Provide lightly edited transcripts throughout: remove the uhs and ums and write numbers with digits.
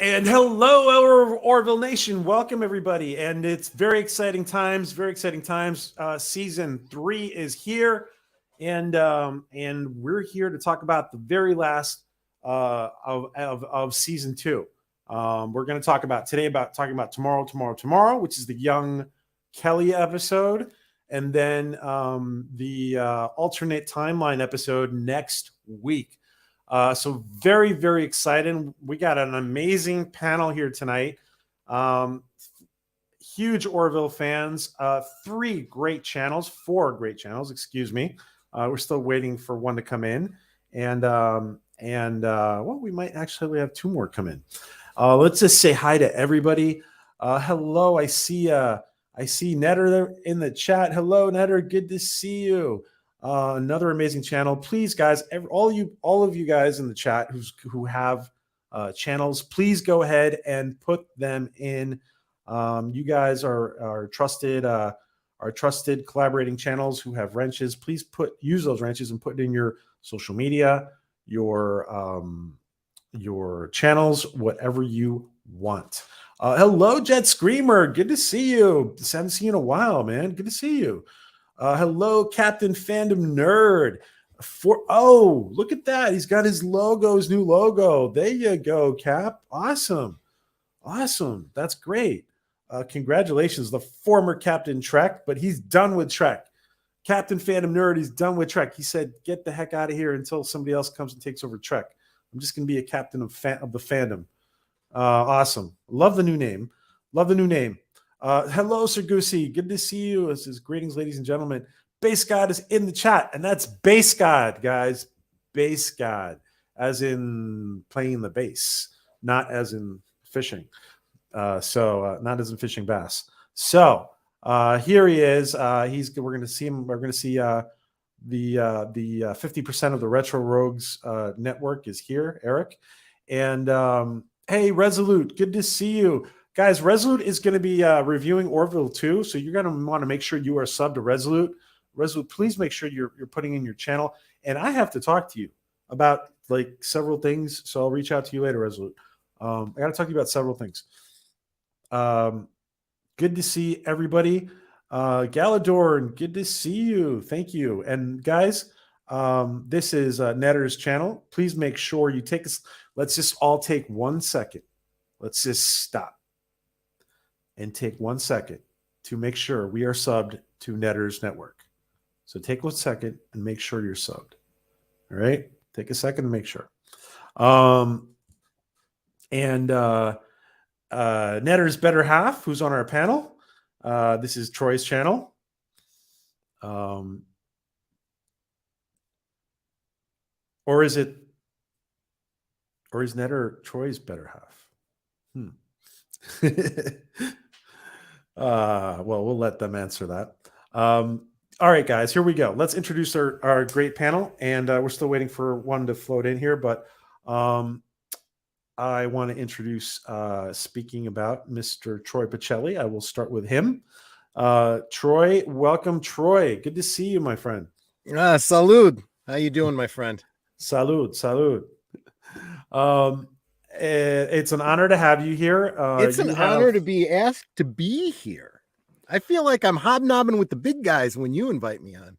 And hello, Orville Nation. Welcome, everybody. And it's very exciting times, very exciting times. Season 3 is here. And we're here to talk about the very last of season 2. We're going to talk about today about tomorrow, which is the young Kelly episode. And then the alternate timeline episode next week. So very, very exciting. We got an amazing panel here tonight. Huge Orville fans, 4 great channels, excuse me. We're still waiting for one to come in. And well, we might actually have 2 more come in. Let's just say hi to everybody. Hello, I see Netter there in the chat. Hello, Netter, good to see you. Another amazing channel. Please, guys, all of you guys in the chat who have channels, please go ahead and put them in. You guys are trusted collaborating channels who have wrenches. Please use those wrenches and put it in your social media, your channels, whatever you want. Hello, Jet Screamer. Good to see you. Just haven't seen you in a while, man. Good to see you. Hello, Captain Fandom Nerd. Look at that. He's got his new logo. There you go, Cap. Awesome. That's great. Congratulations, the former Captain Trek, but he's done with Trek. Captain Fandom Nerd, he's done with Trek. He said, get the heck out of here until somebody else comes and takes over Trek. I'm just going to be a captain of the fandom. Awesome. Love the new name. Hello, Sir Goosey. Good to see you. This is greetings, ladies and gentlemen. Base God is in the chat, and that's Base God, guys. Base God, as in playing the bass, not as in fishing. Not as in fishing bass. So here he is. We're going to see him. We're going to see the 50% of the Retro Rogues network is here, Eric. And hey, Resolute, good to see you. Guys, Resolute is going to be reviewing Orville too, so you're going to want to make sure you are subbed to Resolute. Resolute, please make sure you're putting in your channel. And I have to talk to you about several things, so I'll reach out to you later, Resolute. I got to talk to you about several things. Good to see everybody. Galadorn, good to see you. Thank you. And guys, this is Netter's channel. Please make sure you take this. Let's just all take 1 second. Let's just stop and take 1 second to make sure we are subbed to Netter's network. So take 1 second and make sure you're subbed. All right? Take a second to make sure. Netter's better half, who's on our panel. This is Troy's channel. Or is Netter Troy's better half? Well, we'll let them answer that. All right, guys, here we go. Let's introduce our great panel, and we're still waiting for one to float in here, but I want to introduce, speaking about Mr. Troy Pacelli. I will start with him. Troy, welcome, Troy. Good to see you, my friend. Salud. How you doing, my friend? Salud. It's an honor to have you here. It's an honor to be asked to be here. I feel like I'm hobnobbing with the big guys when you invite me on.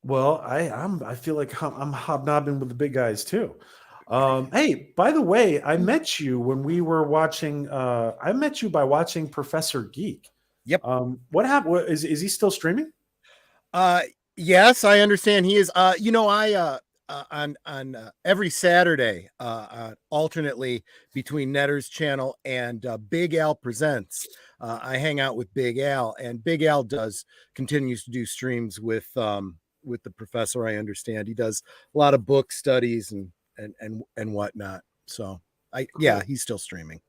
Well, I feel like I'm hobnobbing with the big guys too. Hey, by the way, I met you when we were watching. I met you by watching Professor Geek. Yep. What happened? Is he still streaming? Yes, I understand he is. I on every Saturday, alternately between Netter's channel and Big Al Presents. I hang out with Big Al, and Big Al continues to do streams with the professor. I understand he does a lot of book studies and whatnot. So cool. He's still streaming.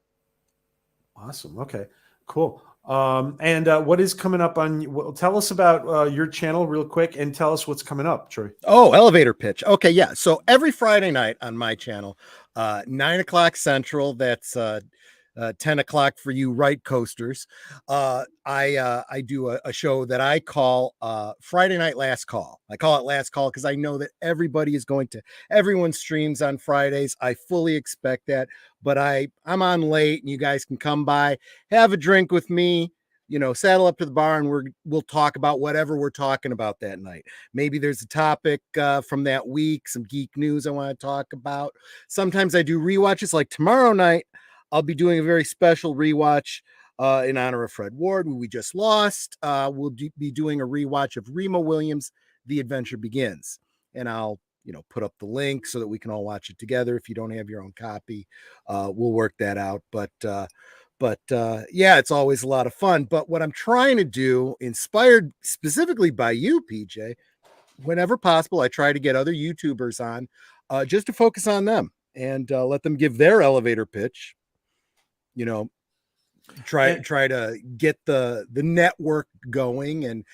Awesome. Okay, cool. And what is coming up on? Tell us about your channel real quick, and tell us what's coming up, Troy. Oh, elevator pitch. Okay, yeah. So every Friday night on my channel, 9 o'clock Central. That's 10 o'clock for you right coasters. I do a show that I call Friday Night Last Call. I call it Last Call because I know that everyone streams on Fridays. I fully expect that, but I'm on late and you guys can come by, have a drink with me, saddle up to the bar and we'll talk about whatever we're talking about that night. Maybe there's a topic from that week, some geek news I want to talk about. Sometimes I do rewatches, like tomorrow night. I'll be doing a very special rewatch in honor of Fred Ward, who we just lost. We'll be doing a rewatch of Remo Williams' The Adventure Begins. And I'll, put up the link so that we can all watch it together. If you don't have your own copy, we'll work that out. But yeah, it's always a lot of fun. But what I'm trying to do, inspired specifically by you, PJ, whenever possible, I try to get other YouTubers on just to focus on them and let them give their elevator pitch. Try to get the network going and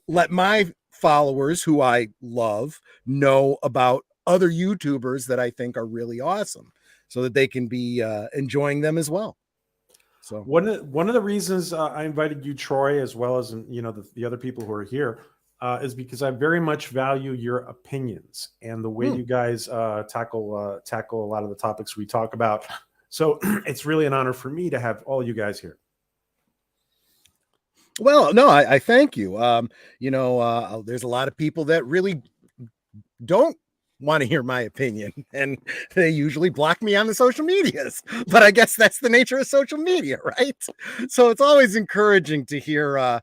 let my followers, who I love, know about other YouTubers that I think are really awesome, so that they can be enjoying them as well. So one of the reasons I invited you, Troy, as well as the other people who are here, is because I very much value your opinions and the way you guys tackle a lot of the topics we talk about. So it's really an honor for me to have all you guys here. Well, no, I thank you. There's a lot of people that really don't want to hear my opinion, and they usually block me on the social medias. But I guess that's the nature of social media, right? So it's always encouraging to hear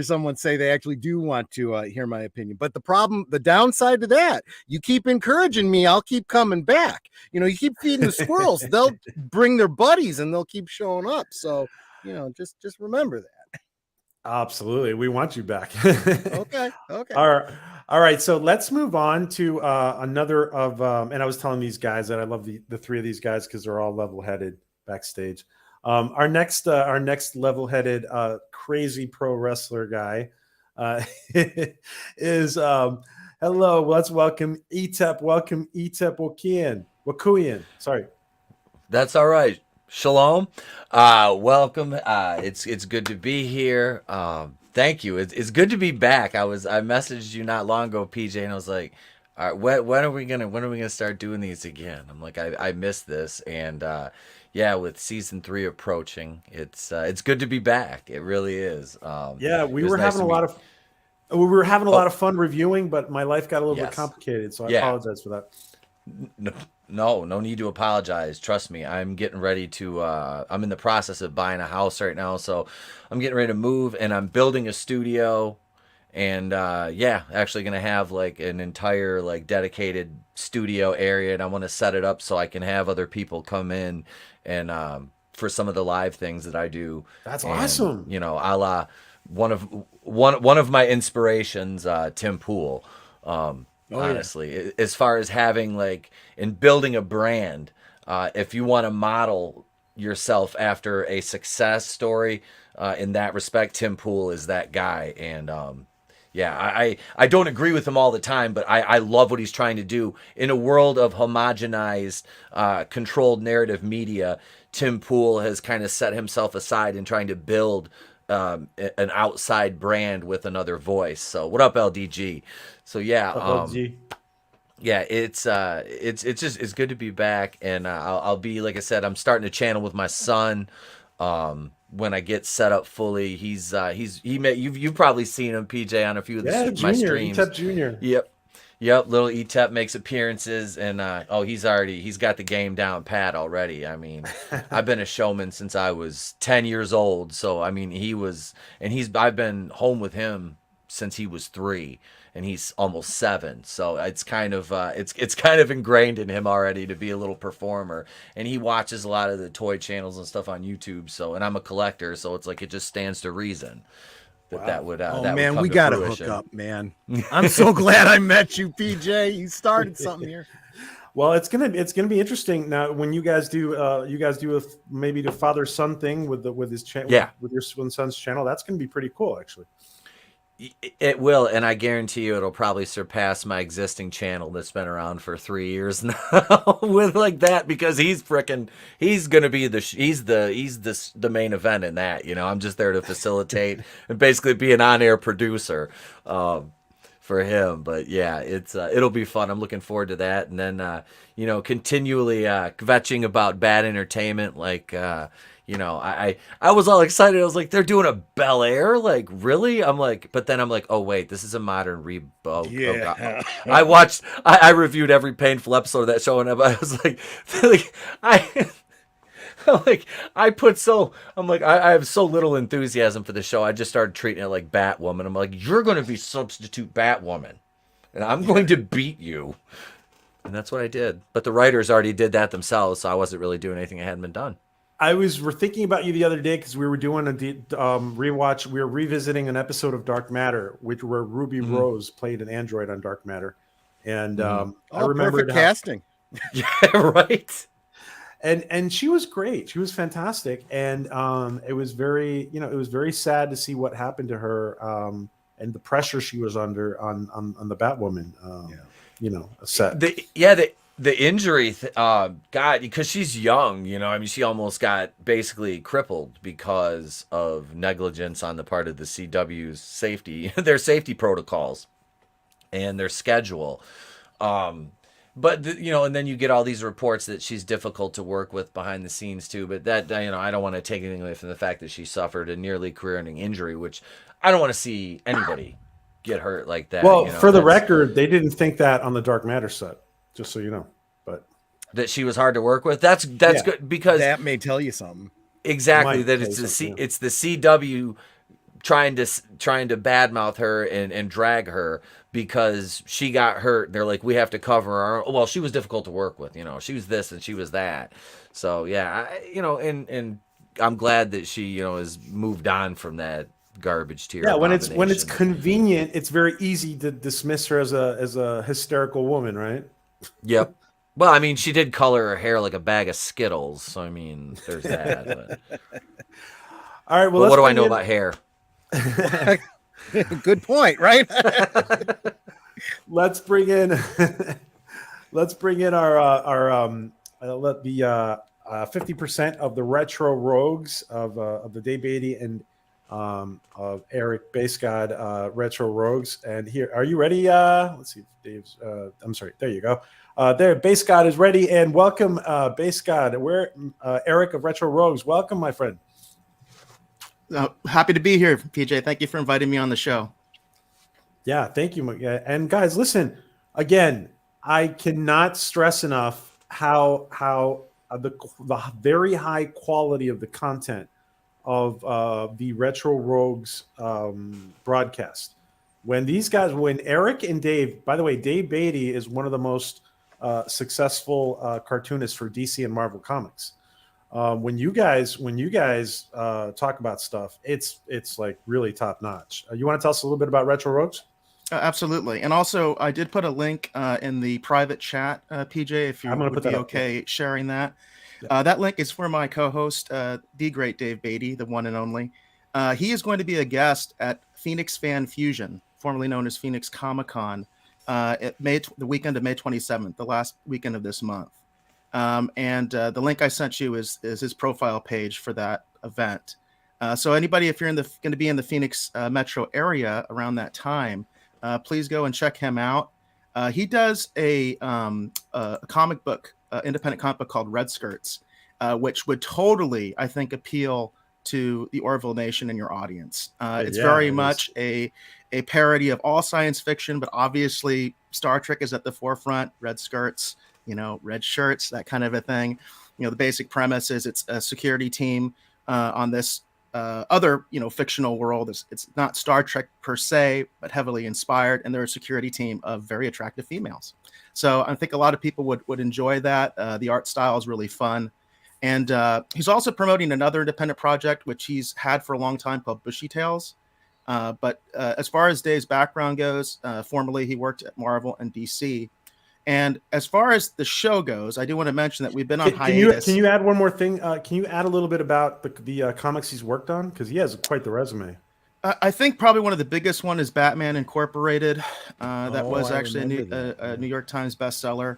someone say they actually do want to hear my opinion. But the downside to that, you keep encouraging me, I'll keep coming back. You keep feeding the squirrels, they'll bring their buddies and they'll keep showing up. So, just remember that. Absolutely. We want you back. Okay. All right. So let's move on to another of, and I was telling these guys that I love the three of these guys because they're all level-headed backstage. Our next level-headed crazy pro wrestler guy is hello. Let's welcome Etep. Welcome Etep Wakuyan. Sorry. That's all right. Shalom. Welcome. It's good to be here. Thank you. It's good to be back. I messaged you not long ago, PJ, and I was like, all right, when are we gonna start doing these again? I'm like, I missed this, and yeah, with season 3 approaching, it's good to be back. It really is. Yeah, we were having a lot of fun reviewing, but my life got a little bit complicated, so I apologize for that. No need to apologize. Trust me, I'm getting ready to, I'm in the process of buying a house right now. So I'm getting ready to move and I'm building a studio and, actually going to have like an entire like dedicated studio area. And I want to set it up so I can have other people come in and, for some of the live things that I do. That's awesome. A la one of my inspirations, Tim Pool, honestly, as far as having like in building a brand, if you want to model yourself after a success story, in that respect, Tim Pool is that guy. And I don't agree with him all the time, but I love what he's trying to do in a world of homogenized, controlled narrative media. Tim Pool has kind of set himself aside in trying to build an outside brand with another voice. So what up, LDG? So it's good to be back, and I'll be, like I said, I'm starting a channel with my son. When I get set up fully, you've probably seen him, PJ, on a few of my streams. Etep Junior. Yep, little Etep makes appearances, and he's got the game down pat already. I mean, I've been a showman since I was 10 years old, so I mean I've been home with him since he was 3, and he's almost 7. So it's kind of it's kind of ingrained in him already to be a little performer, and he watches a lot of the toy channels and stuff on YouTube. So, and I'm a collector, so it's like it just stands to reason. That would we gotta hook up, man. I'm so glad I met you, PJ. You started something here. Well, it's gonna be interesting now when you guys do maybe the father son thing with his channel, with your son's channel. That's gonna be pretty cool, actually. It will, and I guarantee you it'll probably surpass my existing channel that's been around for 3 years now with like that, because he's gonna be the main event in that. I'm just there to facilitate and basically be an on-air producer for him. But yeah, it'll be fun. I'm looking forward to that, and then continually kvetching about bad entertainment like. I was all excited. I was like, they're doing a Bel Air? Like, really? But then I'm like, oh, wait, this is a modern reboot. Oh, Yeah. I reviewed every painful episode of that show, and I was like, I have so little enthusiasm for the show. I just started treating it like Batwoman. I'm like, you're going to be substitute Batwoman, and I'm going to beat you. And that's what I did. But the writers already did that themselves, so I wasn't really doing anything that hadn't been done. We're thinking about you the other day because we were doing a rewatch. We were revisiting an episode of Dark Matter, where Ruby Rose played an android on Dark Matter, and I remembered perfect casting. Yeah, right. And she was great. She was fantastic, and it was very sad to see what happened to her and the pressure she was under on the Batwoman. Set. The injury, God, because she's young, she almost got basically crippled because of negligence on the part of the CW's safety, their safety protocols and their schedule. But and then you get all these reports that she's difficult to work with behind the scenes too. But that, I don't want to take anything away from the fact that she suffered a nearly career-ending injury, which I don't want to see anybody get hurt like that. Well, for the record, they didn't think that on the Dark Matter set. Just so you know, but that she was hard to work with. That's good, because that may tell you something. Exactly, that it's the CW trying to badmouth her and drag her because she got hurt. They're like, we have to cover our. Well, she was difficult to work with. She was this and she was that. So yeah, and I'm glad that she has moved on from that garbage tier. Yeah, when it's convenient, it's very easy to dismiss her as a hysterical woman, right? Yep. Well, I mean, she did color her hair like a bag of Skittles, so I mean, there's that. But. All right. Well, what do I know about hair? Good point, right? Let's bring in our 50% of the retro rogues of the Dave Beatty and of Eric Basegod retro rogues. And here, are you ready? Let's see if Dave's I'm sorry, there you go. There, Basegod is ready, and welcome, Basegod. Where Eric of Retro Rogues, welcome, my friend. Happy to be here, PJ. Thank you for inviting me on the show. Yeah, thank you. And guys, listen, again, I cannot stress enough how the very high quality of the content of the Retro Rogues broadcast. When Eric and Dave, by the way, Dave Beatty is one of the most successful cartoonists for DC and Marvel Comics. When you guys talk about stuff, it's like really top notch. You want to tell us a little bit about Retro Rogues? Absolutely. And also, I did put a link in the private chat, PJ, if you would be okay sharing that. Yeah. That link is for my co-host, the great Dave Beatty, the one and only. He is going to be a guest at Phoenix Fan Fusion, formerly known as Phoenix Comic-Con, the weekend of May 27th, the last weekend of this month. And the link I sent you is his profile page for that event. So anybody, if you're going to be in the Phoenix metro area around that time, please go and check him out. He does a comic book, independent comic book called Red Skirts, which would totally, I think, appeal to the Orville Nation and your audience. It's very much a parody of all science fiction, but obviously Star Trek is at the forefront. Red skirts, red shirts, that kind of a thing. The basic premise is it's a security team on this other, fictional world. It's not Star Trek per se, but heavily inspired, and they're a security team of very attractive females. So I think a lot of people would enjoy that. The art style is really fun. And he's also promoting another independent project, which he's had for a long time, called Bushy Tales. But as far as Dave's background goes, formerly he worked at Marvel and DC. And as far as the show goes, I do want to mention that we've been on hiatus. Can you add one more thing? Can you add a little bit about the comics he's worked on? Because he has quite the resume. I think probably one of the biggest one is Batman Incorporated. That was actually a New York Times bestseller.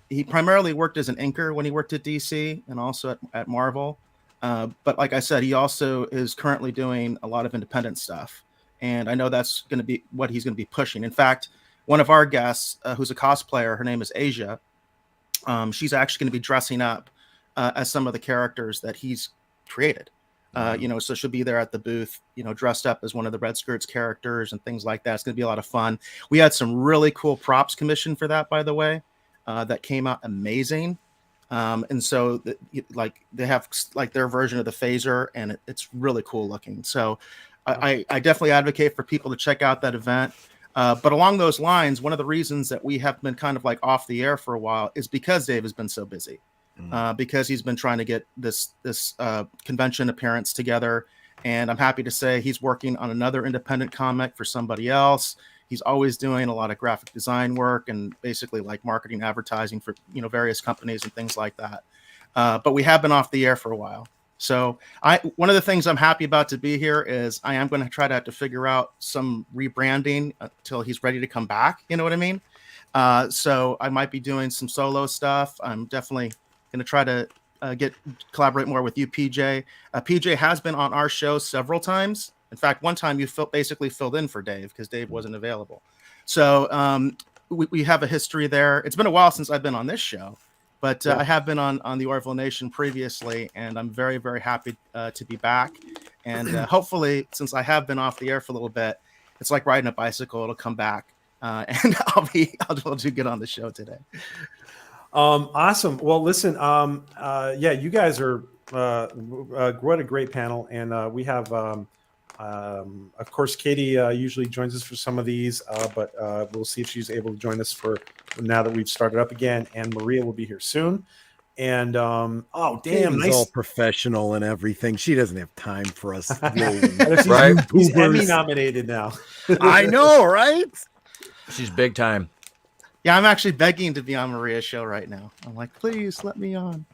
He primarily worked as an inker when he worked at DC and also at Marvel. But like I said, he also is currently doing a lot of independent stuff. And I know that's going to be what he's going to be pushing. In fact, one of our guests, who's a cosplayer, her name is Asia. She's actually going to be dressing up as some of the characters that he's created. So she'll be there at the booth, dressed up as one of the Red Skirts characters and things like that. It's going to be a lot of fun. We had some really cool props commissioned for that, by the way, that came out amazing. And so they have like their version of the phaser, and it's really cool looking. So I definitely advocate for people to check out that event. But along those lines, one of the reasons that we have been kind of like off the air for a while is because Dave has been so busy. Because he's been trying to get this convention appearance together. And I'm happy to say he's working on another independent comic for somebody else. He's always doing a lot of graphic design work and basically like marketing, advertising for, various companies and things like that. But we have been off the air for a while. So one of the things I'm happy about to be here is I am going to try to have to figure out some rebranding until he's ready to come back. You know what I mean? So I might be doing some solo stuff. I'm definitely going to try to collaborate more with you, PJ. PJ has been on our show several times. In fact, one time you basically filled in for Dave because Dave wasn't available. So we have a history there. It's been a while since I've been on this show, but I have been on the Orville Nation previously, and I'm very, very happy to be back. And hopefully, since I have been off the air for a little bit, it's like riding a bicycle. It'll come back, and I'll do good on the show today. Awesome. Well, listen, you guys are what a great panel, and we have of course Katie usually joins us for some of these, but we'll see if she's able to join us for now that we've started up again, and Maria will be here soon. And Katie's nice, all professional and everything. She doesn't have time for us. Right? She's Emmy nominated now. I know, right? She's big time. Yeah, I'm actually begging to be on Maria's show right now. I'm like, please let me on.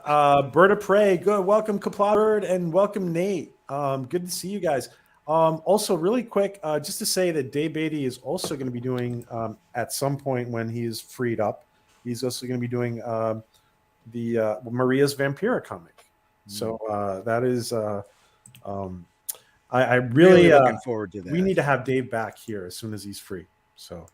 Bird of Prey, good. Welcome, Kapla Bird, and welcome, Nate. Good to see you guys. Also, really quick, just to say that Dave Beatty is also going to be doing, at some point when he is freed up, he's also going to be doing the Maria's Vampira comic. So that is... I really looking forward to that. We need to have Dave back here as soon as he's free. So,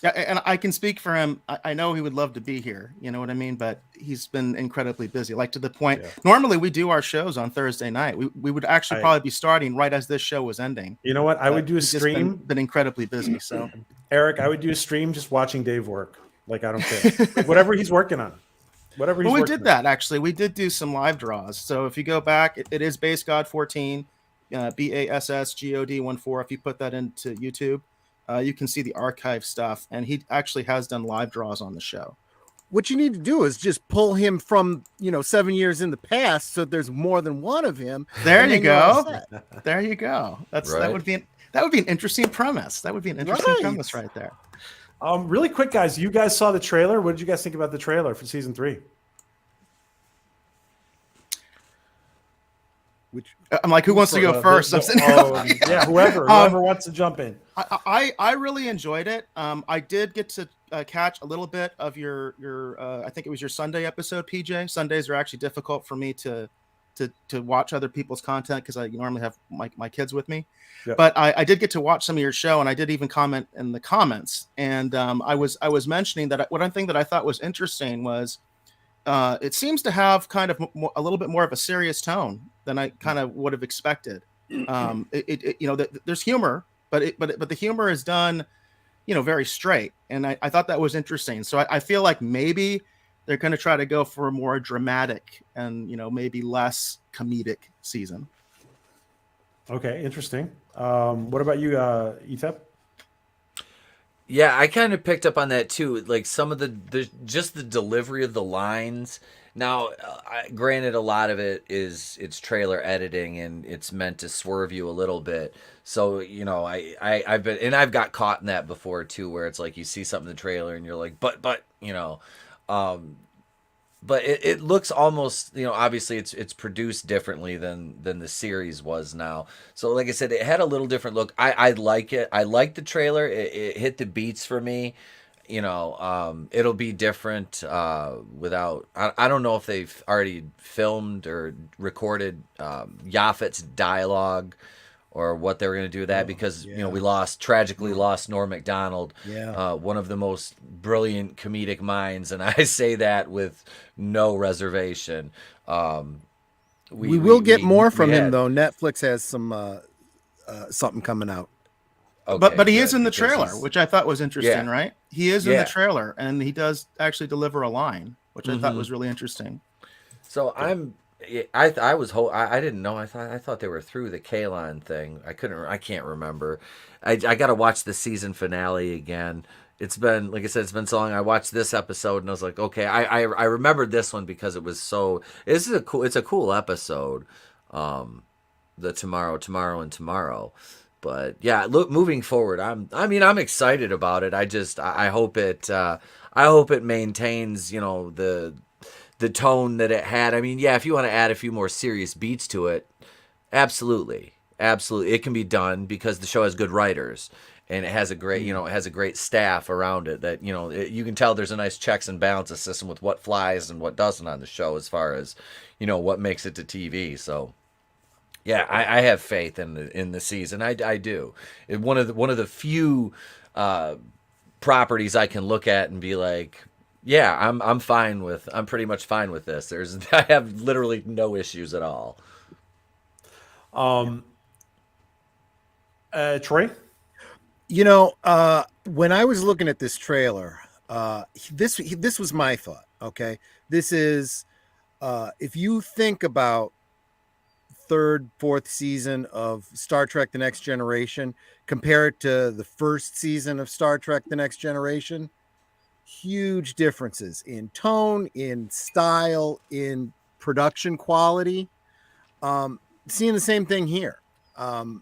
yeah, and I can speak for him. I know he would love to be here. You know what I mean? But he's been incredibly busy, like to the point. Yeah. Normally, we do our shows on Thursday night. We would actually probably be starting right as this show was ending. You know what? I would do a stream. Been incredibly busy. So, Eric, I would do a stream just watching Dave work. Like I don't care, whatever he's working on. Whatever. We did that actually. We did do some live draws. So if you go back, it is Base God 14. BASSGOD14. If you put that into YouTube, you can see the archive stuff, and he actually has done live draws on the show. What you need to do is just pull him from 7 years in the past, so there's more than one of him. There you go. There you go. That would be an interesting premise. That would be an interesting premise right there. Really quick, guys. You guys saw the trailer. What did you guys think about the trailer for season 3? I'm like, who wants to go first? Whoever wants to jump in. I really enjoyed it. I did get to catch a little bit of your I think it was your Sunday episode, PJ. Sundays are actually difficult for me to watch other people's content because I normally have my kids with me. Yep. But I did get to watch some of your show, and I did even comment in the comments. And I was mentioning that one thing that I thought was interesting was it seems to have kind of a little bit more of a serious tone than I kind of would have expected. There's humor, but the humor is done, very straight. And I thought that was interesting. So I feel like maybe they're going to try to go for a more dramatic and, maybe less comedic season. Okay. Interesting. What about you, Etep? Yeah, I kind of picked up on that too. Like some of the delivery of the lines. Now, granted, a lot of it's trailer editing and it's meant to swerve you a little bit. So I've got caught in that before too, where it's like you see something in the trailer and you're like, but but it looks almost, obviously it's produced differently than the series was now. So like I said, it had a little different look. I like it. I like the trailer. It hit the beats for me. It'll be different without. I don't know if they've already filmed or recorded Yaphet's dialogue, or what they were going to do with that, because we tragically lost Norm Macdonald, one of the most brilliant comedic minds, and I say that with no reservation. We will get more from him though. Netflix has some something coming out. Okay, but he is in the trailer, which I thought was interesting, right? He is in the trailer, and he does actually deliver a line, which I thought was really interesting. So I didn't know. I thought they were through the Kalon thing. I can't remember. I got to watch the season finale again. It's been, like I said, it's been so long. I watched this episode and I was like, okay, I remembered this one because it was so. It's a cool episode. The tomorrow. But yeah, look, moving forward, I'm excited about it. I hope it maintains, the tone that it had. I mean, yeah, if you want to add a few more serious beats to it, absolutely, it can be done, because the show has good writers and it has a great staff around it that, you can tell there's a nice checks and balances system with what flies and what doesn't on the show, as far as, what makes it to TV. So yeah, I have faith in the season. I do. One of the few properties I can look at and be like, yeah, I'm pretty much fine with this. I have literally no issues at all. Troy? When I was looking at this trailer, this was my thought. Okay. This is, if you think about third, fourth season of Star Trek: The Next Generation, compare it to the first season of Star Trek: The Next Generation, huge differences in tone, in style, in production quality. Seeing the same thing here. And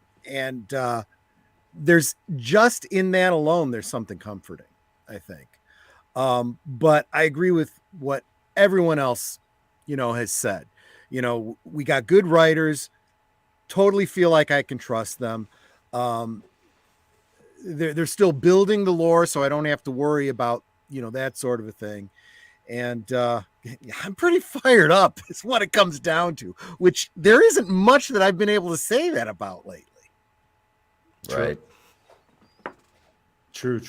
there's just in that alone, there's something comforting, I think. But I agree with what everyone else, has said. We got good writers, totally feel like I can trust them. They're still building the lore, so I don't have to worry about, that sort of a thing. And I'm pretty fired up is what it comes down to, which there isn't much that I've been able to say that about lately. Right. True.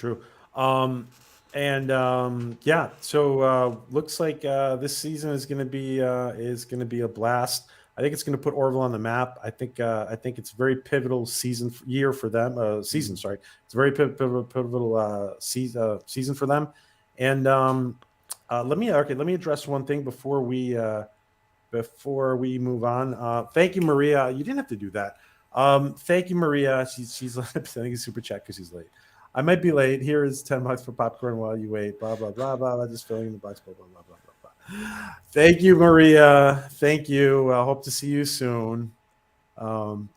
So looks like this season is going to be a blast. I think it's going to put Orville on the map. I think it's a very pivotal year for them. Season, sorry, it's a very pivotal season for them. And let me address one thing before we move on. Thank you, Maria. You didn't have to do that. Thank you, Maria. She's sending a super chat because she's late. I might be late. Here is $10 for popcorn while you wait. Blah blah blah blah. Just filling in the box. Blah blah blah blah blah. Thank you, Maria. Thank you. I hope to see you soon.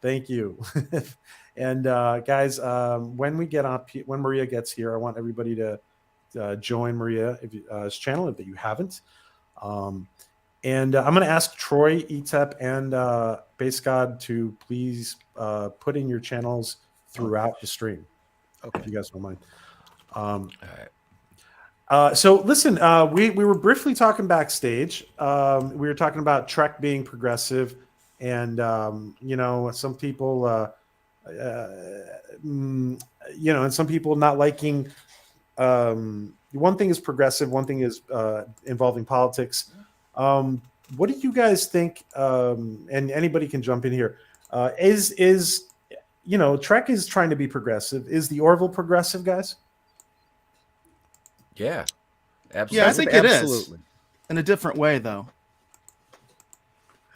Thank you. And guys, when Maria gets here, I want everybody to join Maria's channel if you haven't. And I'm going to ask Troy, ETEP, and Base God to please put in your channels throughout the stream. Okay, if you guys don't mind. All right. So listen, we were briefly talking backstage. We were talking about Trek being progressive, and some people, and some people not liking. One thing is progressive. One thing is involving politics. What do you guys think? And anybody can jump in here. Trek is trying to be progressive. Is the Orville progressive, guys? Yeah, absolutely. Yeah, I think it is. In a different way, though.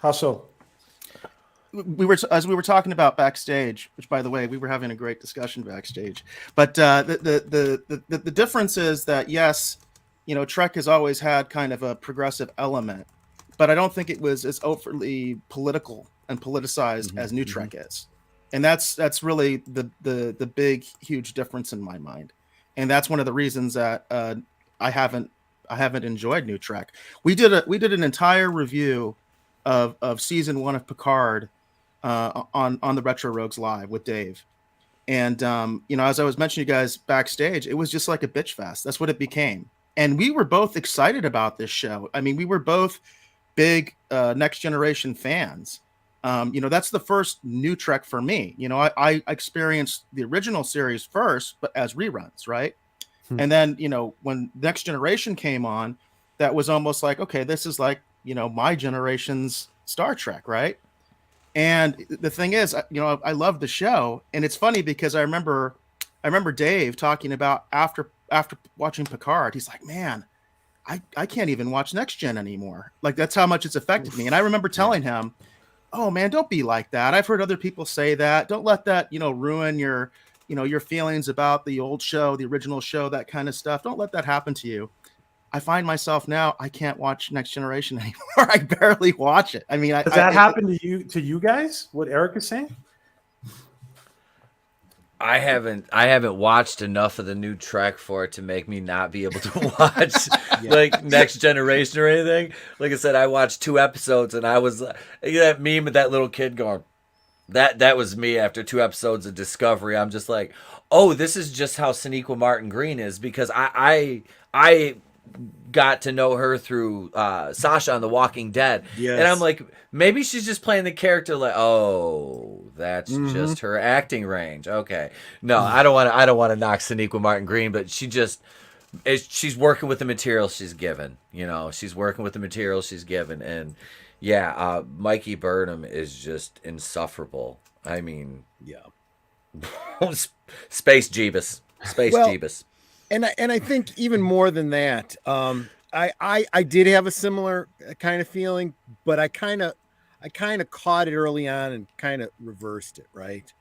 How so? As we were talking about backstage, which, by the way, we were having a great discussion backstage. But the difference is that, yes, Trek has always had kind of a progressive element, but I don't think it was as overtly political and politicized as New Trek is. And that's really the big, huge difference in my mind. And that's one of the reasons that I haven't enjoyed New Trek. We did an entire review of season 1 of Picard on the Retro Rogues Live with Dave. And as I was mentioning to you guys backstage, it was just like a bitch fest. That's what it became. And we were both excited about this show. I mean, we were both big Next Generation fans. That's the first New Trek for me. I experienced the original series first, but as reruns, right? And then, when Next Generation came on, that was almost like, okay, this is like, my generation's Star Trek, right? And the thing is, I love the show. And it's funny because I remember Dave talking about after watching Picard, he's like, man, I can't even watch Next Gen anymore. Like, that's how much it's affected me. And I remember telling him, oh man, don't be like that. I've heard other people say that. Don't let that, ruin your feelings about the old show, the original show, that kind of stuff. Don't let that happen to you. I find myself now, I can't watch Next Generation anymore. I barely watch it. I mean, does that happen to you guys? What Eric is saying? I haven't watched enough of the New Trek for it to make me not be able to watch like Next Generation or anything. Like I said, I watched 2 episodes and I was that meme of that little kid going, that was me after 2 episodes of Discovery. I'm just like, oh, this is just how Sonequa Martin Green is, because I got to know her through Sasha on The Walking Dead. Yes. And I'm like, maybe she's just playing the character like, oh, that's just her acting range. Okay. No, I don't want to knock Sonequa Martin Green, but she's working with the material she's given. She's working with the material she's given. And yeah, Mikey Burnham is just insufferable. I mean, yeah. Space Jeebus. Jeebus. And I think even more than that, I did have a similar kind of feeling, but I kind of caught it early on and kind of reversed it, right?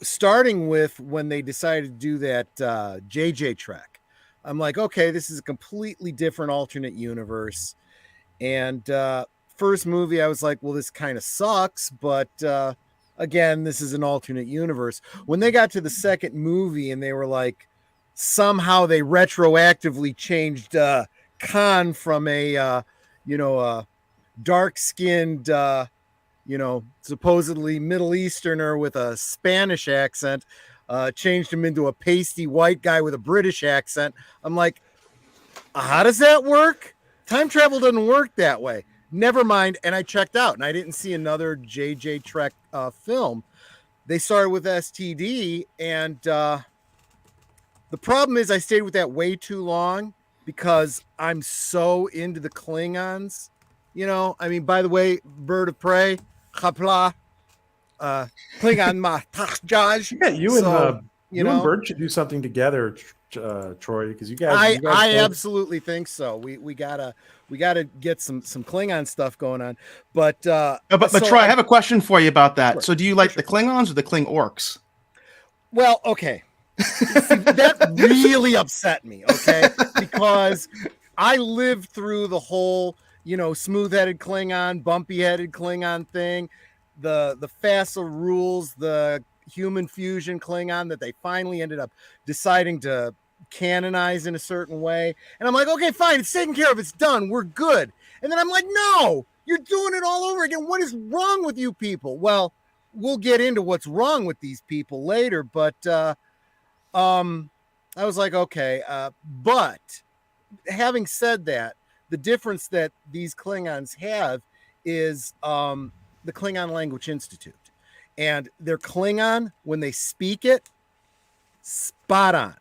Starting with when they decided to do that JJ Trek, I'm like, okay, this is a completely different alternate universe. And first movie, I was like, well, this kind of sucks, but again, this is an alternate universe. When they got to the second movie and they were like, somehow they retroactively changed Khan from a dark-skinned supposedly Middle Easterner with a Spanish accent, changed him into a pasty white guy with a British accent. I'm like, how does that work? Time travel doesn't work that way. Never mind. And I checked out and I didn't see another JJ Trek film. They started with STD, and the problem is I stayed with that way too long because I'm so into the Klingons. I mean, by the way, Bird of Prey, Khapla, Klingon ma Tachjaj. Yeah, you and Bird should do something together, Troy, because you guys. I absolutely think so. We gotta get some Klingon stuff going on. But Troy, I have a question for you about that. Sure. So do you like the Klingons or the Kling Orcs? Well, okay. That really upset me, okay? Because I lived through the whole, smooth-headed Klingon, bumpy-headed Klingon thing, the facile rules, the human fusion Klingon that they finally ended up deciding to canonize in a certain way. And I'm like, okay, fine, it's taken care of, it's done, we're good. And then I'm like, no, you're doing it all over again. What is wrong with you people? Well, we'll get into what's wrong with these people later, but I was like, okay, but having said that, the difference that these Klingons have is the Klingon Language Institute, and their Klingon, when they speak it, spot on.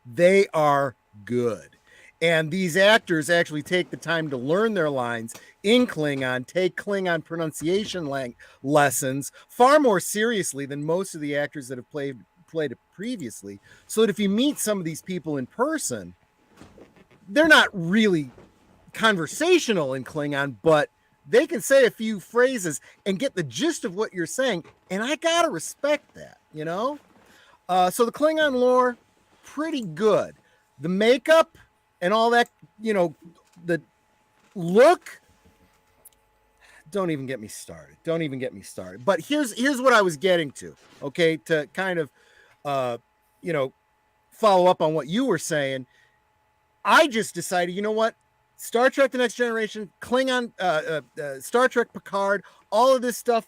They are good. And these actors actually take the time to learn their lines in Klingon, take Klingon pronunciation lessons far more seriously than most of the actors that have played it previously, so that if you meet some of these people in person, they're not really conversational in Klingon, but they can say a few phrases and get the gist of what you're saying, and I gotta respect that, so the Klingon lore, pretty good. The makeup and all that, the look, don't even get me started. But here's what I was getting to, okay, to kind of follow up on what you were saying. I just decided, you know what? Star Trek: The Next Generation, Klingon, Star Trek Picard, all of this stuff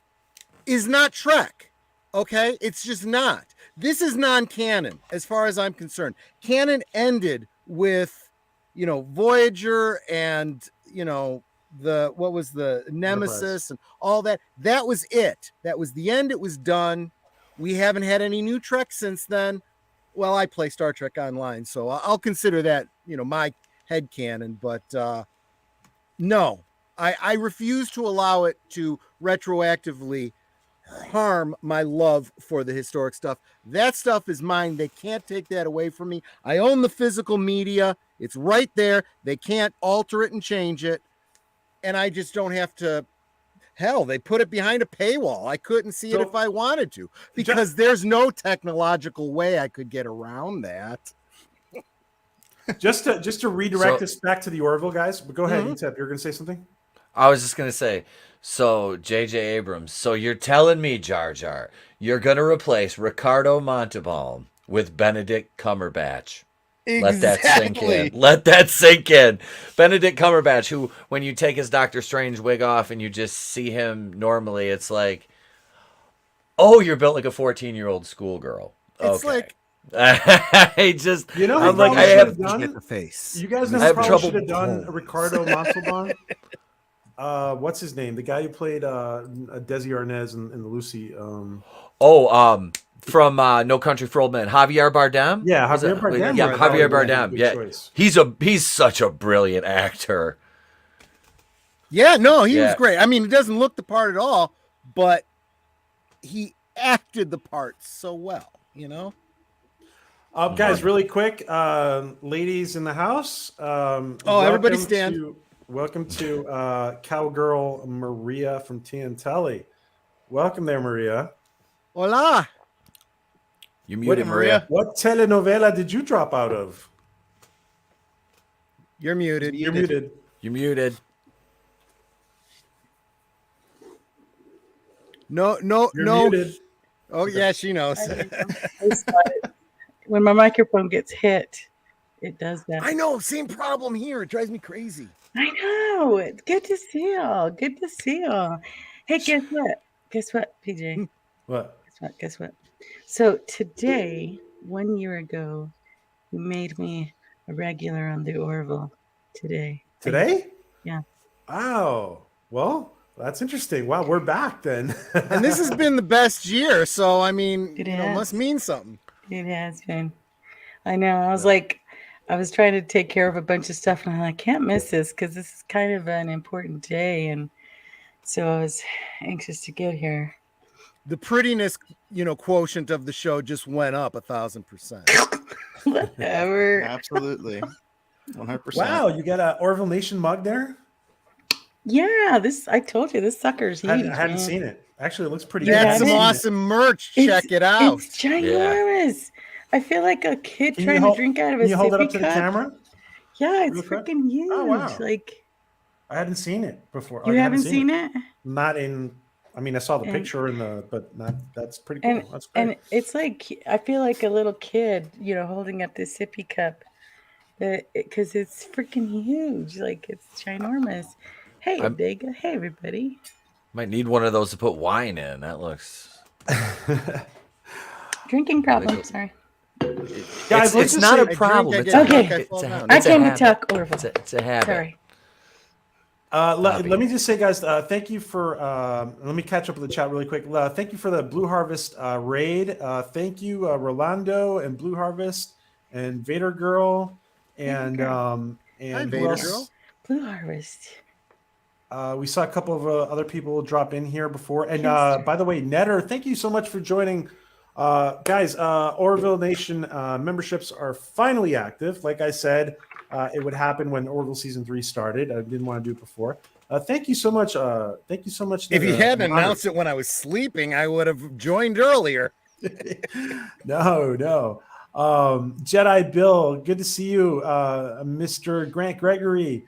is not Trek. Okay, it's just not. This is non-canon as far as I'm concerned. Canon ended with, Voyager and what was the Nemesis Enterprise. and all that. That was it. That was the end. It was done. We haven't had any new Trek since then. Well, I play Star Trek Online, so I'll consider that, my headcanon. But no, I refuse to allow it to retroactively harm my love for the historic stuff. That stuff is mine. They can't take that away from me. I own the physical media. It's right there. They can't alter it and change it. And I just don't have to. Hell, they put it behind a paywall. I couldn't see it if I wanted to, because there's no technological way I could get around that. Just to redirect us back to the Orville guys. But go ahead, Etep. You're going to say something? I was just going to say, so J.J. Abrams, so you're telling me, Jar Jar, you're going to replace Ricardo Montalban with Benedict Cumberbatch. Exactly. Let that sink in. Let that sink in. Benedict Cumberbatch, who, when you take his Doctor Strange wig off and you just see him normally, it's like, oh, you're built like a 14-year-old schoolgirl. It's okay. like, I have done the face. You guys know who probably should have done Ricardo Montalban. What's his name? The guy who played Desi Arnaz in Lucy. From No Country for Old Men, Javier Bardem. Yeah, Javier Bardem. Yeah, Javier Bardem. Yeah, choice. He's such a brilliant actor. Yeah, no, he was great. I mean, he doesn't look the part at all, but he acted the part so well. Guys, really quick, ladies in the house. Everybody stand. Welcome to Cowgirl Maria from Tiantelli. Welcome there, Maria. Hola. You muted, Maria. What telenovela did you drop out of? You're muted. You're muted. You're muted. No. Muted. Oh, yeah, she knows. When my microphone gets hit, it does that. I know. Same problem here. It drives me crazy. I know. It's good to see y'all. Good to see y'all. Hey, guess what? Guess what, PJ? What? Guess what? So today, 1 year ago, you made me a regular on the Orville today. Today? Yeah. Wow. Well, that's interesting. Wow, we're back then. And this has been the best year, so I mean, It must mean something. It has been. I know. I was trying to take care of a bunch of stuff, and I can't miss this because this is kind of an important day, and so I was anxious to get here. The prettiness, quotient of the show just went up 1,000%. Whatever. Absolutely. 100%. Wow, you got a Orville Nation mug there? Yeah, I told you, this sucker's huge. I hadn't seen it. Actually, it looks pretty That's some awesome merch. Check it out. It's ginormous. I feel like a kid Can trying to drink out of a sippy cup. Can you hold it up to the camera? Yeah, it's freaking huge. Oh, wow. Like, I hadn't seen it before. You haven't seen it? Not in. I mean, I saw the picture but not. That's pretty cool. That's great. And it's like, I feel like a little kid, holding up this sippy cup, because it's freaking huge. Like, it's ginormous. Hey, Adega. Hey, everybody. Might need one of those to put wine in. That looks. Drinking problem. Sorry. Guys, it's not a problem. It's okay. I came to talk Orville. It's a habit. Sorry. Let me just say, guys, thank you for. Let me catch up with the chat really quick. Thank you for the Blue Harvest raid. Thank you, Rolando and Blue Harvest and Vader Girl and Vader Girl. Blue Harvest. We saw a couple of other people drop in here before. And by the way, Netter, thank you so much for joining. Guys, Orville Nation memberships are finally active. Like I said, it would happen when Orville Season 3 started. I didn't want to do it before. Thank you so much. Thank you so much. If you hadn't announced it when I was sleeping, I would have joined earlier. No. Jedi Bill, good to see you. Mr. Grant Gregory.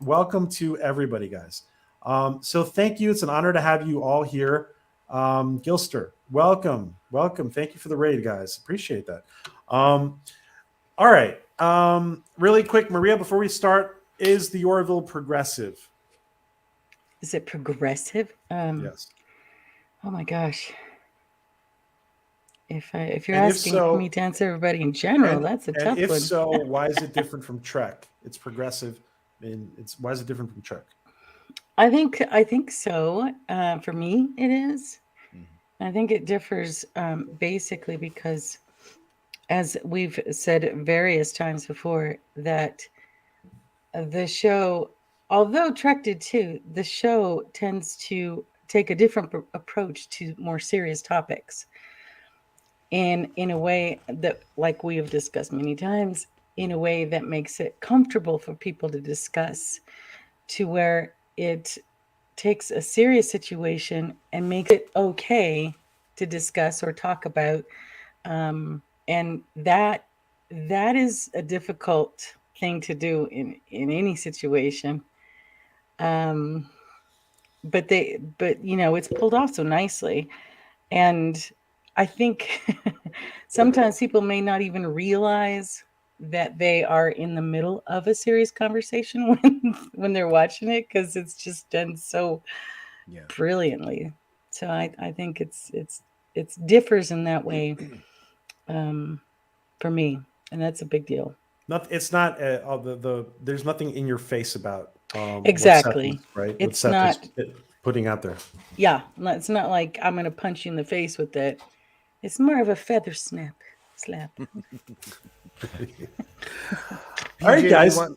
Welcome to everybody, guys. So thank you. It's an honor to have you all here. Gilster, welcome. Thank you for the raid, guys. Appreciate that. All right. Really quick, Maria, before we start, is the Orville progressive? Is it progressive? Yes. Oh my gosh. If you're And if asking so, me to answer everybody in general, that's a and tough if one. so, why is it different from Trek? It's progressive, and why is it different from Trek? I think so. For me, it is. I think it differs basically because, as we've said various times before, that the show, although Trek did too, the show tends to take a different approach to more serious topics. And in a way that, like we have discussed many times, in a way that makes it comfortable for people to discuss, to where it takes a serious situation and makes it okay to discuss or talk about. And that is a difficult thing to do in any situation. Um, but it's pulled off so nicely. And I think sometimes people may not even realize that they are in the middle of a serious conversation when they're watching it, because it's just done so brilliantly. So I think it's differs in that way for me, and that's a big deal. It's not there's nothing in your face about Exactly. right. It's what Seth not. is putting out there. Yeah, it's not like I'm gonna punch you in the face with it. It's more of a feather slap. All right, guys. Go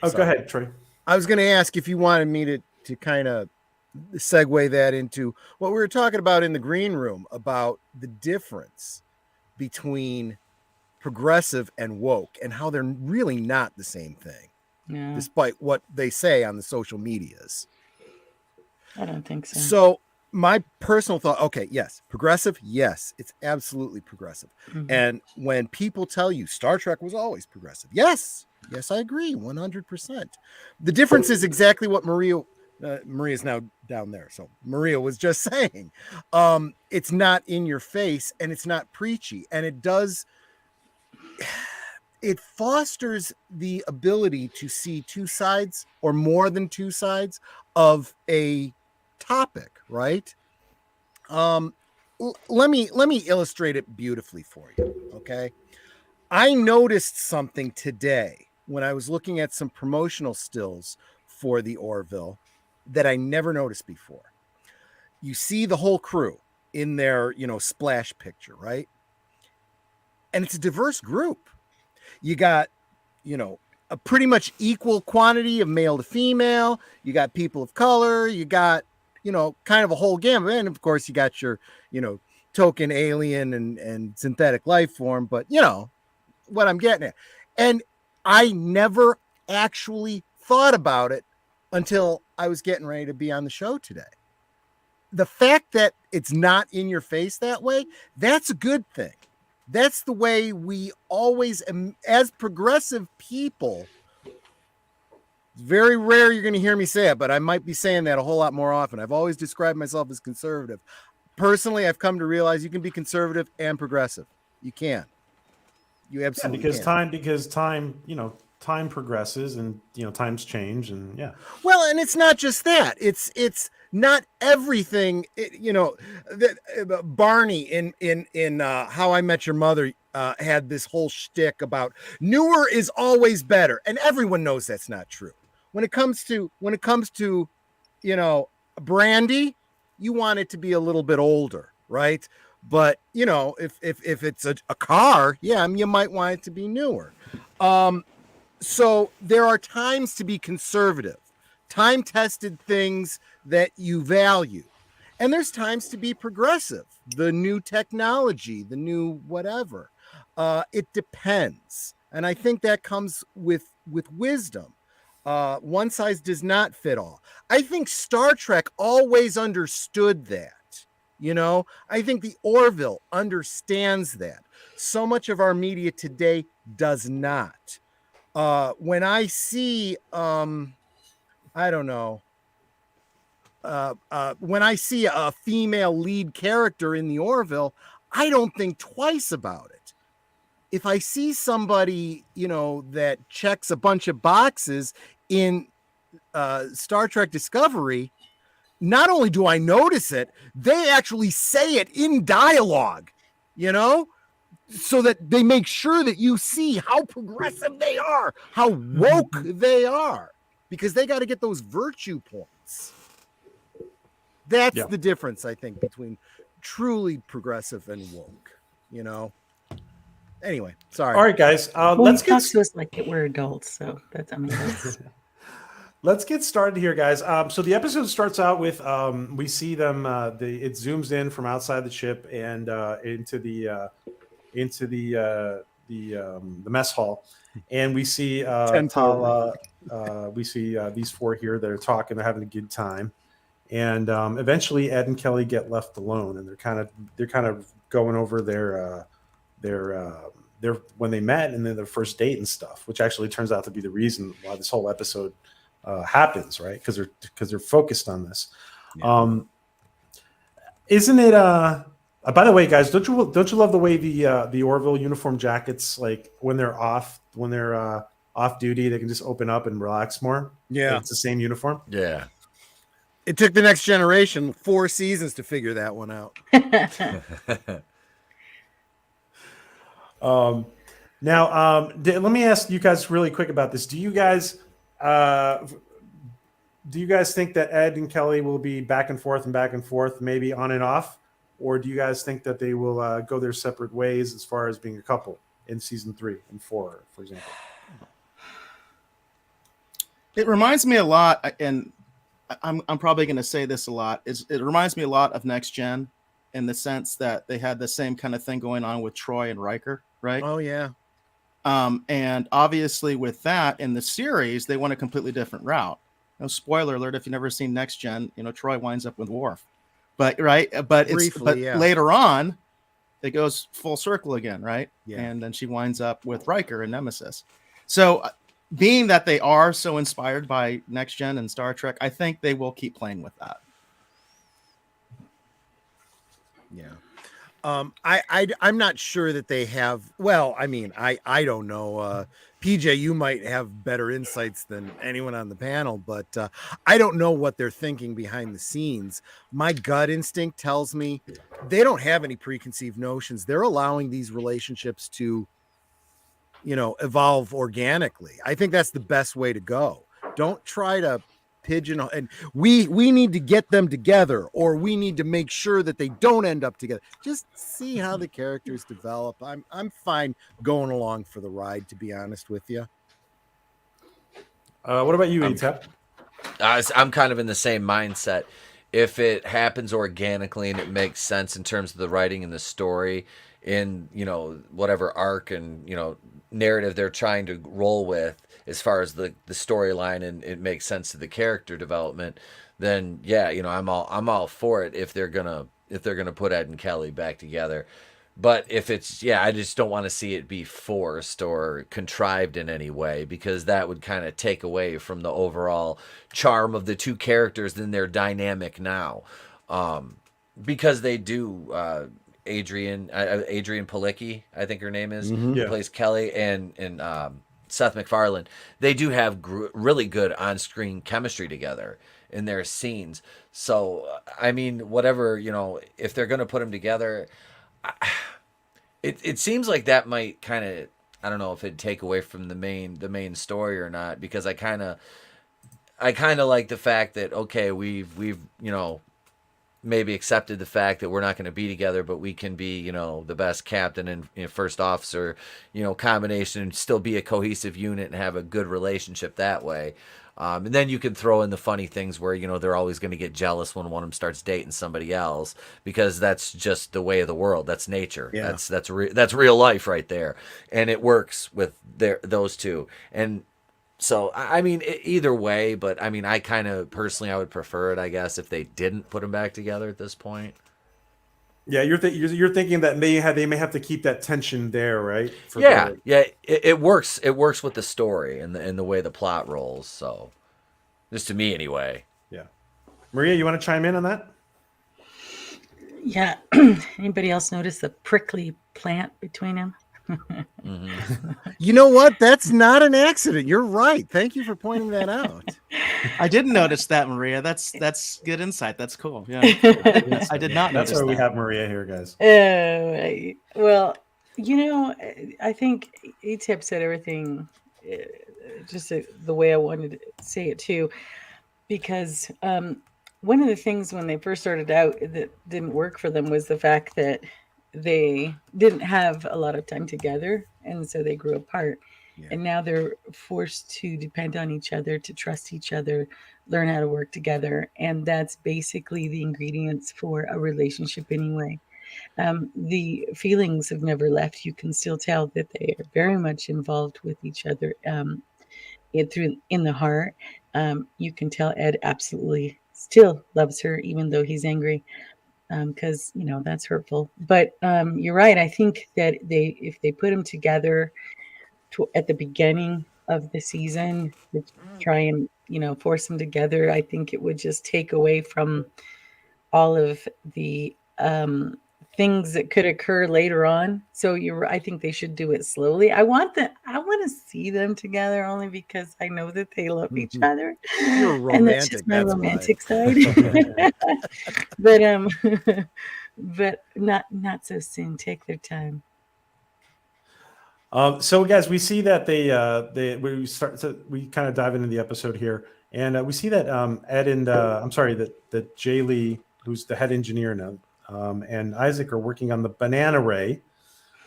ahead, Troy. I was going to ask if you wanted me to kind of segue that into what we were talking about in the green room about the difference between progressive and woke and how they're really not the same thing, despite what they say on the social medias. I don't think so. So my personal thought, okay, yes, progressive, yes, it's absolutely progressive. Mm-hmm. And when people tell you Star Trek was always progressive, yes, I agree, 100%. The difference is exactly what Maria's now down there. So Maria was just saying, it's not in your face and it's not preachy, and it fosters the ability to see two sides or more than two sides of a topic, right? Let me illustrate it beautifully for you. Okay. I noticed something today when I was looking at some promotional stills for the Orville that I never noticed before. You see the whole crew in their, splash picture, right? And it's a diverse group. You got, a pretty much equal quantity of male to female. You got people of color. You got, kind of a whole gamut. And of course, you got your, token alien and synthetic life form. But, what I'm getting at. And I never actually thought about it until I was getting ready to be on the show today. The fact that it's not in your face that way, that's a good thing. That's the way we always, as progressive people, it's very rare you're going to hear me say it, but I might be saying that a whole lot more often. I've always described myself as conservative. Personally, I've come to realize you can be conservative and progressive. You can. You absolutely can. Because time, time progresses and, times change and yeah. Well, and it's not just that. It's not everything. Barney in How I Met Your Mother had this whole shtick about newer is always better, and everyone knows that's not true. When it comes to brandy, you want it to be a little bit older, right? But if it's a car, yeah, you might want it to be newer. So there are times to be conservative, time-tested things that you value. And there's times to be progressive, the new technology, the new whatever. It depends. And I think that comes with wisdom. One size does not fit all. I think Star Trek always understood that. I think the Orville understands that. So much of our media today does not. When I see, when I see a female lead character in the Orville, I don't think twice about it. if I see somebody, that checks a bunch of boxes in Star Trek Discovery, not only do I notice it, they actually say it in dialogue, so that they make sure that you see how progressive they are, how woke they are, because they got to get those virtue points. That's the difference, I think, between truly progressive and woke, Anyway, sorry. All right, guys. Let's talk to us like we're adults. So that's. Let's get started here, guys. So the episode starts out with we see them. It zooms in from outside the ship and into the mess hall, and we see Tala. We see these four here that are talking. They're having a good time, and eventually Ed and Kelly get left alone, and they're kind of going over their when they met and then their first date and stuff, which actually turns out to be the reason why this whole episode happens, right? Because they're focused on this. Yeah. Isn't it? By the way, guys, don't you love the way the Orville uniform jackets, like when they're off duty, they can just open up and relax more? Yeah, it's the same uniform. Yeah. It took the Next Generation 4 seasons to figure that one out. Now, let me ask you guys really quick about this. Do you guys think that Ed and Kelly will be back and forth, maybe on and off, or do you guys think that they will go their separate ways as far as being a couple in season 3 and 4, for example? It reminds me a lot, and I'm probably going to say this a lot. It reminds me a lot of Next Gen, in the sense that they had the same kind of thing going on with Troy and Riker, right? Oh yeah. And obviously with that in the series, they went a completely different route. No spoiler alert if you've never seen Next Gen, Troy winds up with Worf. But later on, it goes full circle again, right? Yeah. And then she winds up with Riker and Nemesis. So being that they are so inspired by Next Gen and Star Trek, I think they will keep playing with that. Yeah. I'm not sure that they have. Well, I mean, I don't know. PJ, you might have better insights than anyone on the panel, but I don't know what they're thinking behind the scenes. My gut instinct tells me they don't have any preconceived notions. They're allowing these relationships to, evolve organically. I think that's the best way to go. Don't try to pigeonhole, and we need to get them together, or we need to make sure that they don't end up together. Just see how the characters develop. I'm fine going along for the ride, to be honest with you. What about you, Etep? I'm kind of in the same mindset. If it happens organically and it makes sense in terms of the writing and the story, in whatever arc and narrative they're trying to roll with, as far as the storyline, and it makes sense to the character development, then yeah, I'm all for it if they're gonna put Ed and Kelly back together. But if it's, I just don't want to see it be forced or contrived in any way, because that would kind of take away from the overall charm of the two characters in their dynamic now. Because they do, Adrian Pilicki, I think her name is, who plays Kelly, and Seth MacFarlane, they do have really good on-screen chemistry together in their scenes. So, I mean, whatever, if they're going to put them together, it seems like that might kind of, I don't know if it'd take away from the main story or not, because I kind of like the fact that, okay, we've maybe accepted the fact that we're not going to be together, but we can be, the best captain and first officer, combination, and still be a cohesive unit and have a good relationship that way. And then you can throw in the funny things where, they're always going to get jealous when one of them starts dating somebody else, because that's just the way of the world. That's nature. Yeah. That's real life right there. And it works with those two. And so, I mean, either way, but I mean, I kind of personally, I would prefer it, I guess, if they didn't put them back together at this point. Yeah, you're thinking that they may have to keep that tension there, right? It works. It works with the story and the way the plot rolls. So, just to me, anyway. Yeah, Maria, you want to chime in on that? Yeah. Anybody else notice the prickly plant between them? You know what? That's not an accident. You're right. Thank you for pointing that out. I didn't notice that, Maria. That's good insight. That's cool. Yeah, I did not notice That's why we that. have Maria here, guys. Well, I think ATIP said everything just the way I wanted to say it too, because one of the things when they first started out that didn't work for them was the fact that they didn't have a lot of time together, and so they grew apart. Yeah. And now they're forced to depend on each other, to trust each other, learn how to work together, and that's basically the ingredients for a relationship anyway. The feelings have never left. You can still tell that they are very much involved with each other in the heart. You can tell Ed absolutely still loves her, even though he's angry, because that's hurtful. But you're right. I think that if they put them together at the beginning of the season to try and force them together, I think it would just take away from all of the things that could occur later on. So I think they should do it slowly. I want to see them together only because I know that they love each other. You're romantic. And that's just my romantic side. But not so soon. Take their time. So guys, we see that we kind of dive into the episode here, and we see that Ed and that Jay Lee, who's the head engineer now, and Isaac are working on the banana ray,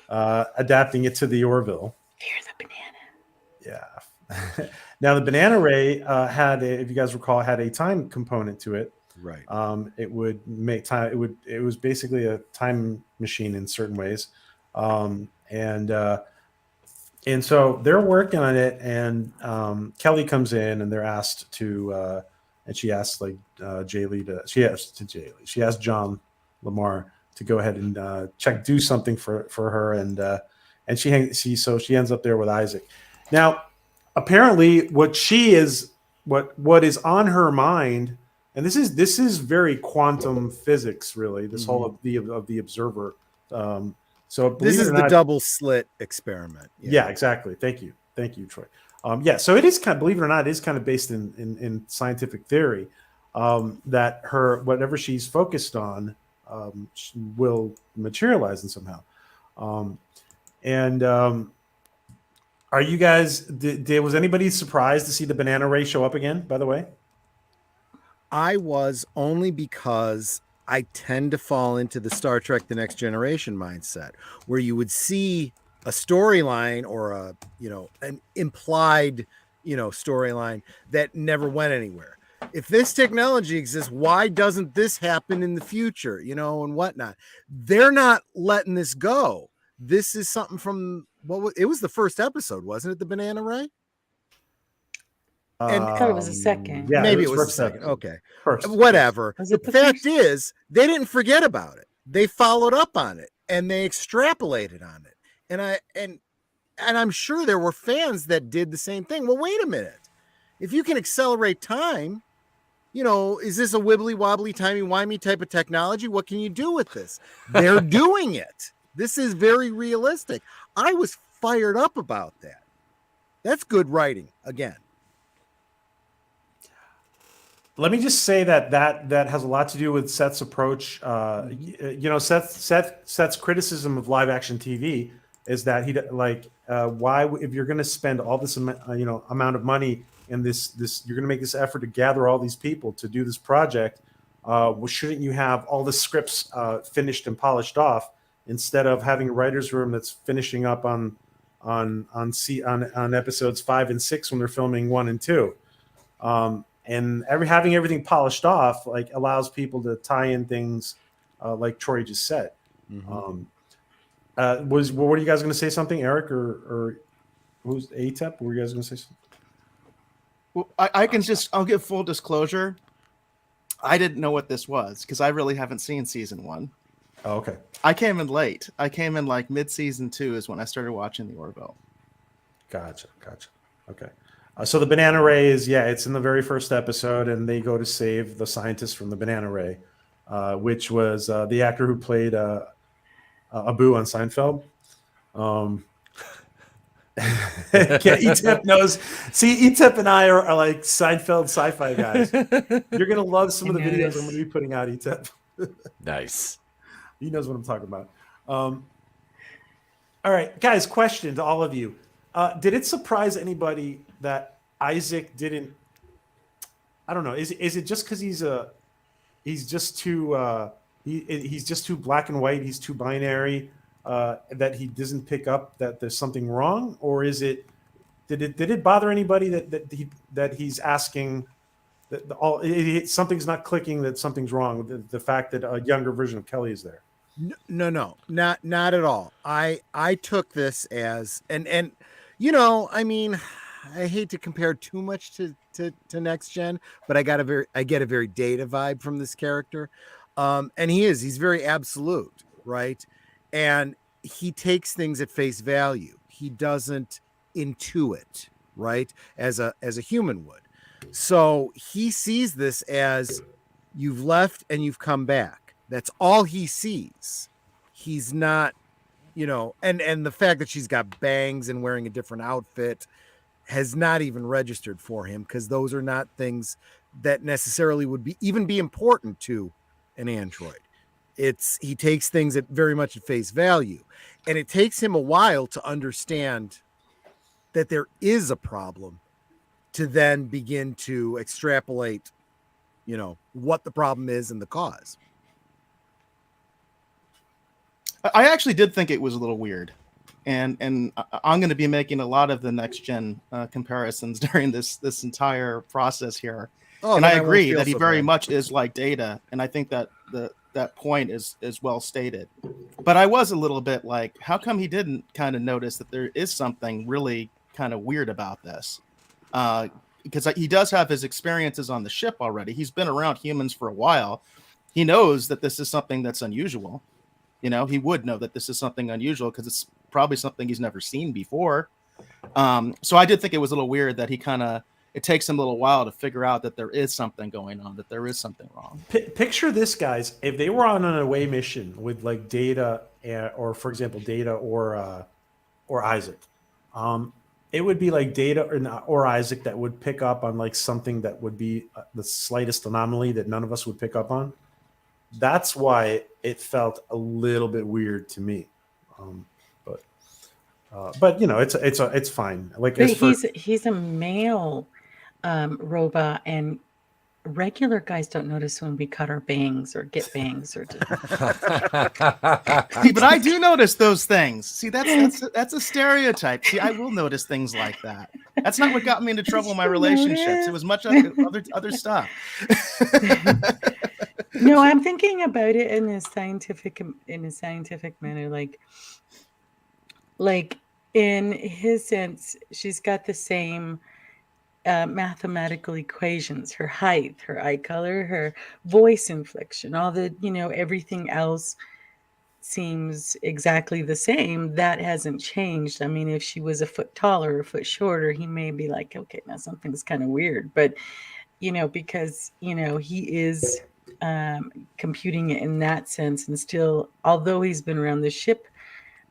adapting it to the Orville. Here's a banana. Yeah. Now the banana ray if you guys recall, had a time component to it. Right. It would make time. It was basically a time machine in certain ways, and so they're working on it, and Kelly comes in, and they're asked to, and she asks Jay Lee she asked John Lamar to go ahead and do something for her, and she ends up there with Isaac. Now, apparently, what is on her mind, and this is very quantum physics, really. This whole of the observer. So this is the double slit experiment. Yeah, exactly. Thank you, Troy. So it is believe it or not, it is kind of based in scientific theory that whatever she's focused on will materialize in somehow. Are you guys? Was anybody surprised to see the banana ray show up again? By the way, I was, only because I tend to fall into the Star Trek The Next Generation mindset, where you would see a storyline or an implied, storyline that never went anywhere. If this technology exists, why doesn't this happen in the future, and whatnot? They're not letting this go. This is something from it was the first episode, wasn't it? The banana ray? And I thought it was a second. Yeah, maybe it was the second. Okay. Whatever. The fact is, they didn't forget about it. They followed up on it, and they extrapolated on it. And I'm sure there were fans that did the same thing. Well, wait a minute. If you can accelerate time, is this a wibbly wobbly, timey wimey type of technology? What can you do with this? They're doing it. This is very realistic. I was fired up about that. That's good writing again. Let me just say that has a lot to do with Seth's approach. Seth's criticism of live action TV is that why, if you're going to spend all this amount of money in this you're going to make this effort to gather all these people to do this project, shouldn't you have all the scripts finished and polished off instead of having a writer's room that's finishing up on episodes 5 and 6 when they're filming 1 and 2. And having everything polished off allows people to tie in things like Troy just said. Mm-hmm. Were you guys going to say something, Eric or who's ATEP? Were you guys going to say something? Well, I'll give full disclosure. I didn't know what this was because I really haven't seen season 1. Oh, okay. I came in late. I came in mid-season 2 is when I started watching the Orville. Gotcha. Okay. So the banana ray it's in the very first episode, and they go to save the scientist from the banana ray, which was the actor who played Abu on Seinfeld. Etep knows. See, Etep and I are like Seinfeld sci-fi guys. You're gonna love some of the videos I'm gonna be putting out, Etep. Nice. He knows what I'm talking about. All right, guys. Question to all of you: did it surprise anybody that Isaac didn't? I don't know. Is it just because he's just too he's just too black and white? He's too binary that he doesn't pick up that there's something wrong, or is it? Did it bother anybody that he's asking that something's not clicking, that something's wrong with the fact that a younger version of Kelly is there? No, not at all. I took this as and you know, I mean, I hate to compare too much to next gen, but I get a very Data vibe from this character. And he's very absolute, right? And he takes things at face value. He doesn't intuit, right? As a human would. So he sees this as you've left and you've come back. That's all he sees. He's not, you know, and the fact that she's got bangs and wearing a different outfit has not even registered for him, because those are not things that necessarily would be important to an android. He takes things at very much at face value, and it takes him a while to understand that there is a problem, to then begin to extrapolate, you know, what the problem is and the cause. I actually did think it was a little weird, and I'm going to be making a lot of the next gen comparisons during this entire process here. Oh, and I agree that he very much is like Data, and I think that that point is well stated. But I was a little bit like, how come he didn't kind of notice that there is something really kind of weird about this? Because he does have his experiences on the ship already. He's been around humans for a while. He knows that this is something that's unusual. You know, he would know that this is something unusual because it's probably something he's never seen before. So I did think it was a little weird that it takes him a little while to figure out that there is something going on, that there is something wrong. Picture this, guys. If they were on an away mission with like Data, or for example, Data or Isaac, it would be like Data or Isaac that would pick up on like something that would be the slightest anomaly that none of us would pick up on. That's why it felt a little bit weird to me. But you know, it's fine. Like, but he's a male robot, and regular guys don't notice when we cut our bangs or get bangs or. See, but I do notice those things. See, that's a stereotype. See, I will notice things like that. That's not what got me into trouble in my relationships. It was much other stuff. No, I'm thinking about it in a scientific manner. Like in his sense, she's got the same mathematical equations: her height, her eye color, her voice inflection, all the, you know, everything else seems exactly the same. That hasn't changed. I mean, if she was a foot taller or a foot shorter, he may be like, okay, now something's kind of weird. But, you know, because, you know, he is computing it in that sense, and still, although he's been around the ship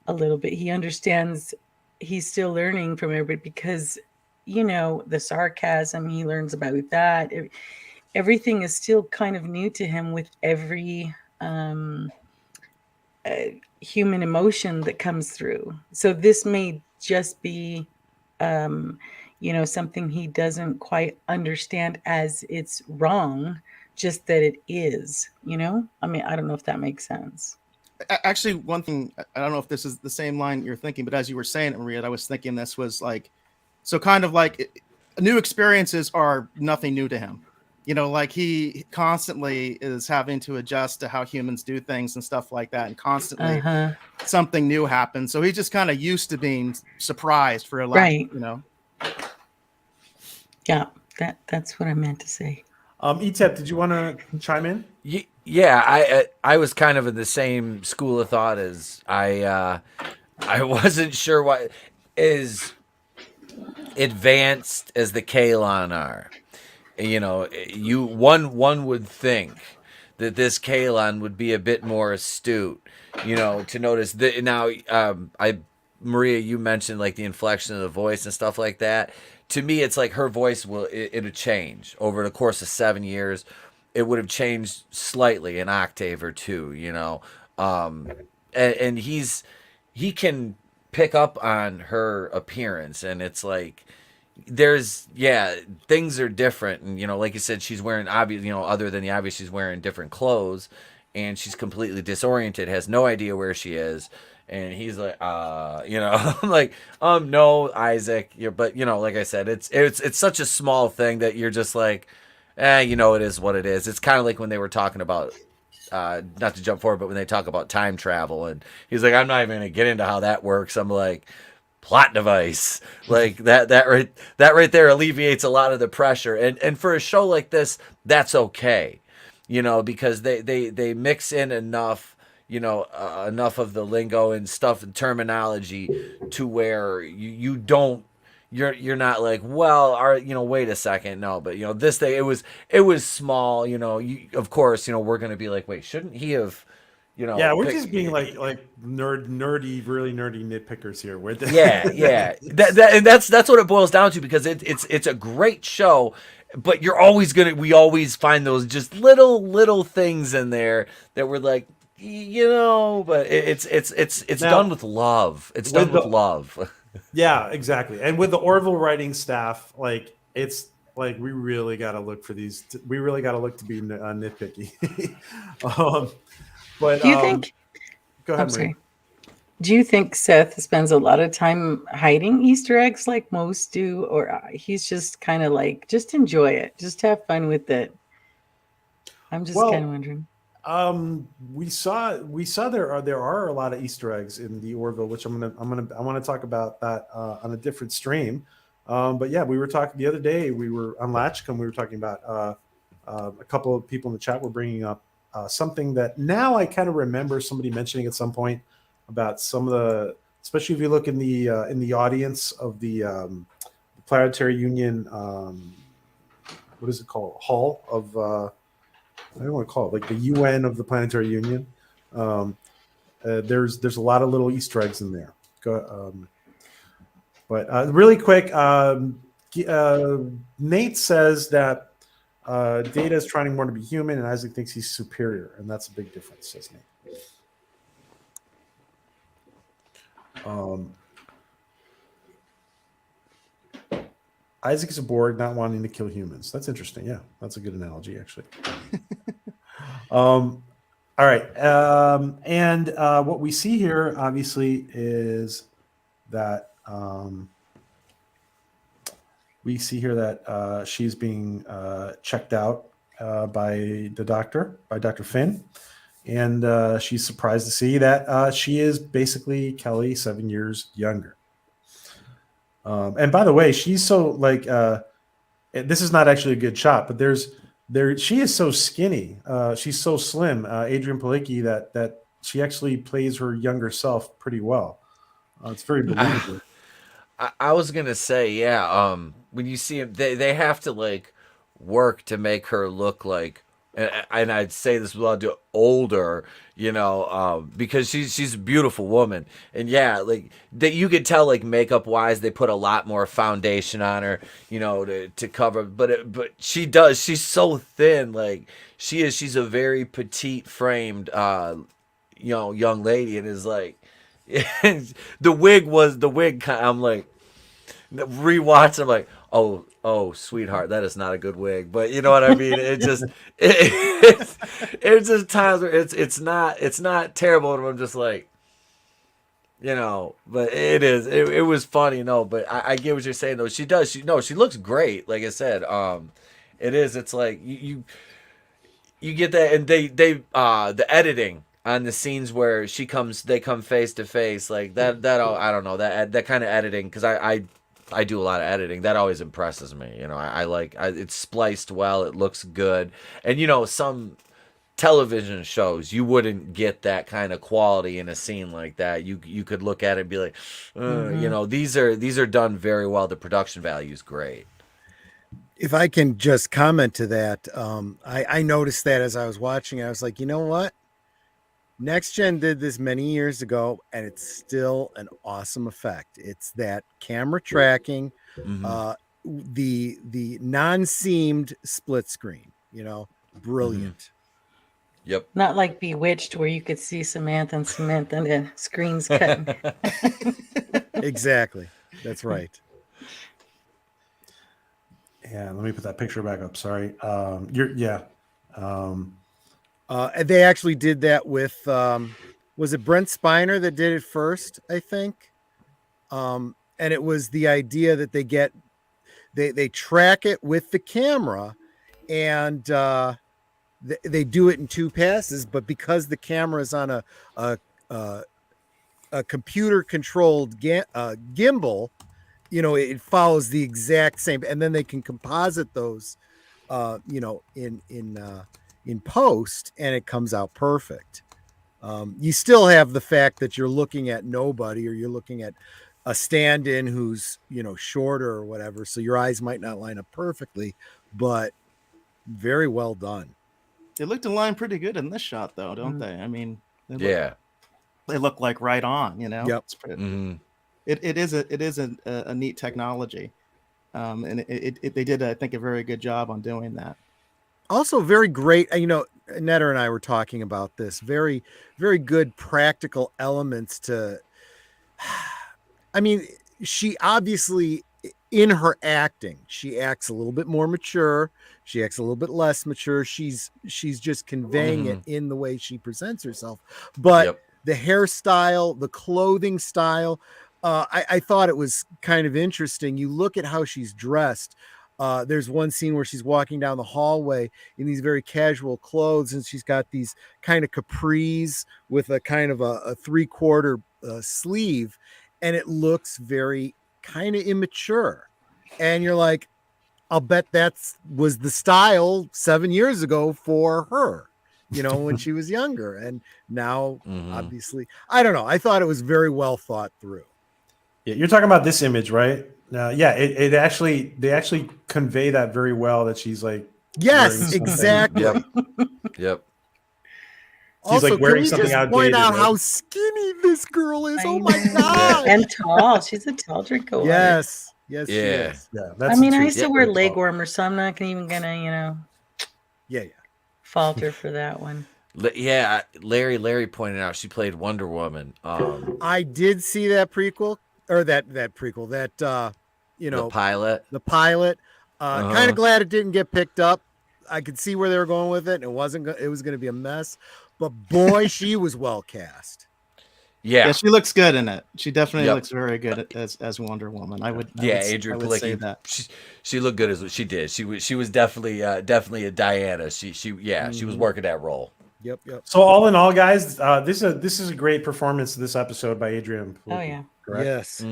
a little bit, he understands. He's still learning from everybody, because, you know, the sarcasm, he learns about that. Everything is still kind of new to him with every human emotion that comes through. So this may just be, you know, something he doesn't quite understand as it's wrong, just that it is, you know? I mean, I don't know if that makes sense. Actually, one thing, I don't know if this is the same line you're thinking, but as you were saying it, Maria, I was thinking this was like, so kind of like new experiences are nothing new to him. You know, like he constantly is having to adjust to how humans do things and stuff like that. And constantly something new happens. So he's just kind of used to being surprised for a lot, right. You know? Yeah, that's what I meant to say. Etep, did you want to chime in? Yeah, I was kind of in the same school of thought as I wasn't sure what is advanced as the Kaylon are. You know, one would think that this Kaylon would be a bit more astute, you know, to notice that. Now, Maria, you mentioned like the inflection of the voice and stuff like that. To me, it's like her voice it'll change over the course of 7 years. It would have changed slightly, an octave or two, and he can pick up on her appearance, and it's like things are different, and like you said, she's wearing obvious, other than the obvious, she's wearing different clothes, and she's completely disoriented, has no idea where she is. And he's like, I'm like, no, Isaac, but like I said, it's such a small thing that you're just like, it is what it is. It's kind of like when they were talking about, not to jump forward, but when they talk about time travel, and he's like, I'm not even gonna get into how that works. I'm like, plot device, like that right there alleviates a lot of the pressure, and for a show like this, that's okay, because they mix in enough. Enough of the lingo and stuff and terminology to where you're not like, well, wait a second, no, but this thing, it was small, of course, we're gonna be like, wait, shouldn't he have, yeah, we're just being like nerdy, really nerdy nitpickers here. Yeah. And that's what it boils down to, because it's a great show, but we always find those just little things in there that we're like, but it's now, done with love. It's done with love. Yeah, exactly. And with the Orville writing staff, like it's like we really got to look for these. We really got to look to be nitpicky. But do you think? Go ahead, Marie. Do you think Seth spends a lot of time hiding Easter eggs like most do, or he's just kind of like, just enjoy it, just have fun with it? I'm just kind of wondering. We saw there are a lot of Easter eggs in the Orville, which I want to talk about that on a different stream. But yeah, we were talking the other day. We were on Latchcombe. We were talking about a couple of people in the chat were bringing up something that now I kind of remember somebody mentioning at some point about some of the, especially if you look in the audience of the Planetary Union. What is it called? Hall of I don't want to call it like the UN of the Planetary Union. There's a lot of little Easter eggs in there. But really quick, Nate says that Data is trying more to be human, and Isaac thinks he's superior, and that's a big difference, says Nate. Isaac is a Borg not wanting to kill humans. That's interesting. Yeah, that's a good analogy, actually. All right. And what we see here, obviously, is that she's being checked out by Dr. Finn. And she's surprised to see that she is basically Kelly 7 years younger. And by the way, she's so like, this is not actually a good shot, but she is so skinny. She's so slim. Adrian Pilicki, that she actually plays her younger self pretty well. It's very believable. I was gonna say, yeah. When you see him, they have to like work to make her look like, and I'd say this without doing older, because she's a beautiful woman, and yeah, like that you could tell, like makeup wise, they put a lot more foundation on her, to cover, but she's so thin, like she's a very petite framed, young lady, and is like, the wig. I'm like, rewatch. I'm like, oh, sweetheart, that is not a good wig. But you know what I mean? It's just times where it's not terrible, and I'm just like, but it is. It was funny, but I get what you're saying though. She does. She looks great. Like I said, it is. It's like you get that, and they the editing on the scenes where they come face to face, like that I don't know, that kind of editing, because I do a lot of editing. That always impresses me. I like it's spliced well. It looks good. And some television shows, you wouldn't get that kind of quality in a scene like that. You could look at it and be like, these are done very well. The production value is great. If I can just comment to that, I noticed that as I was watching, I was like, you know what? Next Gen did this many years ago, and it's still an awesome effect. It's that camera tracking, the non-seamed split screen. Brilliant. Yep. Not like Bewitched, where you could see Samantha and the screen's cutting. Exactly. That's right. Yeah, let me put that picture back up. Sorry. They actually did that with was it Brent Spiner that did it first, I think. And it was the idea that they track it with the camera, and they do it in 2 passes, but because the camera is on a computer controlled gimbal, it follows the exact same, and then they can composite those in post, and it comes out perfect. You still have the fact that you're looking at nobody, or you're looking at a stand-in who's shorter or whatever, so your eyes might not line up perfectly, but very well done. They look to line pretty good in this shot, though, don't they? I mean, they look like right on. Yep. It's pretty, it is a neat technology, and they did, I think, a very good job on doing that. Also very great, Netter and I were talking about this, very, very good practical elements to, I mean, she obviously, in her acting, she acts a little bit more mature. She acts a little bit less mature. She's just conveying it in the way she presents herself. But the hairstyle, the clothing style, I thought it was kind of interesting. You look at how she's dressed. There's one scene where she's walking down the hallway in these very casual clothes, and she's got these kind of capris with a kind of a 3/4 sleeve, and it looks very kind of immature. And you're like, I'll bet was the style 7 years ago for her, when she was younger. And now, obviously, I don't know. I thought it was very well thought through. Yeah, you're talking about this image, right? They actually convey that very well, that she's like, yes, exactly. Yep. She's also, like wearing can we something just outdated, point out right? how skinny this girl is? Oh my god! And tall. She's a tall drink of water. Yes. She is. Yeah, I mean, I used to wear leg warmers, so I'm not even gonna, falter for that one. Yeah, Larry pointed out she played Wonder Woman. I did see that prequel, or that prequel, that the pilot. Kind of glad it didn't get picked up. I could see where they were going with it, and it was going to be a mess. But boy, she was well cast. Yeah, she looks good in it. She definitely looks very good as Wonder Woman. Adrian Pilicki. She looked good as what she did. She was definitely a Diana. She was working that role. Yep. So all in all, guys, this is a great performance this episode by Adrian Pilicki. Oh yeah. Correct? Yes.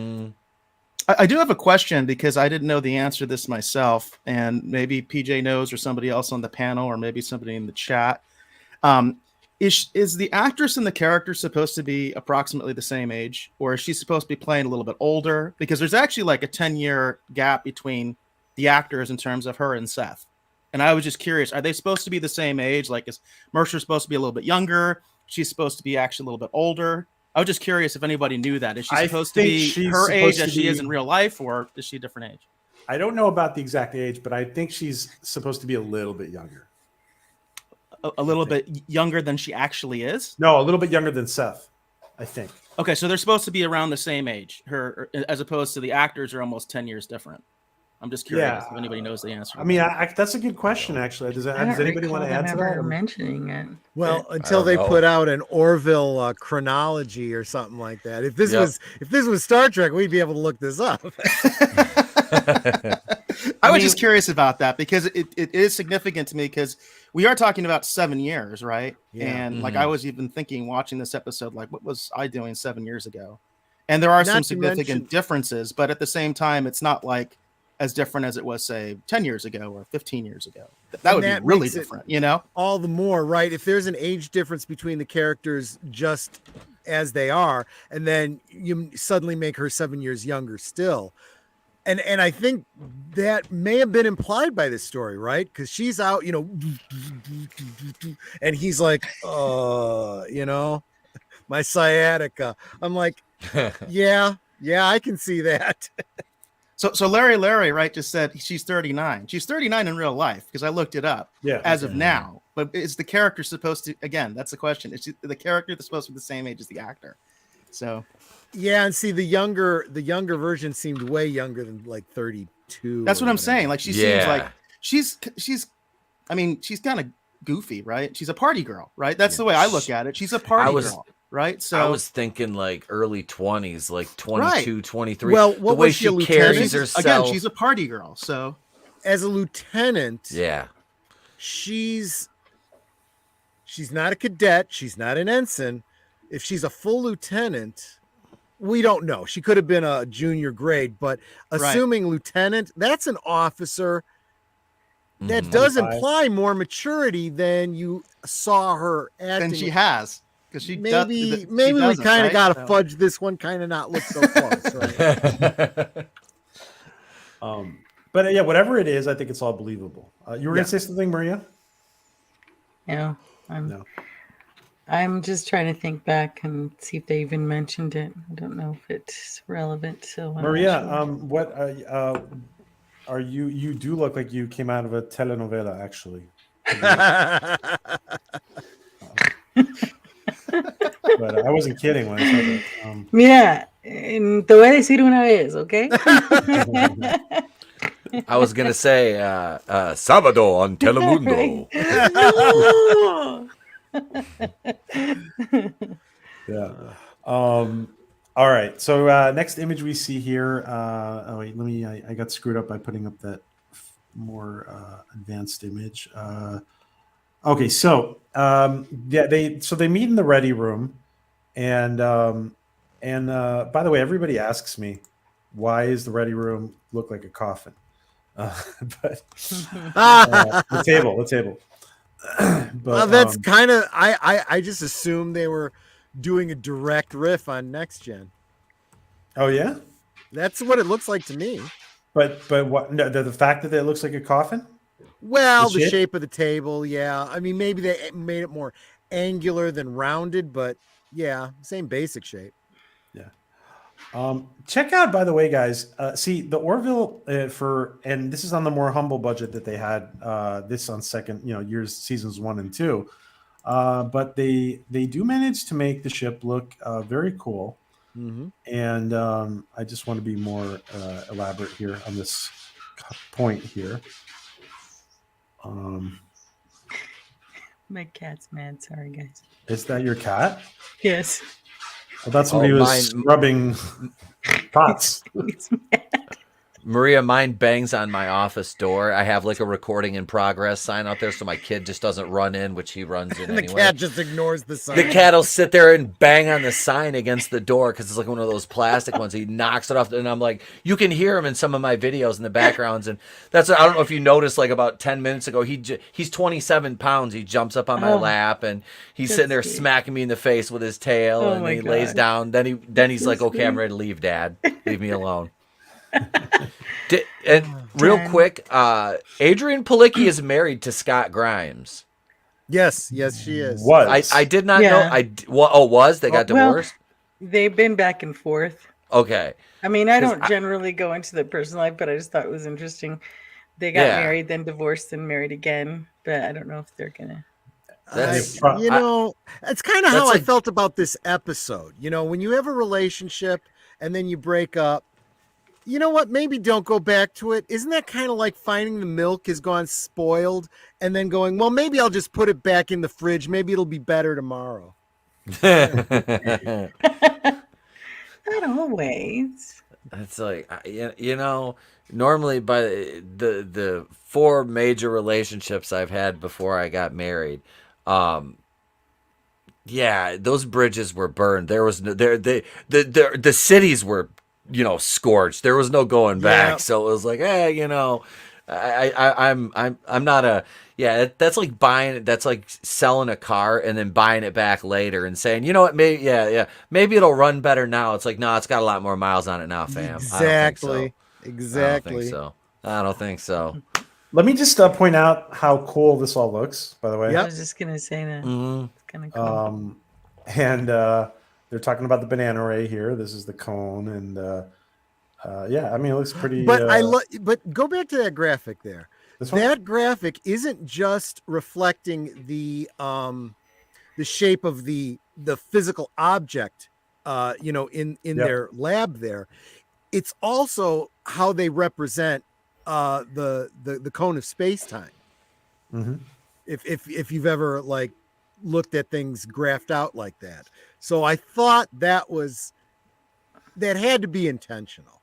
I do have a question, because I didn't know the answer to this myself, and maybe PJ knows, or somebody else on the panel, or maybe somebody in the chat. Is the actress and the character supposed to be approximately the same age, or is she supposed to be playing a little bit older? Because there's actually like a 10-year gap between the actors in terms of her and Seth. And I was just curious, are they supposed to be the same age? Like, is Mercer supposed to be a little bit younger? She's supposed to be actually a little bit older? I was just curious if anybody knew that. Is she supposed to be her age as she is in real life, or is she a different age? I don't know about the exact age, but I think she's supposed to be a little bit younger. A little bit younger than she actually is? No, a little bit younger than Seth, I think. Okay, so they're supposed to be around the same age, as opposed to the actors are almost 10 years different. I'm just curious if anybody knows the answer. I mean, that's a good question, actually. Does anybody want to add to that? Mentioning it. Well, until they put out an Orville chronology or something like that. If this was Star Trek, we'd be able to look this up. I was just curious about that, because it is significant to me, because we are talking about 7 years, right? Yeah. And like, I was even thinking, watching this episode, like, what was I doing 7 years ago? And there are some significant differences, but at the same time, it's not like as different as it was, say, 10 years ago or 15 years ago. That would be really different, All the more, right? If there's an age difference between the characters just as they are, and then you suddenly make her 7 years younger still, And I think that may have been implied by this story, right? Because she's out, and he's like, my sciatica. I'm like, yeah, I can see that. So Larry, right, just said she's 39. She's 39 in real life because I looked it up. Yeah. As of now, but is the character supposed to? Again, that's the question. Is the character that's supposed to be the same age as the actor? So. Yeah, and see the younger version seemed way younger than like 32. That's what I'm saying. Like she seems like she's kind of goofy, right? She's a party girl, right? That's the way I look at it. She's a party girl, right? So I was thinking like early 20s, like 22, 23. Well, the way she carries herself. Again, she's a party girl. So as a lieutenant, yeah, she's not a cadet. She's not an ensign. If she's a full lieutenant, we don't know. She could have been a junior grade, but assuming lieutenant, that's an officer. That does imply more maturity than you saw her acting. Than she has. Because she maybe we kind of got to fudge this one, kind of not look so close, right? But yeah, whatever it is, I think it's all believable. You were going to say something, Maria? Yeah, I'm just trying to think back and see if they even mentioned it. I don't know if it's relevant. So Maria, what are you? You do look like you came out of a telenovela, actually. But I wasn't kidding when I said it. Mira, te voy a decir una vez, ¿ok? I was gonna say Sábado on Telemundo. Yeah. All right. So next image we see here. Oh wait, I got screwed up by putting up that more advanced image. Okay, so they meet in the ready room, and by the way, everybody asks me, why is the ready room look like a coffin? But the table. But, well, that's kind of I just assumed they were doing a direct riff on Next Gen. Oh yeah, that's what it looks like to me. But what? No, the fact that it looks like a coffin. Well, the shape of the table, yeah. I mean, maybe they made it more angular than rounded, but yeah, same basic shape. Yeah. Check out, by the way, guys. See the Orville and this is on the more humble budget that they had. This on second, seasons 1 and 2. But they do manage to make the ship look very cool. Mm-hmm. And I just want to be more elaborate here on this point here. My cat's mad. Sorry, guys. Is that your cat? Yes. Well, that's when he was scrubbing pots. He's mad. Maria, mine bangs on my office door. I have like a recording in progress sign out there so my kid just doesn't run in, which he runs in and anyway. The cat just ignores the sign. The cat will sit there and bang on the sign against the door because it's like one of those plastic ones. He knocks it off, and I'm like, you can hear him in some of my videos in the backgrounds. And I don't know if you noticed, like about 10 minutes ago, he's 27 pounds. He jumps up on my lap, and he's sitting there smacking me in the face with his tail, and he lays down. Then he's like, okay, I'm ready to leave, Dad. Leave me alone. Real quick, Adrian Pilicki is married to Scott Grimes. Yes, she is. I did not know. They got divorced? They've been back and forth. Okay. I mean, I don't generally go into the personal life, but I just thought it was interesting. They got married, then divorced, and married again. But I don't know if they're gonna. That's kind of how I felt about this episode. When you have a relationship and then you break up. You know what? Maybe don't go back to it. Isn't that kind of like finding the milk has gone spoiled and then going, well, maybe I'll just put it back in the fridge. Maybe it'll be better tomorrow. Not always. That's like, normally by the 4 major relationships I've had before I got married, those bridges were burned. There was the cities were scorched. There was no going back. Yeah. So it was like, I'm not a, that's like buying, that's like selling a car and then buying it back later and saying, you know what, maybe it'll run better now. It's like, no, it's got a lot more miles on it now, fam. Exactly. Exactly. I don't think so. Let me just point out how cool this all looks, by the way. I was just gonna say that. It's kind of cool. And they're talking about the banana ray here. This is the cone, and yeah, I mean, it looks pretty. But but go back to that graphic there. That graphic isn't just reflecting the shape of the physical object, in their lab there. It's also how they represent the cone of space-time. Mm-hmm. If you've ever like looked at things graphed out like that. So I thought that had to be intentional.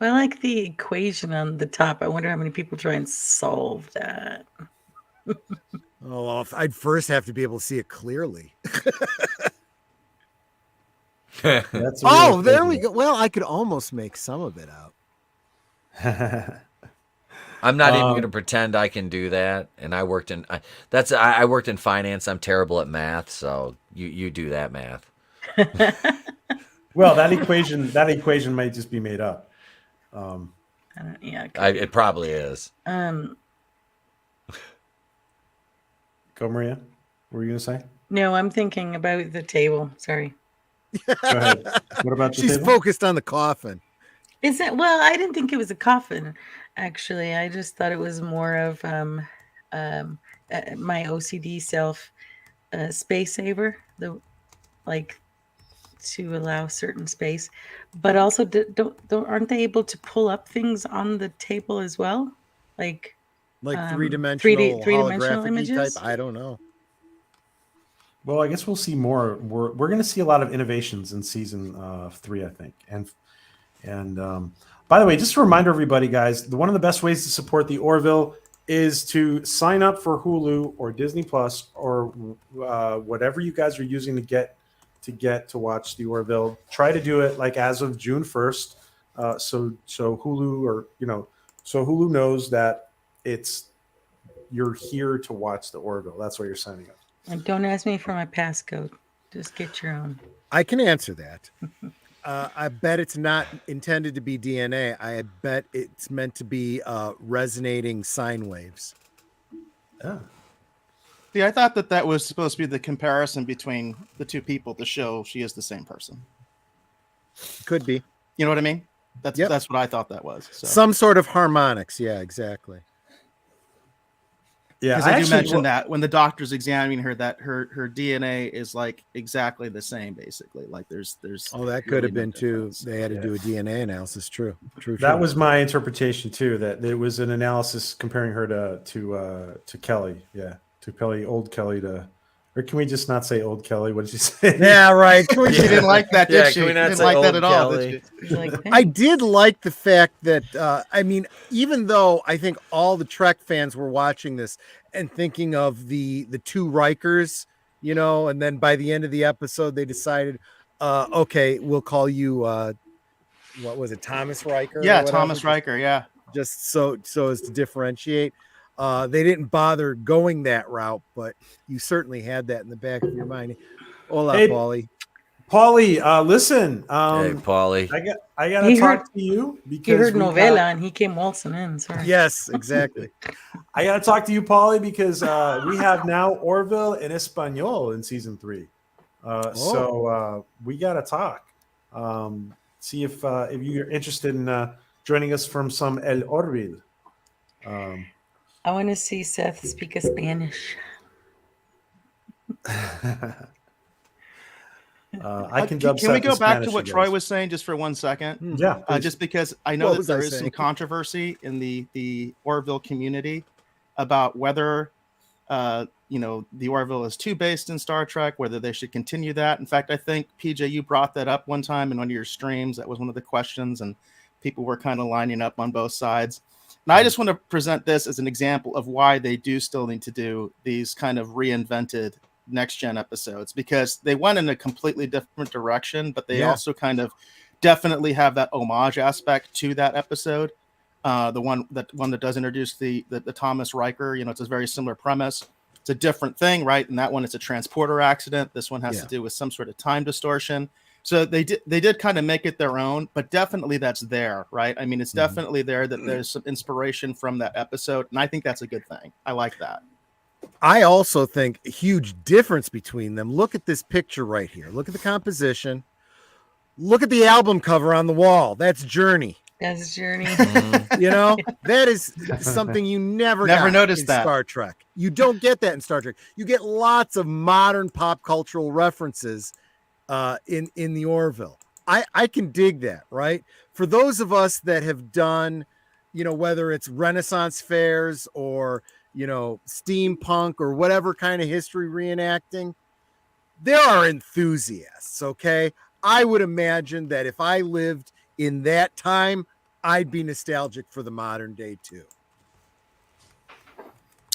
I like the equation on the top. I wonder how many people try and solve that. Well, I'd first have to be able to see it clearly. There we go. Well, I could almost make some of it out. I'm not even going to pretend I can do that. And I worked in finance. I'm terrible at math, so you do that math. Well, that equation might just be made up. It probably is. Go, Maria. What were you going to say? No, I'm thinking about the table. Sorry. Go ahead. What about the She's table? focused on the coffin. Is it? Well, I didn't think it was a coffin. Actually, I just thought it was more of my OCD self space saver. To allow certain space, but also aren't they able to pull up things on the table as well, like three-dimensional three-dimensional images? type? I don't know. Well, I guess we'll see more. We're going to see a lot of innovations in season 3, I think. And by the way, just a reminder, everybody, guys, one of the best ways to support the Orville is to sign up for Hulu or Disney Plus or whatever you guys are using to get to watch the Orville. Try to do it like as of June 1st, so Hulu so Hulu knows that you're here to watch the Orville. That's why you're signing up. And don't ask me for my passcode. Just get your own. I can answer that. I bet it's not intended to be DNA. I bet it's meant to be resonating sine waves. Yeah. See, I thought that was supposed to be the comparison between the two people to show she is the same person. Could be. You know what I mean? That's what I thought that was. So. Some sort of harmonics. Yeah, exactly. Yeah, I do mention that when the doctor's examining her, that her DNA is like exactly the same, basically. Like there's. Oh, that could have been too. They had to do a DNA analysis. True. That was my interpretation too. That there was an analysis comparing her to Kelly. Yeah. To Kelly, old Kelly or can we just not say old Kelly? What did she say? Yeah, right. She didn't like that, did she? Can we not didn't say like old that at all, Kelly? did she? I did like the fact that, even though I think all the Trek fans were watching this and thinking of the two Rikers, and then by the end of the episode, they decided, okay, we'll call you, what was it, Thomas Riker? Yeah, Thomas Riker, yeah. Just so as to differentiate. They didn't bother going that route, but you certainly had that in the back of your mind. Hola, Hey, Paulie. Listen. Hey, Paulie. I got to talk to you because he heard novela and he came waltzing in. Sorry. Yes, exactly. I got to talk to you, Paulie, because we have now Orville in Espanol in season 3. So we got to talk. See if you're interested in joining us from some El Orville. I want to see Seth speak Spanish. I can dub. Can we Seth go in back Spanish, to what Troy was saying just for 1 second? Yeah. Just because I know What that there was I is some saying? controversy in the Orville community about whether the Orville is too based in Star Trek, whether they should continue that. In fact, I think PJ, you brought that up one time in one of your streams. That was one of the questions, and people were kind of lining up on both sides. And I just want to present this as an example of why they do still need to do these kind of reinvented next gen episodes, because they went in a completely different direction, but they also kind of definitely have that homage aspect to that episode. The one that does introduce the Thomas Riker, it's a very similar premise. It's a different thing, right? And that one, it's a transporter accident. This one has to do with some sort of time distortion. So they did kind of make it their own, but definitely that's there, right? I mean, it's definitely there that there's some inspiration from that episode, and I think that's a good thing. I like that. I also think a huge difference between them. Look at this picture right here. Look at the composition. Look at the album cover on the wall. That's Journey. That's Journey. You know, that is something you never noticed in that. Star Trek. You don't get that in Star Trek. You get lots of modern pop cultural references in the Orville. I can dig that, right? For those of us that have done, you know, whether it's Renaissance fairs or, you know, steampunk or whatever kind of history reenacting, there are enthusiasts, okay? I would imagine that if I lived in that time, I'd be nostalgic for the modern day too.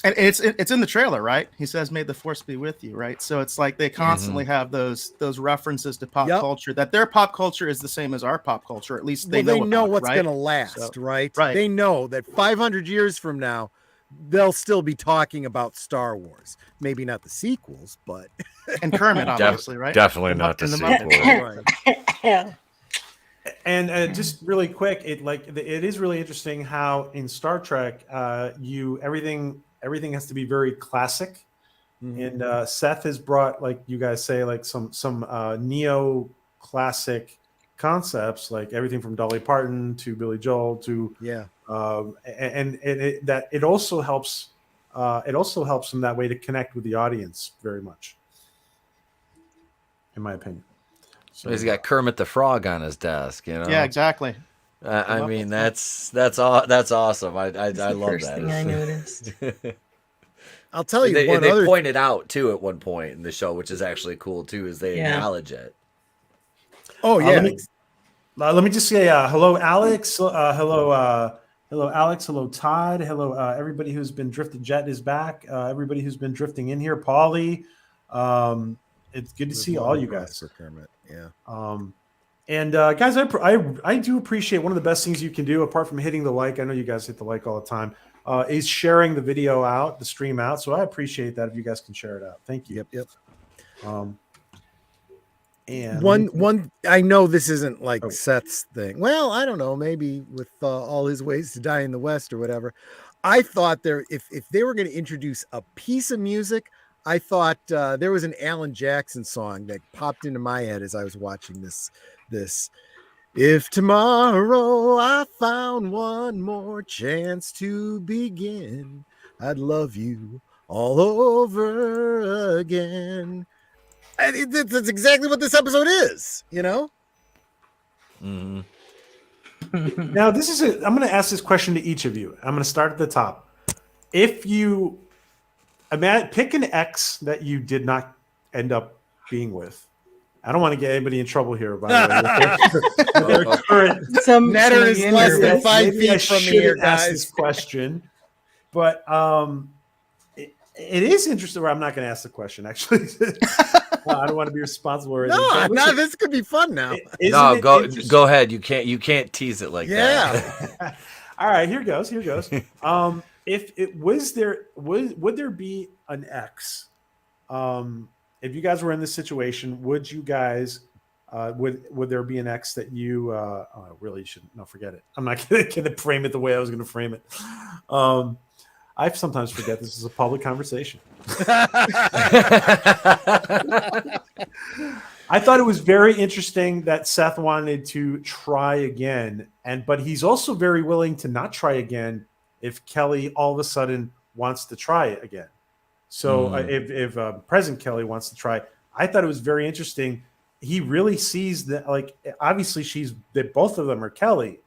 And it's in the trailer, right? He says, "May the force be with you," right? So it's like they constantly have those references to pop culture, that their pop culture is the same as our pop culture. At least they know what's right? going to last, So, right? Right. They know that 500 years from now, they'll still be talking about Star Wars. Maybe not the sequels, but and Kermit, obviously, right? Definitely not the sequel. Yeah. And just really quick, it is really interesting how in Star Trek, everything has to be very classic, and Seth has brought, like you guys say, like some neo-classic concepts, like everything from Dolly Parton to Billy Joel to it also helps in that way to connect with the audience very much, in my opinion. So he's got Kermit the Frog on his desk, you know. Yeah, exactly. I mean, that's awesome. I love First that. thing I noticed. I'll tell you they other pointed out too at one point in the show, which is actually cool too, is they acknowledge it. Oh yeah. Let me just say hello, Alex. Hello, Alex. Hello, Todd. Hello, everybody who's been drifting. Jet is back. Everybody who's been drifting in here. Paulie. It's good to see all you guys. For Kermit. Yeah. And guys, I do appreciate one of the best things you can do, apart from hitting the like. I know you guys hit the like all the time. Is sharing the video out, the stream out. So I appreciate that if you guys can share it out. Thank you. Yep. And one I know this isn't like Seth's thing. Well, I don't know, maybe with all his ways to die in the West or whatever. I thought if they were going to introduce a piece of music, I thought there was an Alan Jackson song that popped into my head as I was watching this. If tomorrow I found one more chance to begin, I'd love you all over again. That's exactly what this episode is, you know? Mm-hmm. Now, I'm going to ask this question to each of you. I'm going to start at the top. If you pick an ex that you did not end up being with. I don't want to get anybody in trouble here, by the way. Netter is less than 5 feet from me here, guys. This question, but it is interesting. Where I'm not going to ask the question. Actually, I don't want to be responsible. Or anything. No, this could be fun now. Go ahead. You can't tease it like that. All right, here goes. If it was there, would there be an ex? If you guys were in this situation, would you guys would there be an ex that you I really shouldn't? No, forget it. I'm not going to frame it the way I was going to frame it. I sometimes forget this is a public conversation. I thought it was very interesting that Seth wanted to try again, but he's also very willing to not try again if Kelly all of a sudden wants to try it again. So if present Kelly wants to try, I thought it was very interesting. He really sees that, like, obviously that both of them are Kelly,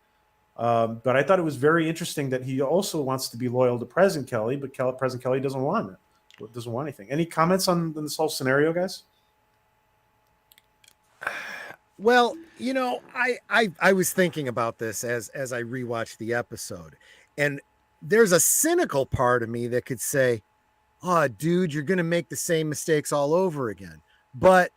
but I thought it was very interesting that he also wants to be loyal to present Kelly, but present Kelly doesn't want it. Doesn't want anything. Any comments on this whole scenario, guys? Well, you know, I was thinking about this as I rewatched the episode, and there's a cynical part of me that could say, "Oh, dude, you're going to make the same mistakes all over again." But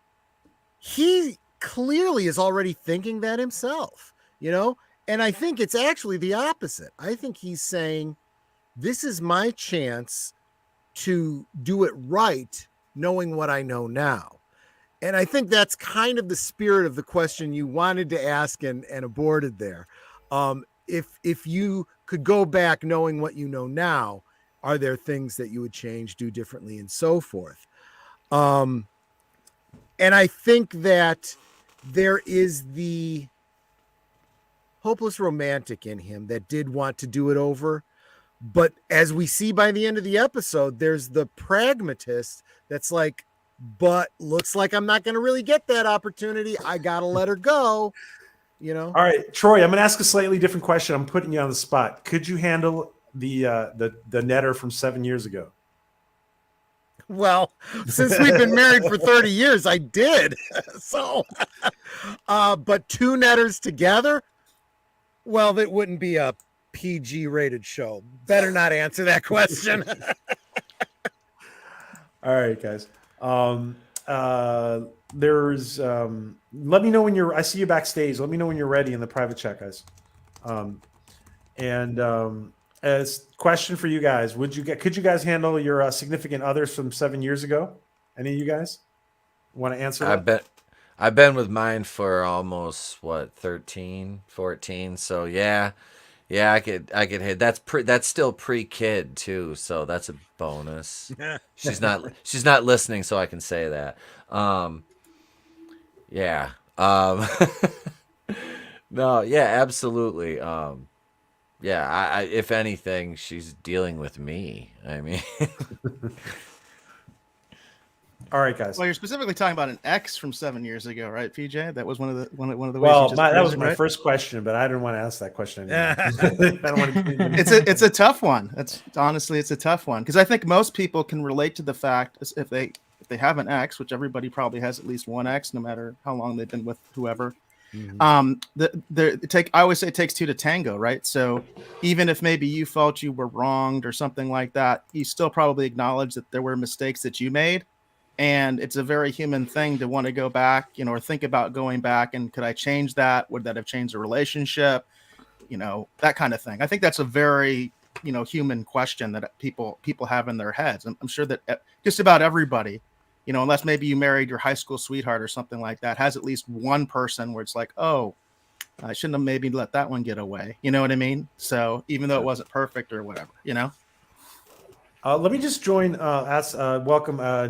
he clearly is already thinking that himself, you know? And I think it's actually the opposite. I think he's saying, this is my chance to do it right, knowing what I know now. And I think that's kind of the spirit of the question you wanted to ask and aborted there. If you could go back knowing what you know now, are there things that you would change, do differently, and so forth? And I think that there is the hopeless romantic in him that did want to do it over. But as we see by the end of the episode, there's the pragmatist that's like, but looks like I'm not going to really get that opportunity. I got to let her go, you know? All right, Troy, I'm going to ask a slightly different question. I'm putting you on the spot. Could you handle the netter from 7 years ago? Well, since we've been married for 30 years, I did. So, but two netters together, well, that wouldn't be a PG rated show. Better not answer that question. All right, guys. There's let me know when you're, I see you backstage. Let me know when you're ready in the private chat, guys. As question for you guys, could you guys handle your significant others from 7 years ago? Any of you guys want to answer that? I've been with mine for almost 13, 14. So yeah, I could hit. That's still pre-kid too, so that's a bonus. She's not listening, so I can say that. Yeah. No, yeah, absolutely. Yeah, I if anything, she's dealing with me. I mean, all right, guys. Well, you're specifically talking about an ex from 7 years ago, right, PJ? That was one of the ways. Well, you just that was it, my right? first question, but I didn't want to ask that question anymore. I don't want to It's a tough one. It's a tough one because I think most people can relate to the fact if they have an ex, which everybody probably has at least one ex, no matter how long they've been with whoever. Mm-hmm. I always say it takes two to tango, right? So even if maybe you felt you were wronged or something like that, you still probably acknowledge that there were mistakes that you made. And it's a very human thing to want to go back, or think about going back and could I change that? Would that have changed the relationship? That kind of thing. I think that's a very, human question that people have in their heads. I'm sure that just about everybody, unless maybe you married your high school sweetheart or something like that, has at least one person where it's like, oh, I shouldn't have maybe let that one get away. You know what I mean? So even though it wasn't perfect or whatever, Let me just welcome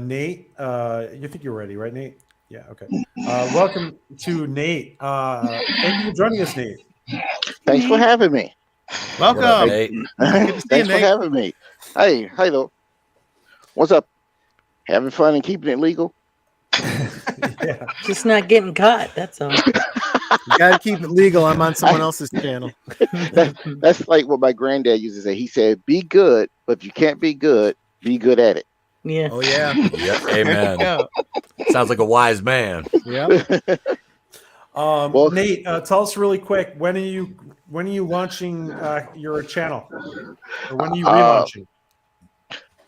Nate. You think you're ready, right, Nate? Yeah, okay. Welcome to Nate. Thank you for joining us, Nate. Thanks for having me. Welcome. Up, Nate? Thanks for having me. Hey, hi, though. What's up? Having fun and keeping it legal? Yeah. Just not getting caught. That's all. You gotta keep it legal. I'm on someone else's channel. That's like what my granddad used to say. He said, "Be good, but if you can't be good at it." Yeah. Oh yeah. Yep. Amen. Sounds like a wise man. Yeah. Well, Nate, tell us really quick. When are you launching your channel, or when are you relaunching?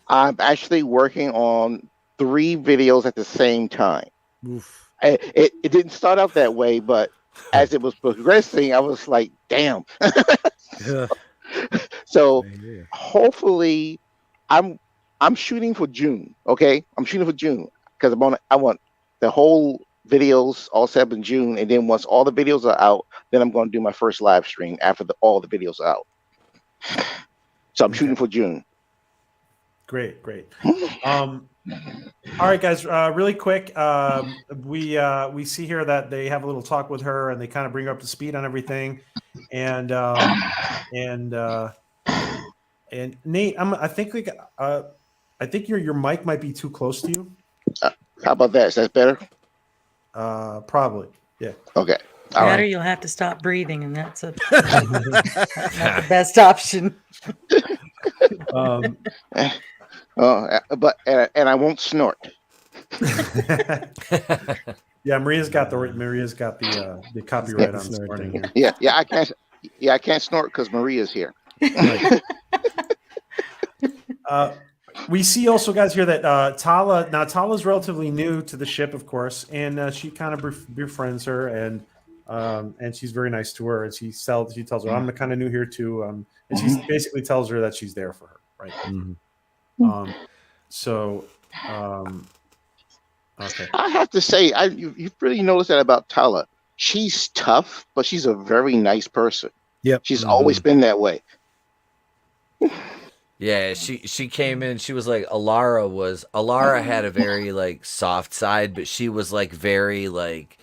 I'm actually working on 3 videos at the same time. Oof. It didn't start out that way, but as it was progressing, I was like, damn. So hopefully I'm shooting for June. Okay. I'm shooting for June because I want the whole videos all set up in June. And then once all the videos are out, then I'm going to do my first live stream after all the videos are out. So I'm shooting for June. Great. All right, guys. Really quick, we see here that they have a little talk with her, and they kind of bring her up to speed on everything. And Nate, I think your mic might be too close to you. How about that? Is that better? Probably. Yeah. Okay. All right. You'll have to stop breathing, and that's not the best option. But I won't snort. Yeah, Maria's got the copyright on snorting. Yeah, I can't snort because Maria's here. We see also, guys, here that Tala's relatively new to the ship, of course, and she kind of befriends her, and she's very nice to her. And she tells her, "I'm kind of new here too," and she basically tells her that she's there for her, right? Mm-hmm. Okay. I have to say, you really noticed that about Tyler. She's tough, but she's a very nice person. Yep. She's always been that way. Yeah, she came in. She was like Alara had a very like soft side, but she was like very like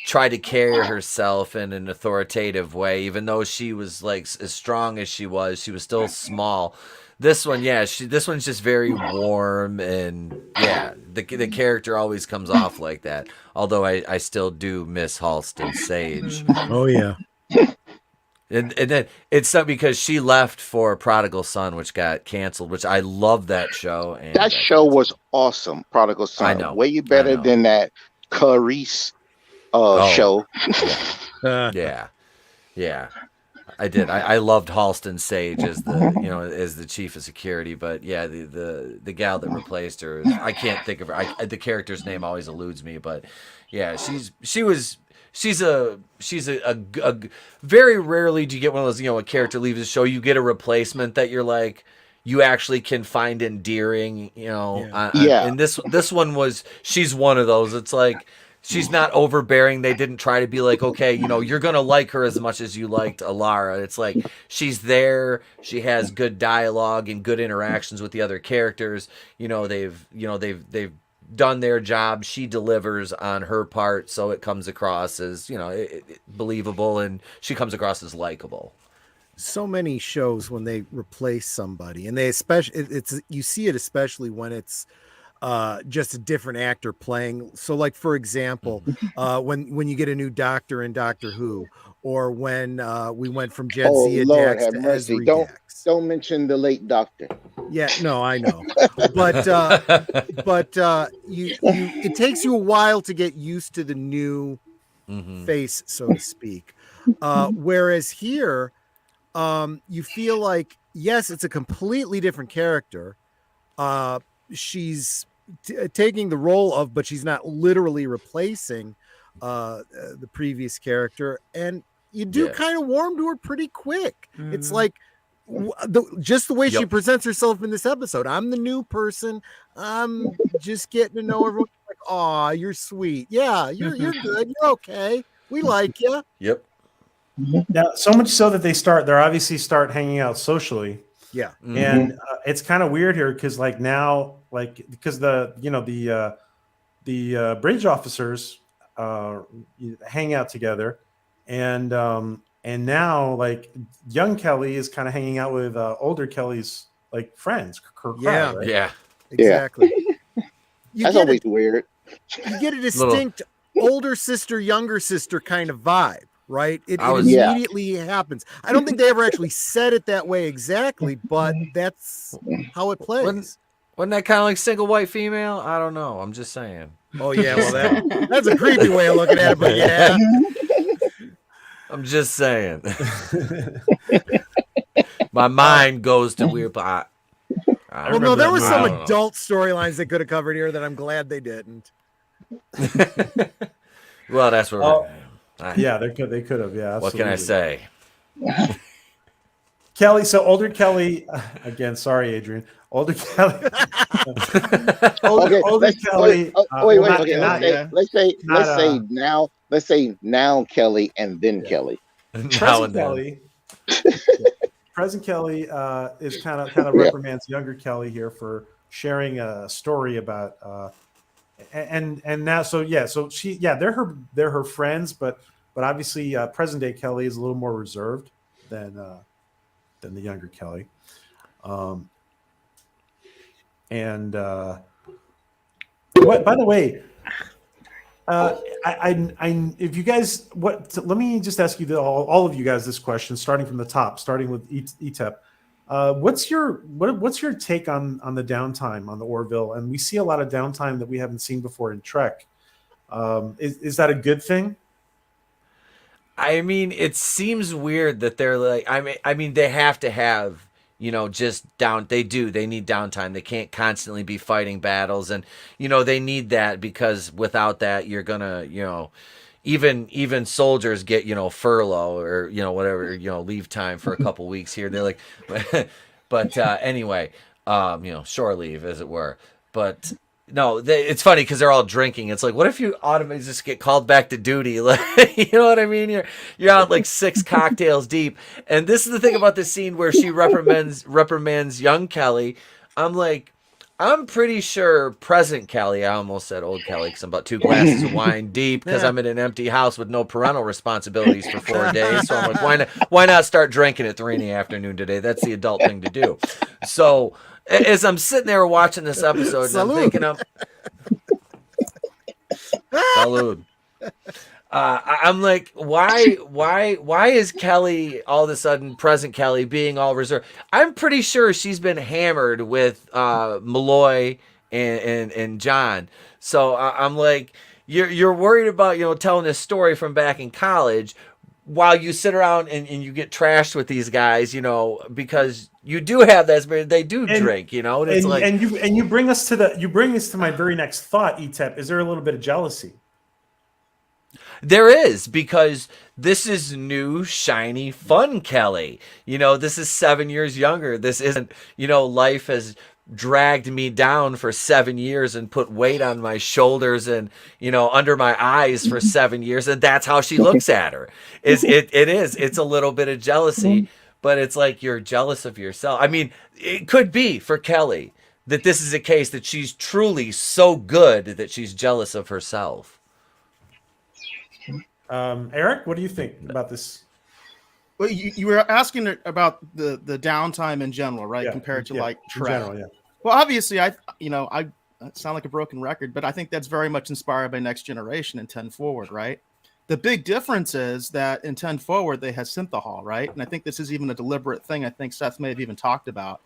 tried to carry herself in an authoritative way. Even though she was like as strong as she was still small. This one, yeah, this one's just very warm, and yeah, the character always comes off like that. Although I still do miss Halston Sage. Oh yeah. And then it's not because she left for Prodigal Son, which got canceled, which I love that show. And That show was awesome. Prodigal Son. I know. Way better than that Clarice show. Yeah. I did. I loved Halston Sage as the chief of security, but yeah, the gal that replaced her, I can't think of her. The character's name always eludes me, but yeah, she's a very rarely do you get one of those, a character leaves the show, you get a replacement that you're like, you actually can find endearing, and this one she's one of those. It's like, she's not overbearing. They didn't try to be like, okay, you're going to like her as much as you liked Alara. It's like, she's there. She has good dialogue and good interactions with the other characters. They've done their job. She delivers on her part. So it comes across as, believable, and she comes across as likable. So many shows when they replace somebody, and they you see it especially when it's just a different actor playing. So like, for example, when you get a new doctor in Doctor Who, or when we went from Jadzia Dax to Esri Dax. Don't mention the late doctor. Yeah, no, I know. But it takes you a while to get used to the new face, so to speak. Whereas here, you feel like, yes, it's a completely different character. She's taking the role of, but she's not literally replacing the previous character, and you do kind of warm to her pretty quick. It's like just the way she presents herself in this episode. I'm the new person. I'm just getting to know everyone. Like, aw, you're sweet. Yeah, you're good. You're okay. We like you. Yep. Now, so much so that they obviously start hanging out socially. Yeah. And it's kind of weird here because because the bridge officers hang out together, and now like young Kelly is kind of hanging out with older Kelly's like friends. Yeah. Right? Yeah. Exactly. That's always weird. You get a distinct older sister, younger sister kind of vibe. Right? It immediately happens. I don't think they ever actually said it that way exactly, but that's how it plays. Wasn't that kind of like single white female? I don't know. I'm just saying. Oh, yeah. Well, that's a creepy way of looking at it, but yeah. I'm just saying. My mind goes to weird. There were some adult storylines they could have covered here that I'm glad they didn't. Well, that's where yeah, they could have. Yeah. Absolutely. What can I say? Kelly. So older Kelly again. Sorry, Adrian. Older Kelly. older Kelly. Wait. Okay. Let's say now Kelly and then Kelly. Present Kelly. Present Kelly is kind of reprimands younger Kelly here for sharing a story about. And now, so they're her friends, but obviously present day Kelly is a little more reserved than the younger Kelly. By the way, if you guys, let me just ask you all of you guys this question, starting from the top, starting with ETEP. What's your take on the downtime on the Orville? And we see a lot of downtime that we haven't seen before in Trek. Is that a good thing? I mean, it seems weird that they're like, I mean, they have to have, just down. They need downtime. They can't constantly be fighting battles, and they need that, because without that, you're gonna, even soldiers get, furlough or, whatever, leave time for a couple weeks here. They're like, but anyway, shore leave, as it were. But No, it's funny because they're all drinking. It's like, what if you automatically just get called back to duty? Like, you know what I mean? You're out like 6 cocktails deep. And this is the thing about this scene where she reprimands young Kelly. I'm like, I'm pretty sure present Kelly, I almost said old Kelly because I'm about 2 glasses of wine deep because I'm in an empty house with no parental responsibilities for 4 days. So I'm like, why not start drinking at 3 p.m. today? That's the adult thing to do. So as I'm sitting there watching this episode, and I'm thinking salud. I'm like, why is Kelly all of a sudden, present Kelly, being all reserved? I'm pretty sure she's been hammered with Malloy and John. So I'm like, you're worried about telling this story from back in college, while you sit around and you get trashed with these guys, because you do have that spirit. They do drink, and it's like, and you bring us to my very next thought, Etep. Is there a little bit of jealousy? There is, because this is new, shiny, fun Kelly. This is 7 years younger. This isn't, life has dragged me down for 7 years and put weight on my shoulders and, under my eyes for 7 years. And that's how she looks at her. It's a little bit of jealousy, but it's like you're jealous of yourself. I mean, it could be for Kelly that this is a case that she's truly so good that she's jealous of herself. Eric, what do you think about this? Well, you were asking about the downtime in general, right? Yeah, compared to like in track. general, yeah. Well, obviously, I sound like a broken record, but I think that's very much inspired by Next Generation and 10 Forward, right? The big difference is that in 10 Forward, they had synthahol, right? And I think this is even a deliberate thing. I think Seth may have even talked about,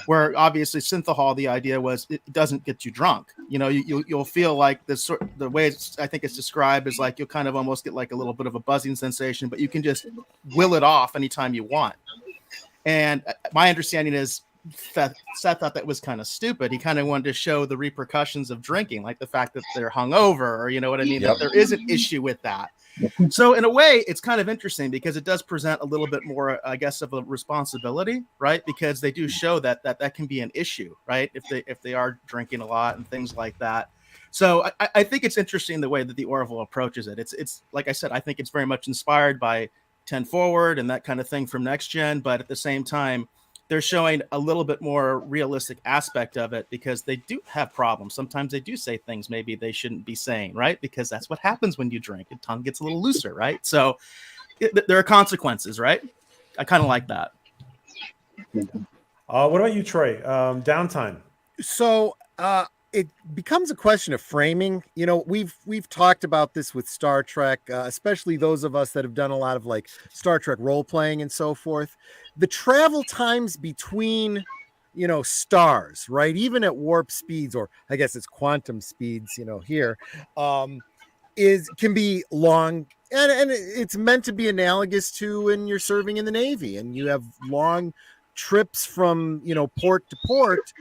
where obviously synthahol, the idea was it doesn't get you drunk. You'll feel like the way I think it's described is like you'll kind of almost get like a little bit of a buzzing sensation, but you can just will it off anytime you want. And my understanding is Seth thought that was kind of stupid. He kind of wanted to show the repercussions of drinking, like the fact that they're hungover, or you know what I mean? Yep. That there is an issue with that. So in a way, it's kind of interesting because it does present a little bit more, I guess, of a responsibility, right? Because they do show that can be an issue, right? If they are drinking a lot and things like that. So I think it's interesting the way that the Orville approaches it. It's like I said, I think it's very much inspired by 10 Forward and that kind of thing from Next Gen, but at the same time, they're showing a little bit more realistic aspect of it because they do have problems. Sometimes they do say things maybe they shouldn't be saying, right? Because that's what happens when you drink. Your tongue gets a little looser, right? So there are consequences, right? I kind of like that. What about you, Troy? Downtime. So it becomes a question of framing. We've talked about this with Star Trek, especially those of us that have done a lot of like Star Trek role playing and so forth. The travel times between, stars, right? Even at warp speeds, or I guess it's quantum speeds, here, can be long. And it's meant to be analogous to when you're serving in the Navy and you have long trips from, port to port.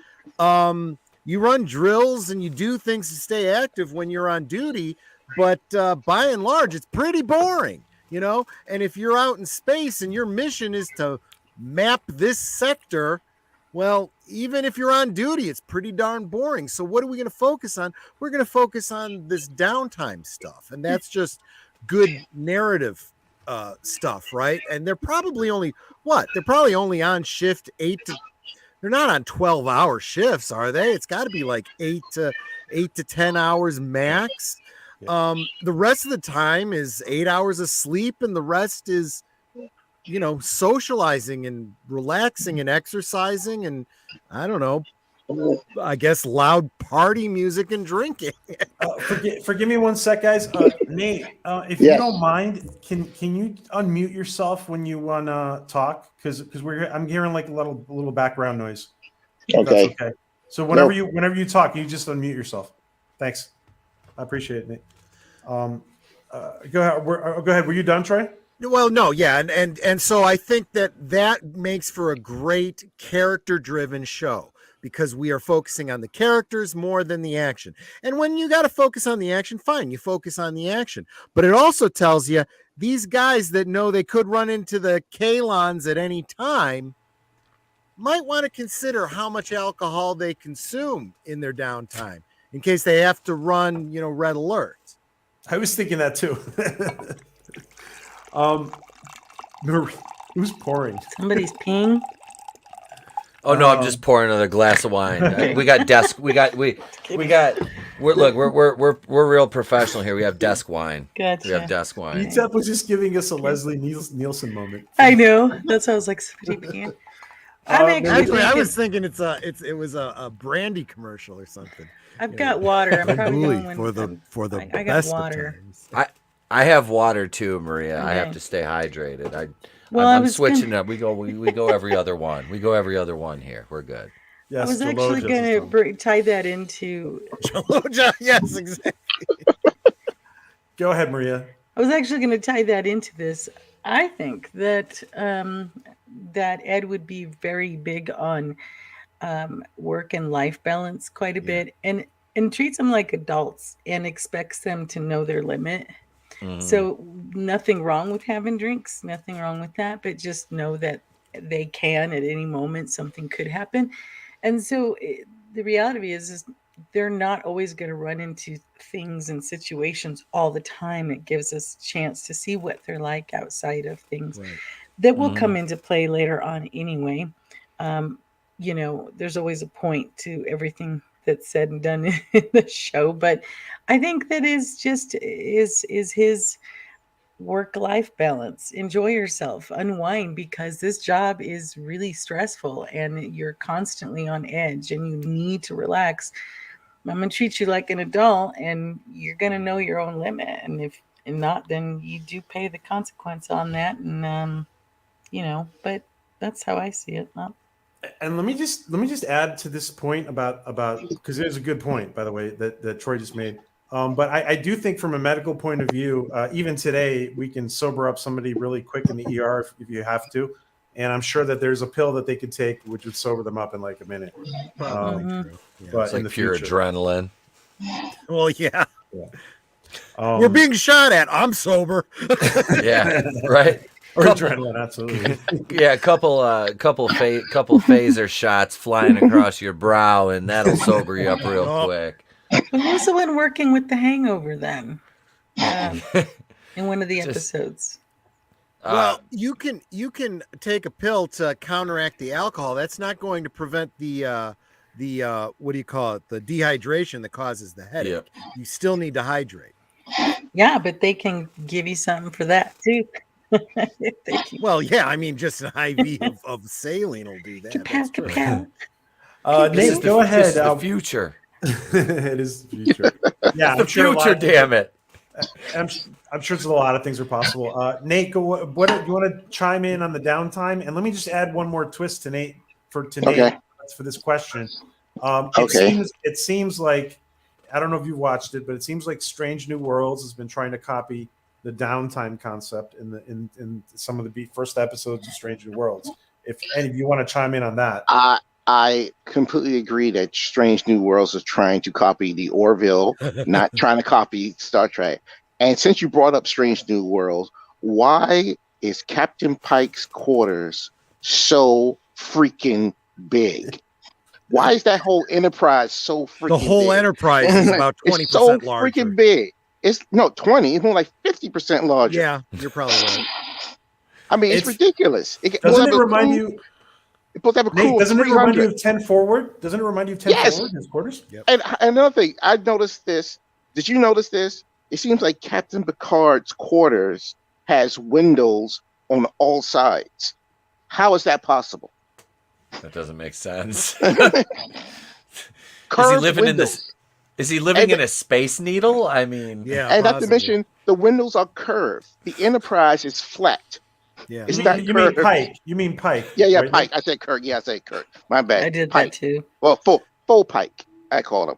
You run drills and you do things to stay active when you're on duty, but by and large, it's pretty boring, And if you're out in space and your mission is to map this sector, well, even if you're on duty, it's pretty darn boring. So what are we going to focus on? We're going to focus on this downtime stuff, and that's just good narrative stuff, right? And they're probably only on shift 8 to. They're not on 12-hour shifts, are they? It's got to be like 8 to 10 hours max. The rest of the time is 8 hours of sleep, and the rest is, socializing and relaxing and exercising, and I don't know, I guess loud party music and drinking. Forgive me one sec, guys. Nate, if you don't mind, can you unmute yourself when you want to talk? Because I'm hearing like a little background noise. Okay. Okay. So whenever you talk, you just unmute yourself. Thanks. I appreciate it, Nate. Go ahead. Go ahead. Were you done, Troy? Well, no, yeah, and so I think that makes for a great character-driven show because we are focusing on the characters more than the action. And when you got to focus on the action, fine, you focus on the action. But it also tells you these guys that know they could run into the Kalons at any time might want to consider how much alcohol they consume in their downtime. in case they have to run, red alerts. I was thinking that too. Who's pouring? Somebody's peeing. Oh no, I'm just pouring another glass of wine. We got desk. We're real professional here. We have desk wine. Gotcha. We have desk wine. UTEP was just giving us a Leslie Nielsen moment. I know. That's how I was like, somebody peeing. Actually, I was thinking it was a brandy commercial or something. I've got water. I'm probably going for the I got best water. of times. I have water too, Maria. Okay. I have to stay hydrated. Well, I'm switching up. We go every other one. We go every other one here. We're good. Yes, I was actually going to tie that into. Yes, exactly. Go ahead, Maria. I was actually going to tie that into this. I think that that Ed would be very big on work and life balance quite a bit, and treats them like adults and expects them to know their limit. So nothing wrong with having drinks, nothing wrong with that, but just know that they can at any moment, something could happen. And so the reality is they're not always going to run into things and situations all the time. It gives us a chance to see what they're like outside of things that will come into play later on anyway. There's always a point to everything that's said and done in the show, but I think that is his work-life balance. Enjoy yourself, unwind, because this job is really stressful and you're constantly on edge and you need to relax. I'm gonna treat you like an adult and you're gonna know your own limit, and if not, then you do pay the consequence on that. And but that's how I see it. And let me just add to this point about because it is a good point, by the way, that Troy just made. But I do think from a medical point of view, even today, we can sober up somebody really quick in the ER if you have to. And I'm sure that there's a pill that they could take which would sober them up in like a minute. Probably true. Yeah. But It's like pure adrenaline. Well, yeah. We're being shot at. I'm sober. Yeah, right. Or adrenaline, absolutely. Yeah, a couple phaser shots flying across your brow, and that'll sober you up real quick. But who's the one working with the hangover then? In one of the episodes. Well, you can take a pill to counteract the alcohol. That's not going to prevent the what do you call it? The dehydration that causes the headache. Yep. You still need to hydrate. Yeah, but they can give you something for that too. Well, yeah, I mean, just an IV of saline will do that. Nate, go ahead. This is the future. It is the future. Yeah, the future. Damn it. I'm sure there's a lot of things are possible. Nate, what do you want to chime in on the downtime? And let me just add one more twist to Nate for this question. It seems like, I don't know if you watched it, but it seems like Strange New Worlds has been trying to copy the downtime concept in some of the first episodes of Strange New Worlds. If any of you want to chime in on that. I completely agree that Strange New Worlds is trying to copy the Orville, not trying to copy Star Trek. And since you brought up Strange New Worlds, why is Captain Pike's quarters so freaking big? Why is that whole Enterprise so freaking big? The whole Enterprise is about 20% it's so larger. Freaking big. It's 20. It's more like 50% larger. Yeah, you're probably right. I mean, it's ridiculous. Doesn't it remind you? It's supposed to have a crew Doesn't of it remind you 300. of 10 Forward? Doesn't it remind you of 10 Forward in his quarters? Yep. And another thing, I noticed this. Did you notice this? It seems like Captain Picard's quarters has windows on all sides. How is that possible? That doesn't make sense. Is he living in a space needle? I mean, yeah. And not to mention, the windows are curved. The Enterprise is flat. Yeah. It's not You mean curved. Pike? You mean Pike? Yeah, right? Pike. I said Kirk. Yeah, I said Kirk. My bad. I did Pike. that too. Well, full Pike, I call him,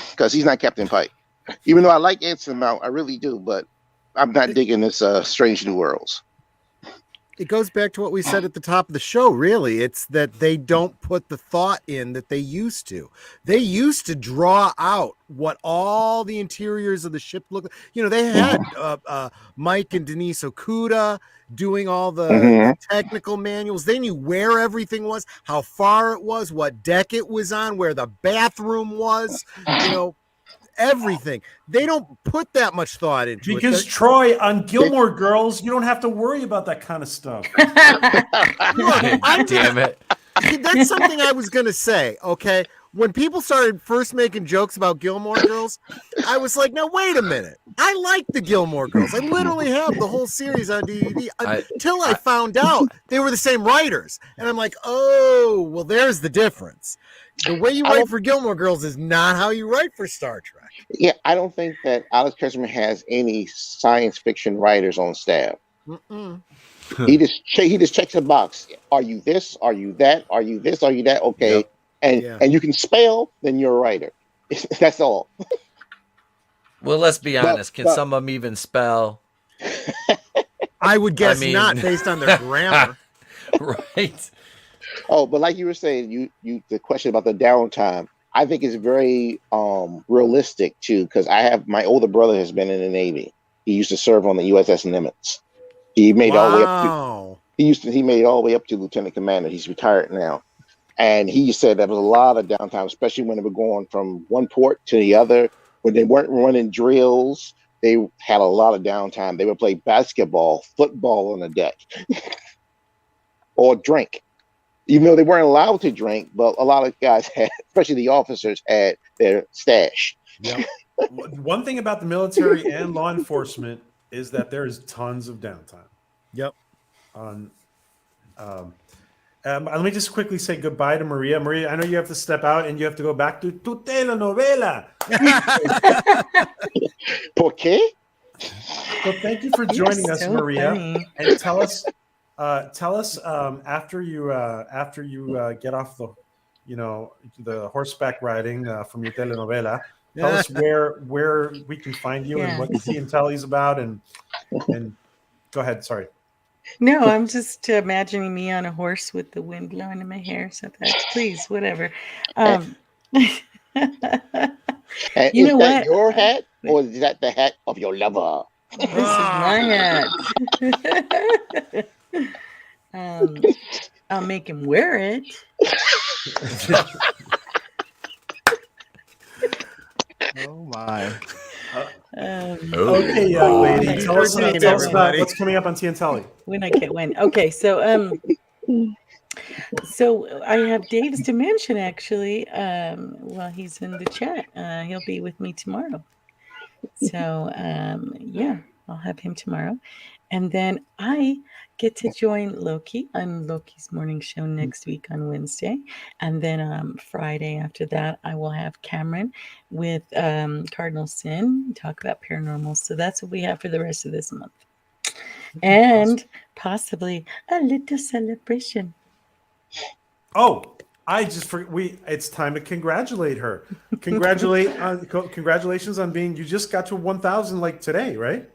because he's not Captain Pike. Even though I like Anson Mount, I really do, but I'm not digging this Strange New Worlds. It goes back to what we said at the top of the show, really. It's that they don't put the thought in that they used to. They used to draw out what all the interiors of the ship look like. You know, they had Mike and Denise Okuda doing all the technical manuals. They knew where everything was, how far it was, what deck it was on, where the bathroom was. You know, everything. They don't put that much thought into it. Because Troy, on Gilmore Girls, you don't have to worry about that kind of stuff. Look, Damn it. that's something I was gonna say. Okay, when people started first making jokes about Gilmore Girls, I was like, "Now wait a minute! I like the Gilmore Girls. I literally have the whole series on DVD." Until I found out they were the same writers, and I'm like, "Oh, well, there's the difference. The way you write for Gilmore Girls is not how you write for Star Trek." Yeah, I don't think that Alex Kurtzman has any science fiction writers on staff. Mm-mm. He just checks a box. Are you this? Are you that? Are you this? Are you that? Okay, Yep. and you can spell, then you're a writer. That's all. Well, let's be honest. Can some of them even spell? I would guess not, based on their grammar. Right. Oh, but like you were saying, the question about the downtime, I think is very realistic too, because my older brother has been in the Navy. He used to serve on the USS Nimitz. He made all the way up to he made it all the way up to lieutenant commander. He's retired now. And he said there was a lot of downtime, especially when they were going from one port to the other. When they weren't running drills, they had a lot of downtime. They would play basketball, football on the deck, or drink. Even though they weren't allowed to drink, but a lot of guys had, especially the officers, had their stash. Yep. One thing about the military and law enforcement is that there is tons of downtime. Yep. Let me just quickly say goodbye to Maria. Maria, I know you have to step out and you have to go back to tu telenovela. ¿Por qué? So thank you for joining us, Maria, funny. and tell us after you get off the horseback riding from your telenovela. Tell us where we can find you and what Tea and Telly's about, and go ahead. Sorry. No, I'm just imagining me on a horse with the wind blowing in my hair. So that's please, whatever. And You know that what? your hat, or is that the hat of your lover? This is my hat. I'll make him wear it. Oh my. Okay, young lady. Tell us about what's coming up on Tea and Telly. When I can't win. Okay, so I have Dave's Dimension actually. While he's in the chat, he'll be with me tomorrow. So I'll have him tomorrow, and then I get to join Loki on Loki's morning show next week on Wednesday, and then Friday after that I will have Cameron with Cardinal Sin talk about paranormal. So that's what we have for the rest of this month, and possibly a little celebration. Oh, I just it's time to congratulate her. Congratulations on you just got to 1,000 like today, right?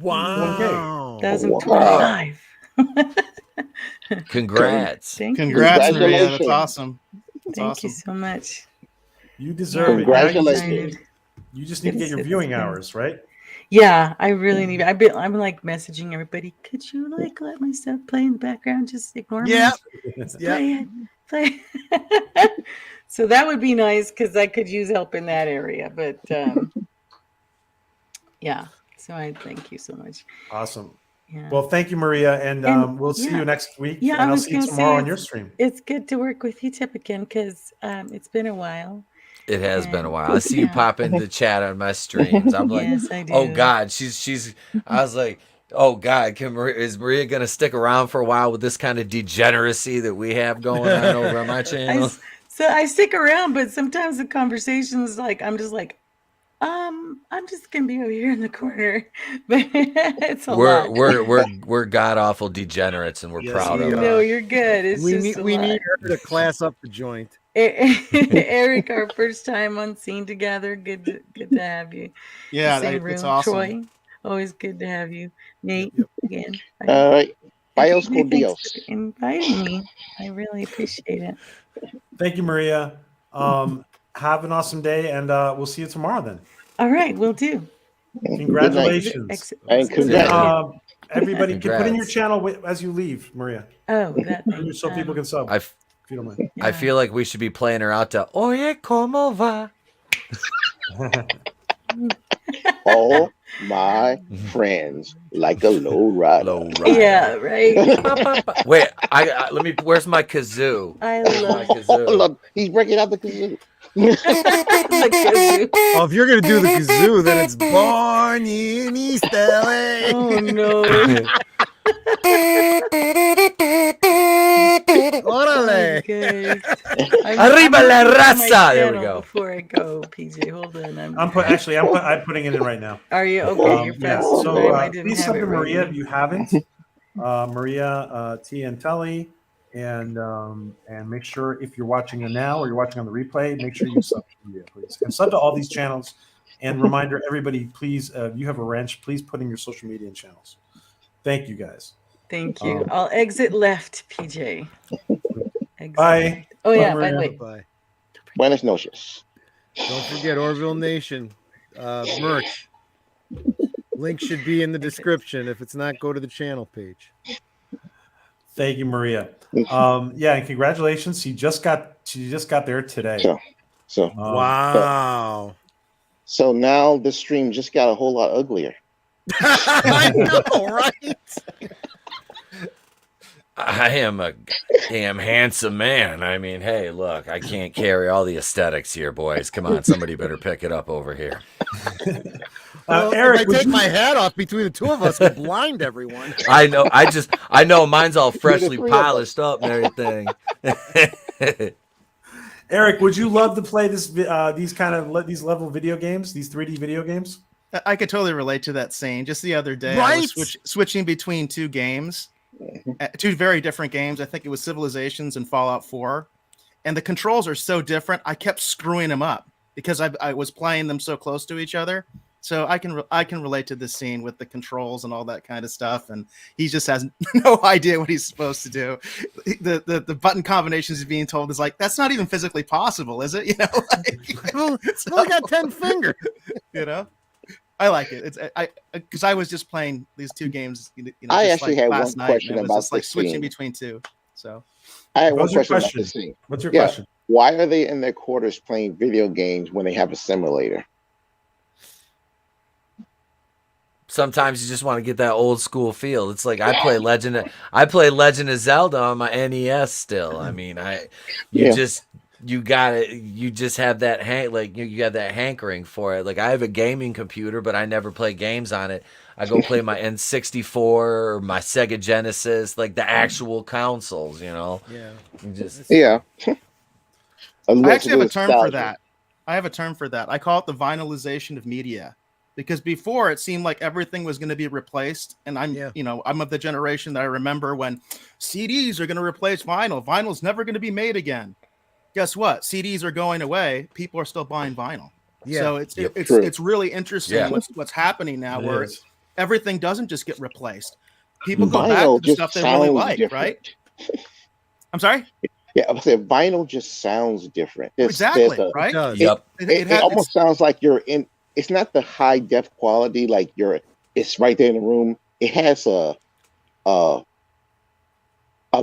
Wow. 1,025. Congrats. Congrats, Maria. That's awesome. Thank you so much. You deserve it. Congratulations. You just need to get your viewing hours, right? Yeah, I really need it. I'm like messaging everybody. Could you like let my stuff play in the background? Just ignore me. Yeah. Play it. So that would be nice because I could use help in that area. But yeah. So I thank you so much. Awesome. Yeah. Well, thank you, Maria, and we'll see you next week. Yeah, and I'll see you tomorrow on your stream. It's good to work with you, Tip, again, because it's been a while. It has been a while. I see you pop into the chat on my streams. I'm like, Yes, I do. oh God, she's. I was like, oh God, is Maria gonna stick around for a while with this kind of degeneracy that we have going on over on my channel? So I stick around, but sometimes the conversations, like, I'm just like, I'm just gonna be over here in the corner. But it's a lot. We're god awful degenerates, and we're proud of it. No, you're good. We need her to class up the joint. Eric, our first time on scene together. Good to have you. Yeah, it's awesome. Troy, always good to have you. Nate, again. All right. Bios con Thanks Dios. for inviting me. I really appreciate it. Thank you, Maria. Have an awesome day, and we'll see you tomorrow then. All right, we'll do. Congratulations. And congrats. Everybody, can put in your channel as you leave, Maria. Oh, that thing. So people can sub. If you don't mind. I feel like we should be playing her out to Oye, como va? All my friends like a low rider. Low rider. Yeah, right. Wait, let me. Where's my kazoo? I Where's my love kazoo? Look, he's breaking out the kazoo. the kazoo. Oh, if you're gonna do the kazoo, then it's Born in East LA. Oh no. Orale. Okay. Arriba la raza. There we go. Before I go, PJ, hold on. I'm putting it in right now. Are you okay? You're Yeah. fast. So I didn't please have sub it to right. Maria if you haven't. Maria T and Telly, and make sure if you're watching it now or you're watching on the replay, make sure you sub to Maria, please, and sub to all these channels. And reminder, everybody, please, if you have a wrench, please put in your social media channels. Thank you, guys. Thank you. I'll exit left, PJ. Exit Bye. left. Oh yeah. Bye, By the Maria. way, Bye. Buenas noches. Don't forget Orville Nation merch. Link should be in the description. If it's not, go to the channel page. Thank you, Maria. Yeah, and congratulations. She just got there today. So Wow. so now the stream just got a whole lot uglier. I know, right? I am a damn handsome man. I mean, hey, look, I can't carry all the aesthetics here, boys. Come on, somebody better pick it up over here. Well, Eric, if I take my hat off between the two of us, we'll blind everyone. I know. I know. Mine's all freshly three of us. polished up and everything. Eric, would you love to play these level video games, these 3D video games? I could totally relate to that scene. Just the other day, I Right? was switching between two games, two very different games. I think it was Civilizations and Fallout 4. And the controls are so different, I kept screwing them up because I was playing them so close to each other. So I can relate to this scene with the controls and all that kind of stuff. And he just has no idea what he's supposed to do. The button combinations he's being told is like, that's not even physically possible, is it? You know, Well, I've only got 10 fingers. you know. I like it. It's because I was just playing these two games. I just actually like had last one night, question and it was about just like this switching scene. between two. So I had one What's your question about question? this scene. What's your Yeah. question? Why are they in their quarters playing video games when they have a simulator? Sometimes you just want to get that old school feel. It's like I play Legend of Zelda on my NES still. I mean, you just have that you got that hankering for it. Like I have a gaming computer, but I never play games on it. I go play my N64 or my Sega Genesis, like the actual consoles, you know. Yeah. Yeah. I actually have a term for that. I call it the vinylization of media. Because before it seemed like everything was going to be replaced, and I'm of the generation that I remember when CDs are going to replace vinyl. Vinyl's never going to be made again. Guess what? CDs are going away. People are still buying vinyl. Yeah. So it's really interesting what's happening now, where everything doesn't just get replaced. People go back to the stuff they really like, right? I'm sorry. Yeah, I said vinyl just sounds different. Exactly, right? It almost sounds like you're in. It's not the high def quality like it's right there in the room. It has a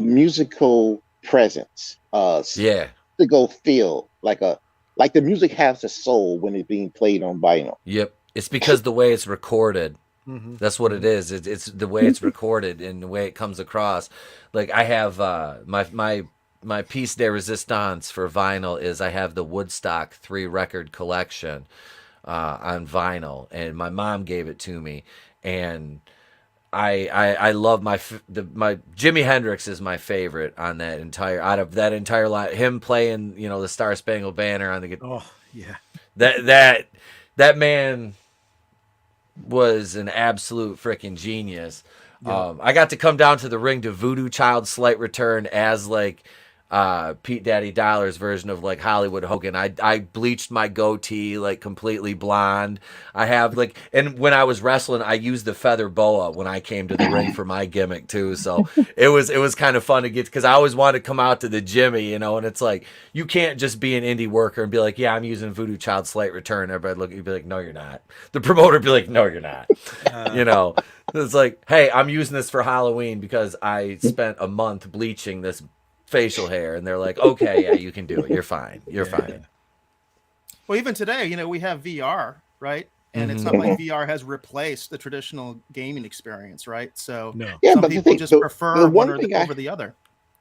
musical presence. To go feel like the music has a soul when it's being played on vinyl. Yep. It's because the way it's recorded. Mm-hmm. That's what it is. It's the way it's recorded and the way it comes across. Like I have my piece de resistance for vinyl is I have the Woodstock 3 record collection on vinyl, and my mom gave it to me, and I love my Jimi Hendrix is my favorite on that entire line. Him playing the Star Spangled Banner on the guitar. Oh yeah, that man was an absolute freaking genius. Yeah. I got to come down to the ring to Voodoo Child Slight Return as like Pete Daddy Dollar's version of like Hollywood Hogan. I bleached my goatee like completely blonde. I have and when I was wrestling, I used the feather boa when I came to the ring for my gimmick too. So it was kind of fun to get, because I always wanted to come out to the Jimmy, and it's like you can't just be an indie worker and be like, yeah, I'm using Voodoo Child Slight Return. Everybody look, you'd be like, no, you're not. The promoter would be like, no, you're not. It's like, hey, I'm using this for Halloween because I spent a month bleaching this facial hair, and they're like, okay, yeah, you can do it. You're fine. You're fine. Well, even today, we have VR, right? And it's not like VR has replaced the traditional gaming experience, right? So No. Yeah, some but the people thing, just the prefer one one thing over the other.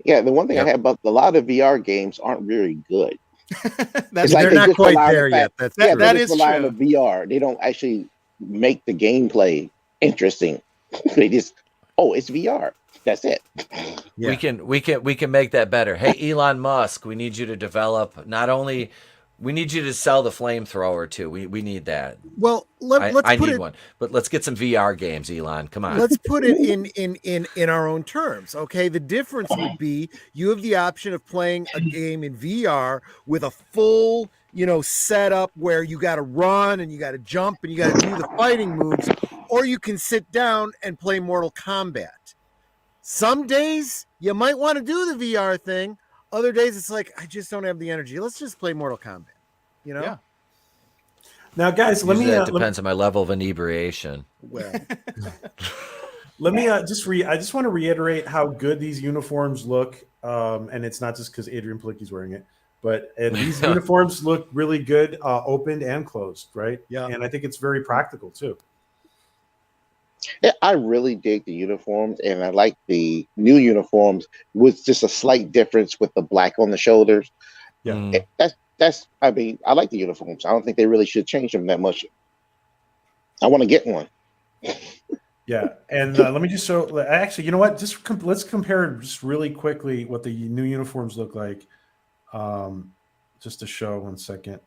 yeah, the one thing Yep. I have about a lot of VR games aren't very good. That's It's like They're they not just quite rely on the there yet. fact, That's yeah, true. they that just is rely on true. the VR. They don't actually make the gameplay interesting. They just, oh, it's VR. That's it. We can make that better. Hey, Elon Musk, we need you to develop not only we need you to sell the flamethrower too. We need that. Well, let's I put need it. one. But let's get some VR games, Elon. Come on. Let's put it in our own terms. Okay, the difference would be you have the option of playing a game in VR with a full, setup where you got to run and you got to jump and you got to do the fighting moves, or you can sit down and play Mortal Kombat. Some days you might want to do the VR thing. Other days it's like, I just don't have the energy. Let's just play Mortal Kombat. Yeah. Now, guys, let Usually me. that depends on my level of inebriation. Well, Let me I just want to reiterate how good these uniforms look, and it's not just because Adrian Pilicki's wearing it, but these uniforms look really good, opened and closed, right? Yeah. And I think it's very practical too. Yeah, I really dig the uniforms, and I like the new uniforms with just a slight difference with the black on the shoulders. Yeah. Mm. That's. I mean, I like the uniforms. I don't think they really should change them that much. I want to get one. Yeah, and let me just show. Actually, you know what? Let's compare just really quickly what the new uniforms look like. Just to show 1 second.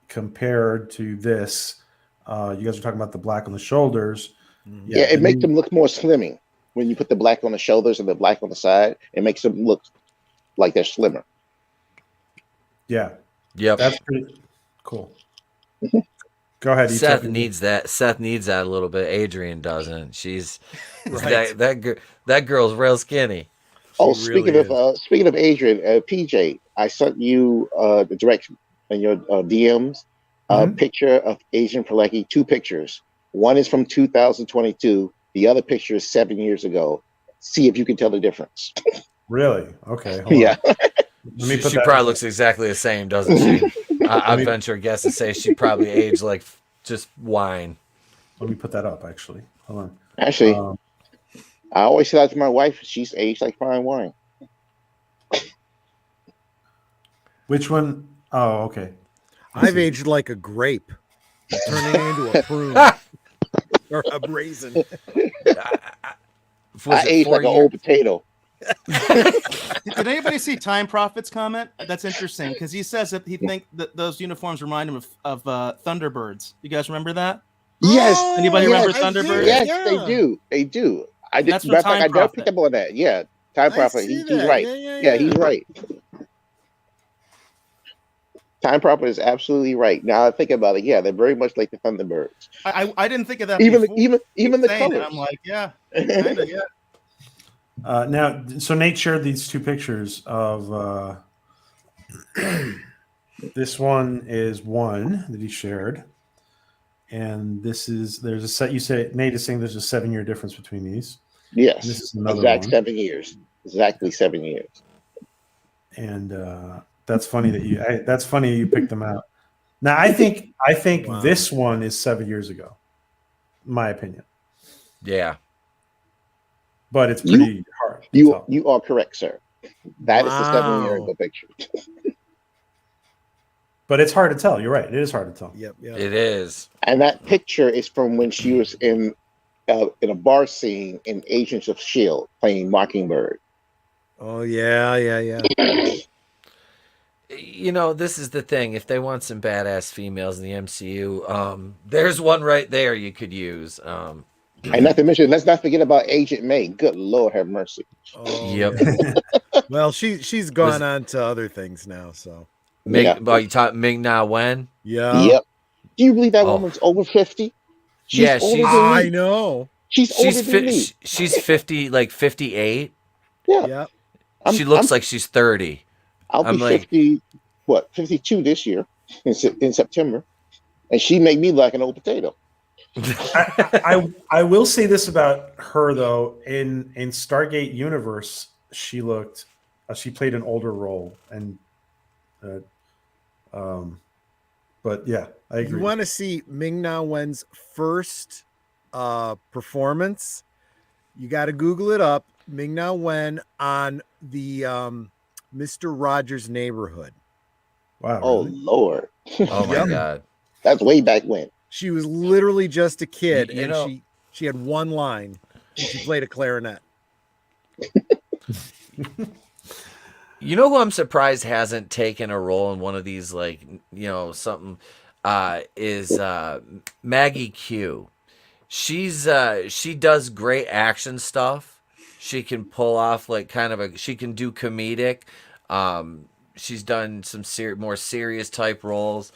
Compared to this, you guys are talking about the black on the shoulders. Yeah, it makes them look more slimming when you put the black on the shoulders and the black on the side. It makes them look like they're slimmer. Yep. That's pretty cool. Go ahead. Seth needs that. Seth needs that a little bit. Adrian doesn't. She's Right. that girl's real skinny. Oh, She speaking really of Adrian, PJ, I sent you the direction in your DMs. Mhm. Picture of Adrian Pilicki, 2 pictures. One is from 2022. The other picture is 7 years ago. See if you can tell the difference. Really? Okay. Yeah. Let me put She that. probably looks exactly the same, doesn't she? I venture a guess to say she probably aged like just wine. Let me put that up. Actually, hold on. Actually, I always say that to my wife. She's aged like fine wine. Which one? Oh, okay. I've aged like a grape, turning into a prune or a raisin. I aged like an old potato. Did anybody see Time Prophet's comment? That's interesting because he says that he thinks that those uniforms remind him of Thunderbirds. You guys remember that? Yes. Anybody remember I Thunderbirds? did. Yes, Yeah. they do. They do. I did. That's from Matter of fact, Time I never Prophet. picked up on that. Yeah, Time I Prophet. see He's that. right. Yeah, He's right. Time Prophet is absolutely right. Now I think about it. Yeah, they're very much like the Thunderbirds. I didn't think of that Even before. even the Saying it, colors. I'm like, yeah, kind of, yeah. Now, so Nate shared these 2 pictures of. This one is one that he shared, and there's a set. You say Nate is saying there's a 7-year difference between these. Yes, And this is another exact one. 7 years. Exactly 7 years. And that's funny that's funny you picked them out. Now I think Wow. this one is 7 years ago, in my opinion, Yeah. but it's pretty hard. To tell. You are correct, sir. That is the 7 year ago picture. But it's hard to tell. You're right. It is hard to tell. Yep. It is. And that picture is from when she was in a bar scene in Agents of S.H.I.E.L.D. playing Mockingbird. Oh yeah. This is the thing. If they want some badass females in the MCU, there's one right there you could use. And not to mention, let's not forget about Agent May. Good Lord, have mercy. Oh, Yep. yeah. Well, she's gone on to other things now. So Ming, Yeah. you talk Ming Na Wen? yeah. Yep. Do you believe that woman's over 50? Yeah, older than I me. know. She's older than me. She's 50, like 58. Yeah. Yep. She looks like she's 30. I'll I'm be like- 52 this year in September, and she made me like an old potato. I will say this about her though. In Stargate Universe, she looked. She played an older role, and But yeah, I agree. You want to see Ming-Na Wen's first performance? You got to Google it up. Ming-Na Wen on the Mr. Rogers' Neighborhood. Wow. Oh Really? Lord. Oh my God. That's way back when. She was literally just a kid, You and know- she had one line, and she played a clarinet. You know who I'm surprised hasn't taken a role in one of these, like, you know, something, is Maggie Q. She does great action stuff. She can pull off like she can do comedic. She's done some more serious type roles.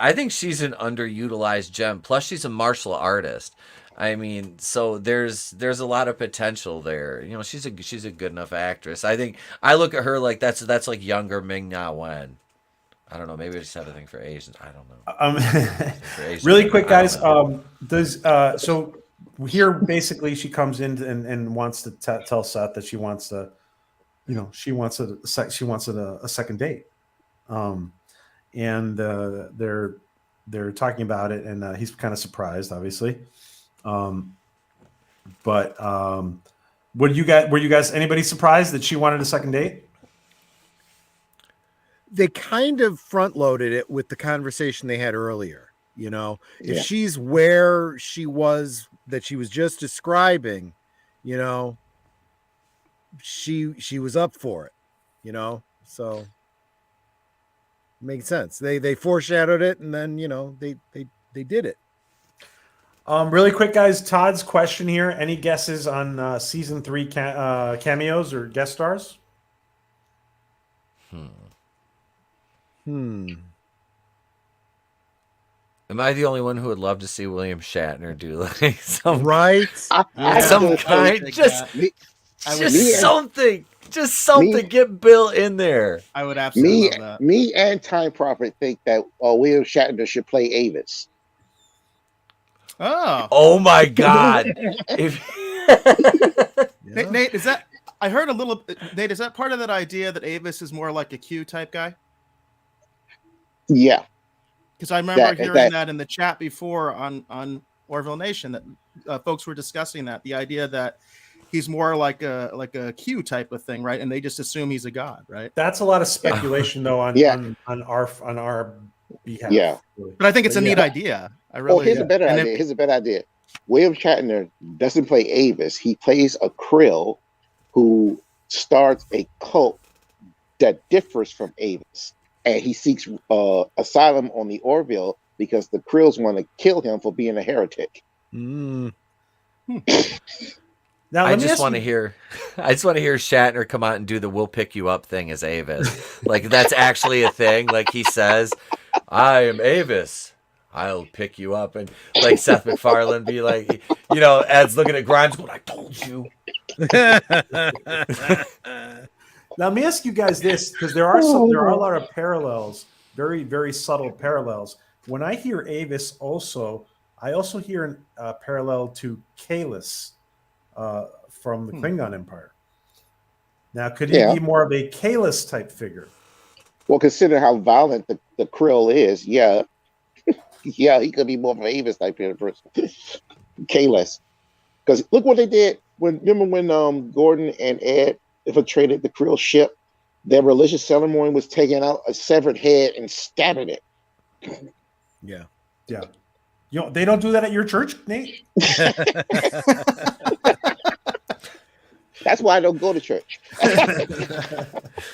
I think she's an underutilized gem. Plus, she's a martial artist. I mean, so there's a lot of potential there. You know, she's a good enough actress. I think I look at her like that's like younger Ming-Na Wen. I don't know. Maybe I just have a thing for Asians. I don't know. For Asian Really women, quick, I don't guys. know. So here basically she comes in and wants to tell Seth that she wants to, you know, she wants a second date, and they're talking about it, and he's kind of surprised, obviously. But were you guys anybody surprised that she wanted a second date? They kind of front loaded it with the conversation they had earlier. You know, if Yeah. she's where she was that she was just describing, you know, she was up for it, you know, so makes sense. They foreshadowed it, and then, you know, they did it. Really quick, guys. Todd's question here. Any guesses on season 3 cameos or guest stars? Am I the only one who would love to see William Shatner do like some Right? some kind, just something, get Bill in there. I would absolutely love that. Me and Time Prophet think that William Shatner should play Avis. Oh my God! If Nate, is that? I heard a little. Nate, is that part of that idea that Avis is more like a Q type guy? Yeah, because I remember hearing that in the chat before on Orville Nation that folks were discussing that the idea that he's more like a Q type of thing, right? And they just assume he's a god, right? That's a lot of speculation, though, on our behalf. Yeah, but I think it's a neat idea. I really. Here's a better idea. Here's a better idea. William Shatner doesn't play Avis. He plays a Krill who starts a cult that differs from Avis. And he seeks asylum on the Orville because the Krills want to kill him for being a heretic. Now, I just want to hear Shatner come out and do the "we'll pick you up" thing as Avis. Like that's actually a thing. Like he says, "I am Avis. I'll pick you up," and like Seth MacFarlane be like, you know, Ed's looking at Grimes going, "I told you." Now, let me ask you guys this, because there are a lot of parallels, very, very subtle parallels. When I hear Avis, I also hear a parallel to Kalis from the Klingon Empire. Now, could he be more of a Kalis type figure? Well, consider how violent the Krill is. Yeah, yeah, he could be more of an Avis type person. Kalis, because look what they did remember when Gordon and Ed infiltrated the Krill ship, their religious ceremony was taking out a severed head and stabbing it. Yeah. You know, they don't do that at your church, Nate? That's why I don't go to church.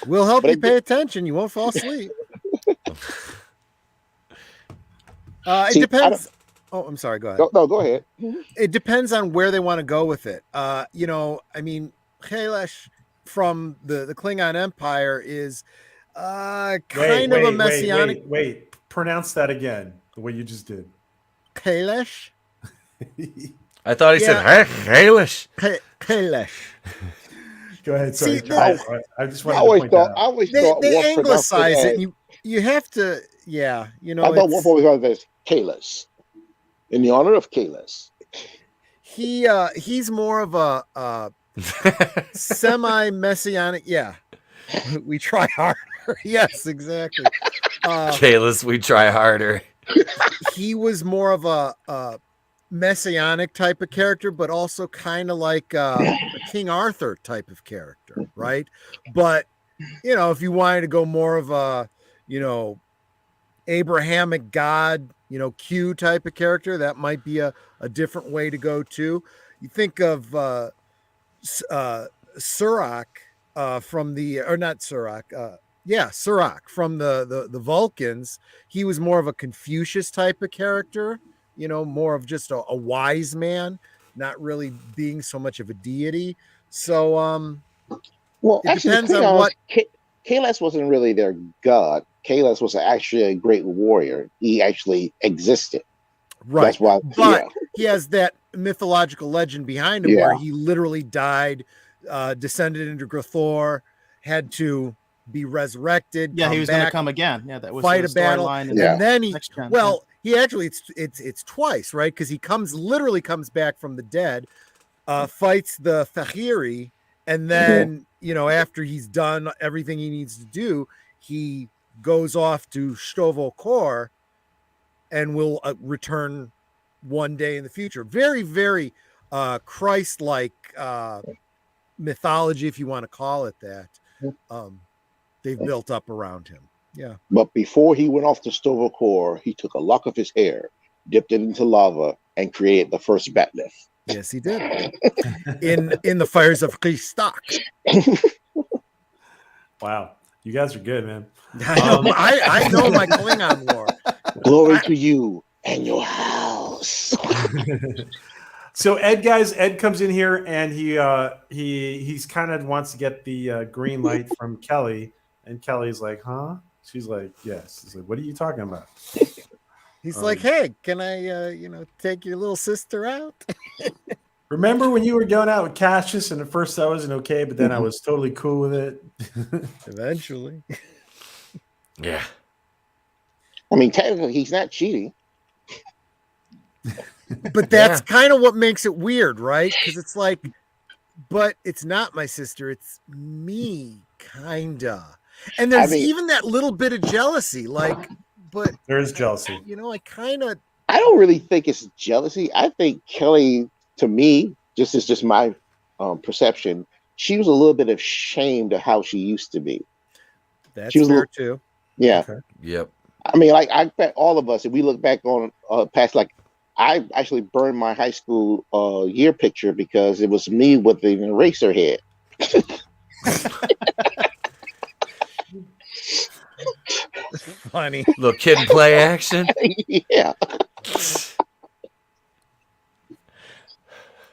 We'll help you pay attention. You won't fall asleep. It depends. Oh, I'm sorry. Go ahead. No, go ahead. It depends on where they want to go with it. You know, I mean, Kailash from the Klingon Empire is kind of a messianic. Wait, pronounce that again the way you just did. Kailash. I thought he said Kailash. Kailash. Go ahead. Sorry, I just wanted to point that out. I always thought they anglicize it. And you have to, you know. I thought one always thought this Kailash, in the honor of Kailash. He's more of a semi-messianic. Yeah, we try hard. Yes, exactly. Kalis, we try harder. He was more of a messianic type of character, but also kind of like a King Arthur type of character, right? But if you wanted to go more of a Abrahamic God, Q type of character, that might be a different way to go too. You think of Surak from the, or not Surak, Surak from the Vulcans. He was more of a Confucius type of character, more of just a wise man, not really being so much of a deity. So Well, it actually, the depends on what. Kalas wasn't really their god. Kalas was actually a great warrior. He actually existed. Right. That's why. But he has that mythological legend behind him where he literally died, descended into Grathor, had to be resurrected. Yeah, he was going to come again. Yeah, that was fight a battle, and then he actually it's twice, right? Because he literally comes back from the dead, fights the Fahiri, and then after he's done everything he needs to do, he goes off to Stovo Kor and will return one day in the future. Very, very Christ-like mythology, if you want to call it that. They've built up around him. Yeah. But before he went off to Stovo Kor, he took a lock of his hair, dipped it into lava, and created the first Batmyth. Yes, he did. in the fires of Christak. Wow. You guys are good, man. I know my Klingon lore. Glory to you and your house. So Ed comes in here and he's kind of wants to get the green light from Kelly, and Kelly's like, huh? She's like, yes. He's like, what are you talking about? He's like, hey, can I take your little sister out? Remember when you were going out with Cassius, and at first I wasn't okay, but then I was totally cool with it. Eventually. Yeah. I mean, technically, he's not cheating. But that's kind of what makes it weird, right? Because it's like, but it's not my sister, it's me, kinda. And there's even that little bit of jealousy, like, but there is jealousy. I don't really think it's jealousy. I think Kelly, to me, this is just my perception, she was a little bit ashamed of how she used to be. That's fair too. Yeah. Okay. Yep. I mean, like, I bet all of us, if we look back on past, like, I actually burned my high school year picture because it was me with the eraser head. Funny. Little kid and play action. Yeah.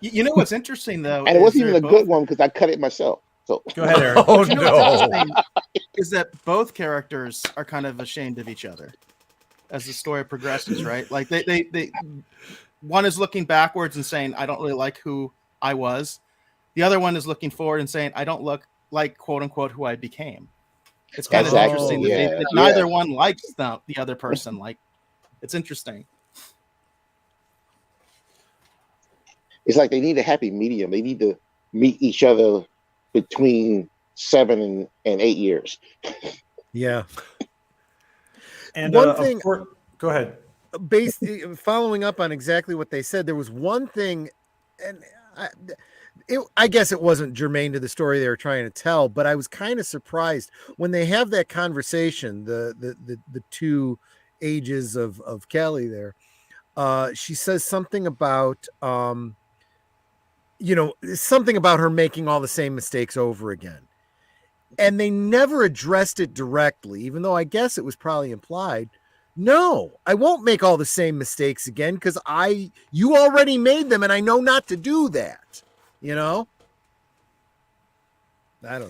You know what's interesting, though? And it wasn't even a good one because I cut it myself. So go ahead, Eric. Oh, no. Is that both characters are kind of ashamed of each other as the story progresses, right? Like they one is looking backwards and saying, I don't really like who I was. The other one is looking forward and saying, I don't look like, quote unquote, who I became. It's kind of interesting that neither one likes the other person. Like, it's interesting. It's like they need a happy medium. They need to meet each other between 7 and 8 years. Yeah. And one thing, go ahead. Following up on exactly what they said, there was one thing, and I guess it wasn't germane to the story they were trying to tell, but I was kind of surprised when they have that conversation, the two ages of Kelly there. She says something about something about her making all the same mistakes over again. And they never addressed it directly, even though I guess it was probably implied. No, I won't make all the same mistakes again because you already made them and I know not to do that. I don't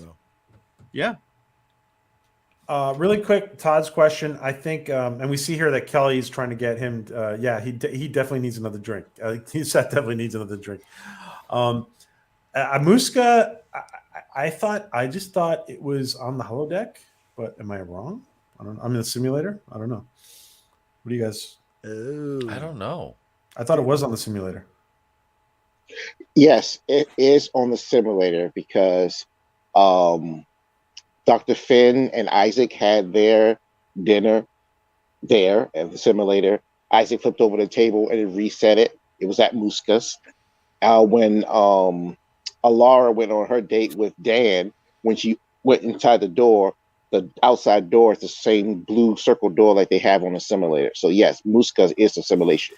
know. Yeah. Really quick, Todd's question. I think, and we see here that Kelly's trying to get him. He definitely needs another drink. He definitely needs another drink. Amuska, I just thought it was on the holodeck, but am I wrong? I don't know. I'm in the simulator. I don't know. What do you guys? I don't know. I thought it was on the simulator. Yes, it is on the simulator because Dr. Finn and Isaac had their dinner there at the simulator. Isaac flipped over the table and it reset it. It was at Musca's. When Alara went on her date with Dan, when she went inside the door, the outside door is the same blue circle door like they have on the simulator. So yes, Musca's is a simulation.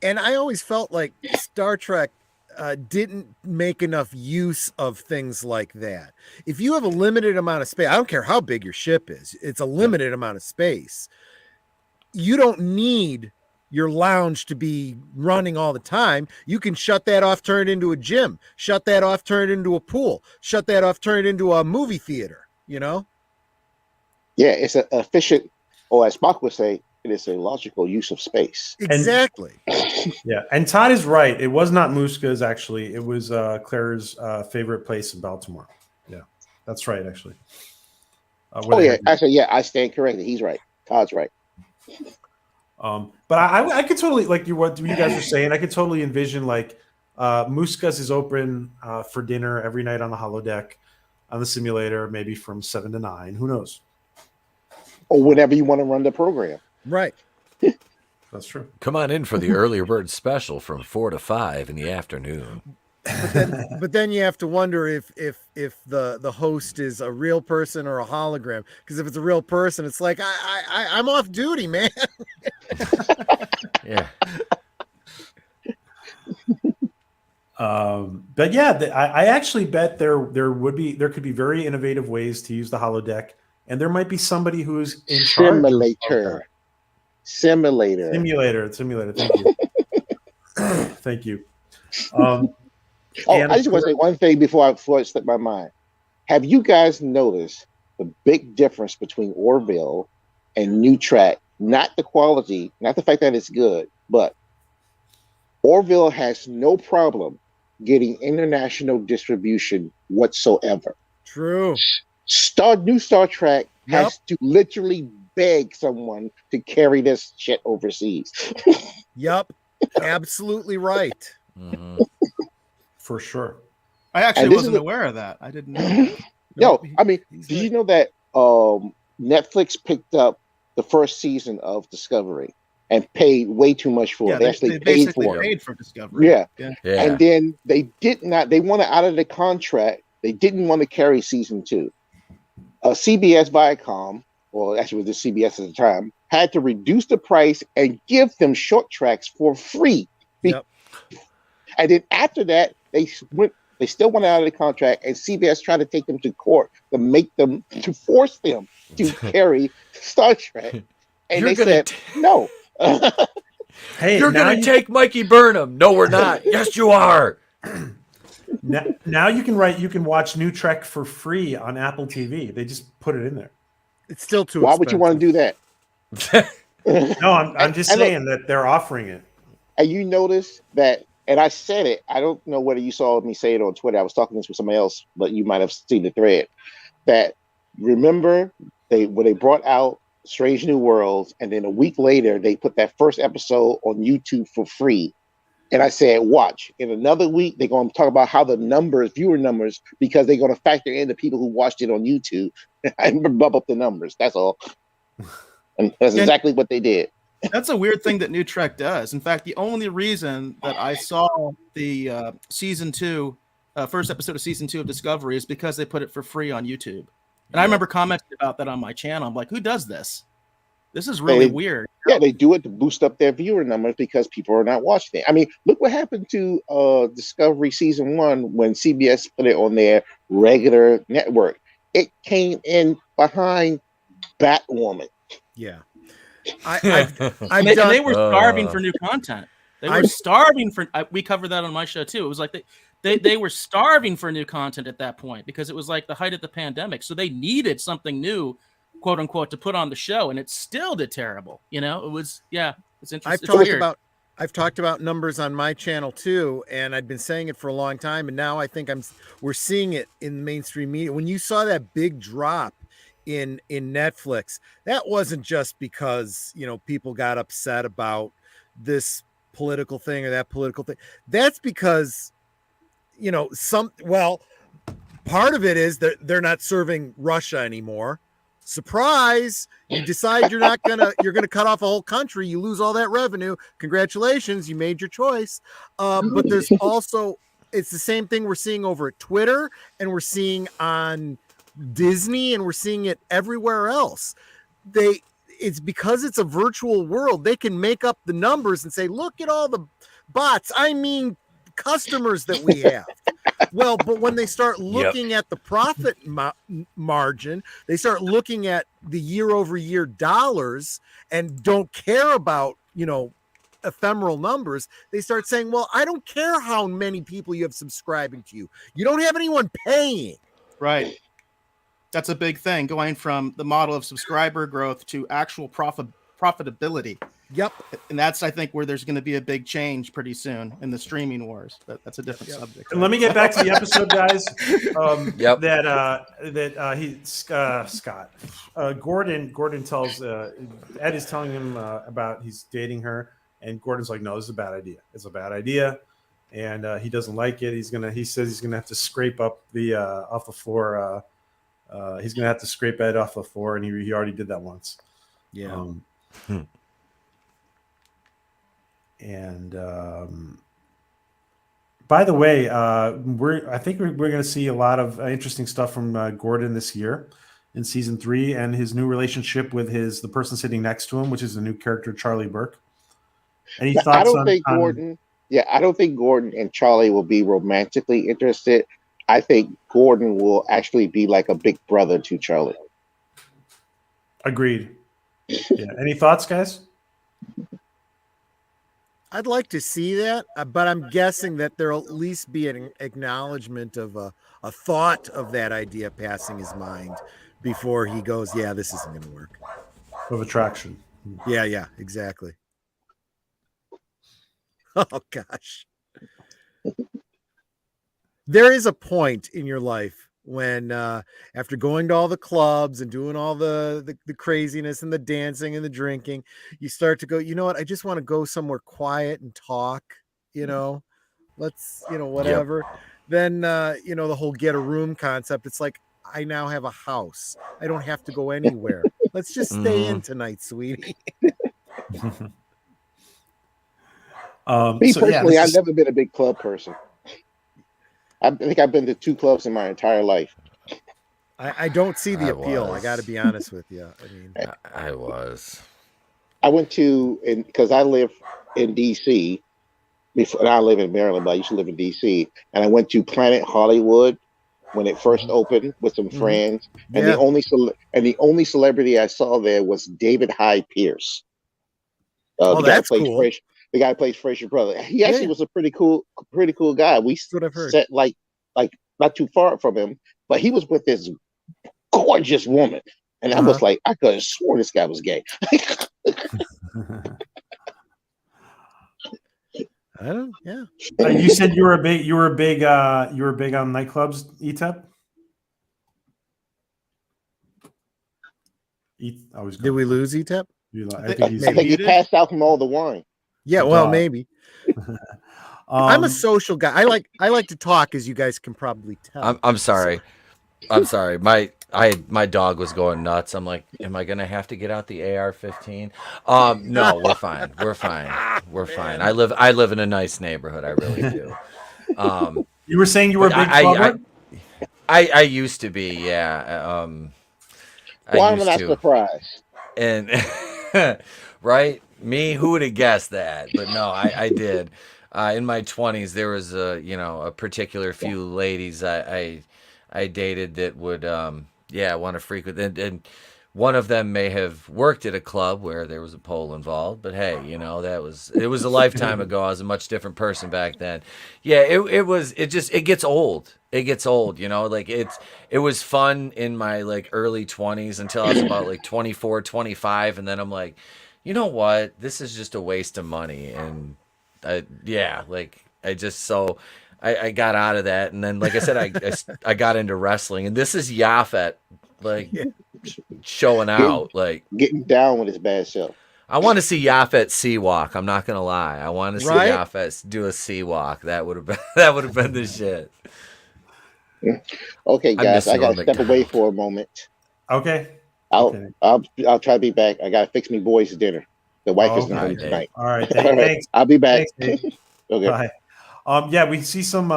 And I always felt like Star Trek didn't make enough use of things like that. If you have a limited amount of space, I don't care how big your ship is, it's a limited amount of space. You don't need your lounge to be running all the time. You can shut that off, turn it into a gym, shut that off, turn it into a pool, shut that off, turn it into a movie theater, you know? Yeah, it's an efficient, or as Spock would say, it is a logical use of space. Exactly. Yeah, and Todd is right. It was not Musca's, actually. It was Claire's favorite place in Baltimore. Yeah, that's right, actually. Actually, yeah, I stand corrected. He's right. Todd's right. But I could totally, like what you guys were saying, I could totally envision like Musca's is open for dinner every night on the holodeck, on the simulator, maybe from 7 to 9. Who knows? Or whenever you want to run the program. Right. That's true. Come on in for the earlier bird special from 4 to 5 in the afternoon. But then you have to wonder if the host is a real person or a hologram. Because if it's a real person, it's like I'm off duty, man. Yeah. But yeah, I actually bet there could be very innovative ways to use the holodeck, and there might be somebody who's in charge. Simulator. Thank you. Thank you. I just want to say one thing before it slipped my mind. Have you guys noticed the big difference between Orville and New Track? Not the quality, not the fact that it's good, but Orville has no problem getting international distribution whatsoever. True. New Star Trek has to literally beg someone to carry this shit overseas. Yep. Absolutely right. Mm-hmm. For sure. I actually wasn't aware of that. I didn't know. Yo, I mean, did you know that Netflix picked up the first season of Discovery and paid way too much for it? They actually paid for it. Paid for Discovery. Yeah. And then they wanted out of the contract. They didn't want to carry season 2. CBS Viacom, or actually it was the CBS at the time, had to reduce the price and give them short tracks for free. Yep. And then after that, they still went out of the contract, and CBS tried to take them to court to force them to carry Star Trek. And they said, no. Hey, you're going to take Mikey Burnham. No, we're not. Yes, you are. Now you can watch New Trek for free on Apple TV. They just put it in there. It's still too Why expensive. would you want to do that? No, I'm just saying that they're offering it. And you notice that, and I said it, I don't know whether you saw me say it on Twitter. I was talking this with somebody else, but you might have seen the thread. That remember when they brought out Strange New Worlds, and then a week later they put that first episode on YouTube for free. And I said, watch, in another week, they're going to talk about how the viewer numbers, because they're going to factor in the people who watched it on YouTube and bump up the numbers. That's all. And that's exactly what they did. That's a weird thing that New Trek does. In fact, the only reason that I saw the season 2, first episode of season 2 of Discovery is because they put it for free on YouTube. And I remember commenting about that on my channel. I'm like, who does this? This is really weird. Yeah, they do it to boost up their viewer numbers because people are not watching it. I mean, look what happened to Discovery season 1 when CBS put it on their regular network. It came in behind Batwoman. Yeah. They were starving for new content. They were starving for. We covered that on my show too. It was like they were starving for new content at that point because it was like the height of the pandemic. So they needed something new, quote unquote, to put on the show, and it still did terrible. You know, it was it's interesting. I've talked about numbers on my channel too, and I've been saying it for a long time, and now I think we're seeing it in mainstream media. When you saw that big drop in Netflix, that wasn't just because people got upset about this political thing or that political thing. That's because part of it is that they're not serving Russia anymore. Surprise! You decide you're gonna cut off a whole country. You lose all that revenue. Congratulations, you made your choice. But there's also, it's the same thing we're seeing over at Twitter, and we're seeing on Disney, and we're seeing it everywhere else. It's because it's a virtual world. They can make up the numbers and say, look at all the bots. I mean, customers that we have. Well, but when they start looking at the profit margin, they start looking at the year-over-year dollars and don't care about, ephemeral numbers. They start saying, well, I don't care how many people you have subscribing to you. You don't have anyone paying. Right. That's a big thing, going from the model of subscriber growth to actual profitability. Yep. And that's, I think, where there's going to be a big change pretty soon in the streaming wars. That's a different subject. And let me get back to the episode, guys. Scott, Gordon tells Ed is telling him about he's dating her, and Gordon's like, no, this is a bad idea. It's a bad idea, and he doesn't like it. He says he's gonna have to scrape up the off the floor. He's gonna have to scrape Ed off the floor, and he already did that once. Yeah. And by the way, I think we're going to see a lot of interesting stuff from Gordon this year in season 3, and his new relationship with the person sitting next to him, which is the new character Charlie Burke. Any thoughts? I don't think Gordon and Charlie will be romantically interested. I think Gordon will actually be like a big brother to Charlie. Agreed. Yeah. Any thoughts, guys? I'd like to see that, but I'm guessing that there'll at least be an acknowledgement of a thought of that idea passing his mind before he goes, yeah, this isn't going to work. Of attraction. Yeah, exactly. Oh, gosh. There is a point in your life when after going to all the clubs and doing all the craziness and the dancing and the drinking, you start to go, you know what, I just want to go somewhere quiet and talk, let's, whatever. Yep. Then, the whole get a room concept, it's like, I now have a house. I don't have to go anywhere. Let's just stay in tonight, sweetie. Me personally, I've never been a big club person. I think I've been to 2 clubs in my entire life. I don't see the appeal. I got to be honest with you. I mean, I was. I went to, because I live in D.C. before. I live in Maryland, but I used to live in D.C. And I went to Planet Hollywood when it first opened with some friends. And the only celebrity I saw there was David Hyde Pierce. That's cool. The guy who plays Fraser brother. He actually was a pretty cool guy. We sat like not too far from him, but he was with this gorgeous woman, and I was like, I could have sworn this guy was gay. You said you were big on nightclubs, ETEP. Did we lose ETEP? I think he passed out from all the wine. Yeah, well, maybe. I'm a social guy. I like to talk, as you guys can probably tell. I'm sorry. I'm sorry. My dog was going nuts. I'm like, am I gonna have to get out the AR-15? No, we're fine. We're fine. I live in a nice neighborhood. I really do. You were saying you were a big clubber? I used to be, yeah. Why am I not surprised? And right. Me, who would have guessed that? But no, I did. In my 20s, there was a particular few ladies I dated that would want to frequent, and one of them may have worked at a club where there was a pole involved. But hey, it was a lifetime ago. I was a much different person back then. Yeah, it gets old. It gets old, like it was fun in my early 20s until I was about 24, 25, and then I'm like, you know what? This is just a waste of money. And I got out of that. And then, like I said, I got into wrestling. And this is Yafet, showing out. Getting down with his bad self. I want to see Yafet sea walk. I'm not going to lie. I want to see Yafet do a sea walk. That would have been the shit. Okay, I guys, miss I you gotta on step away McDonald's. for a moment. Okay. I'll Okay. I'll try to be back. I gotta fix me boys' dinner. The wife Oh, isn't okay. home Dave. tonight. All right, All Dave. right, Thanks. I'll be back. Thanks, Dave. Okay. Bye. Yeah, we see some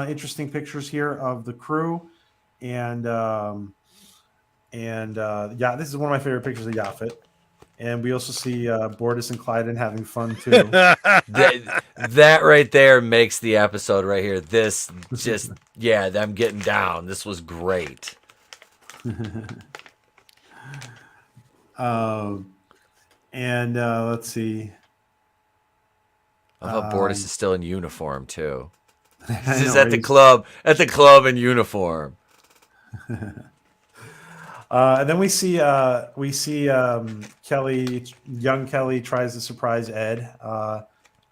interesting pictures here of the crew, and yeah, this is one of my favorite pictures of Yaphet. And we also see Bortus and Clyden having fun too. That right there makes the episode right here. This just, yeah, them getting down. This was great. And let's see. I love how Bortus is still in uniform too. I He's know, at the club in uniform. And then we see Kelly, young Kelly tries to surprise Ed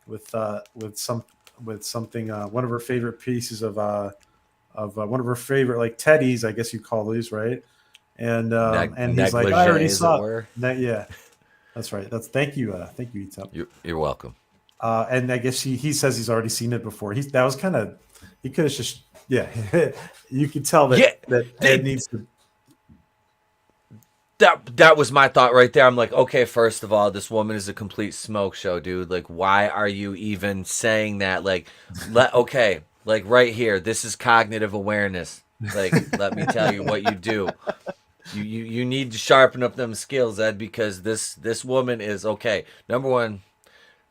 with something, one of her favorite pieces of one of her favorite, like, teddies, I guess you call these, right? And he's like, I already saw it. Yeah, that's right. Thank you, Etep. You're welcome. And I guess he says he's already seen it before. He could have just, yeah. You could tell that Ed needs to. That was my thought right there. I'm like, okay, first of all, this woman is a complete smoke show, dude. Like, why are you even saying that? Like, okay, like right here, this is cognitive awareness. Like, let me tell you what you do. You need to sharpen up them skills, Ed, because this woman is, okay, number one,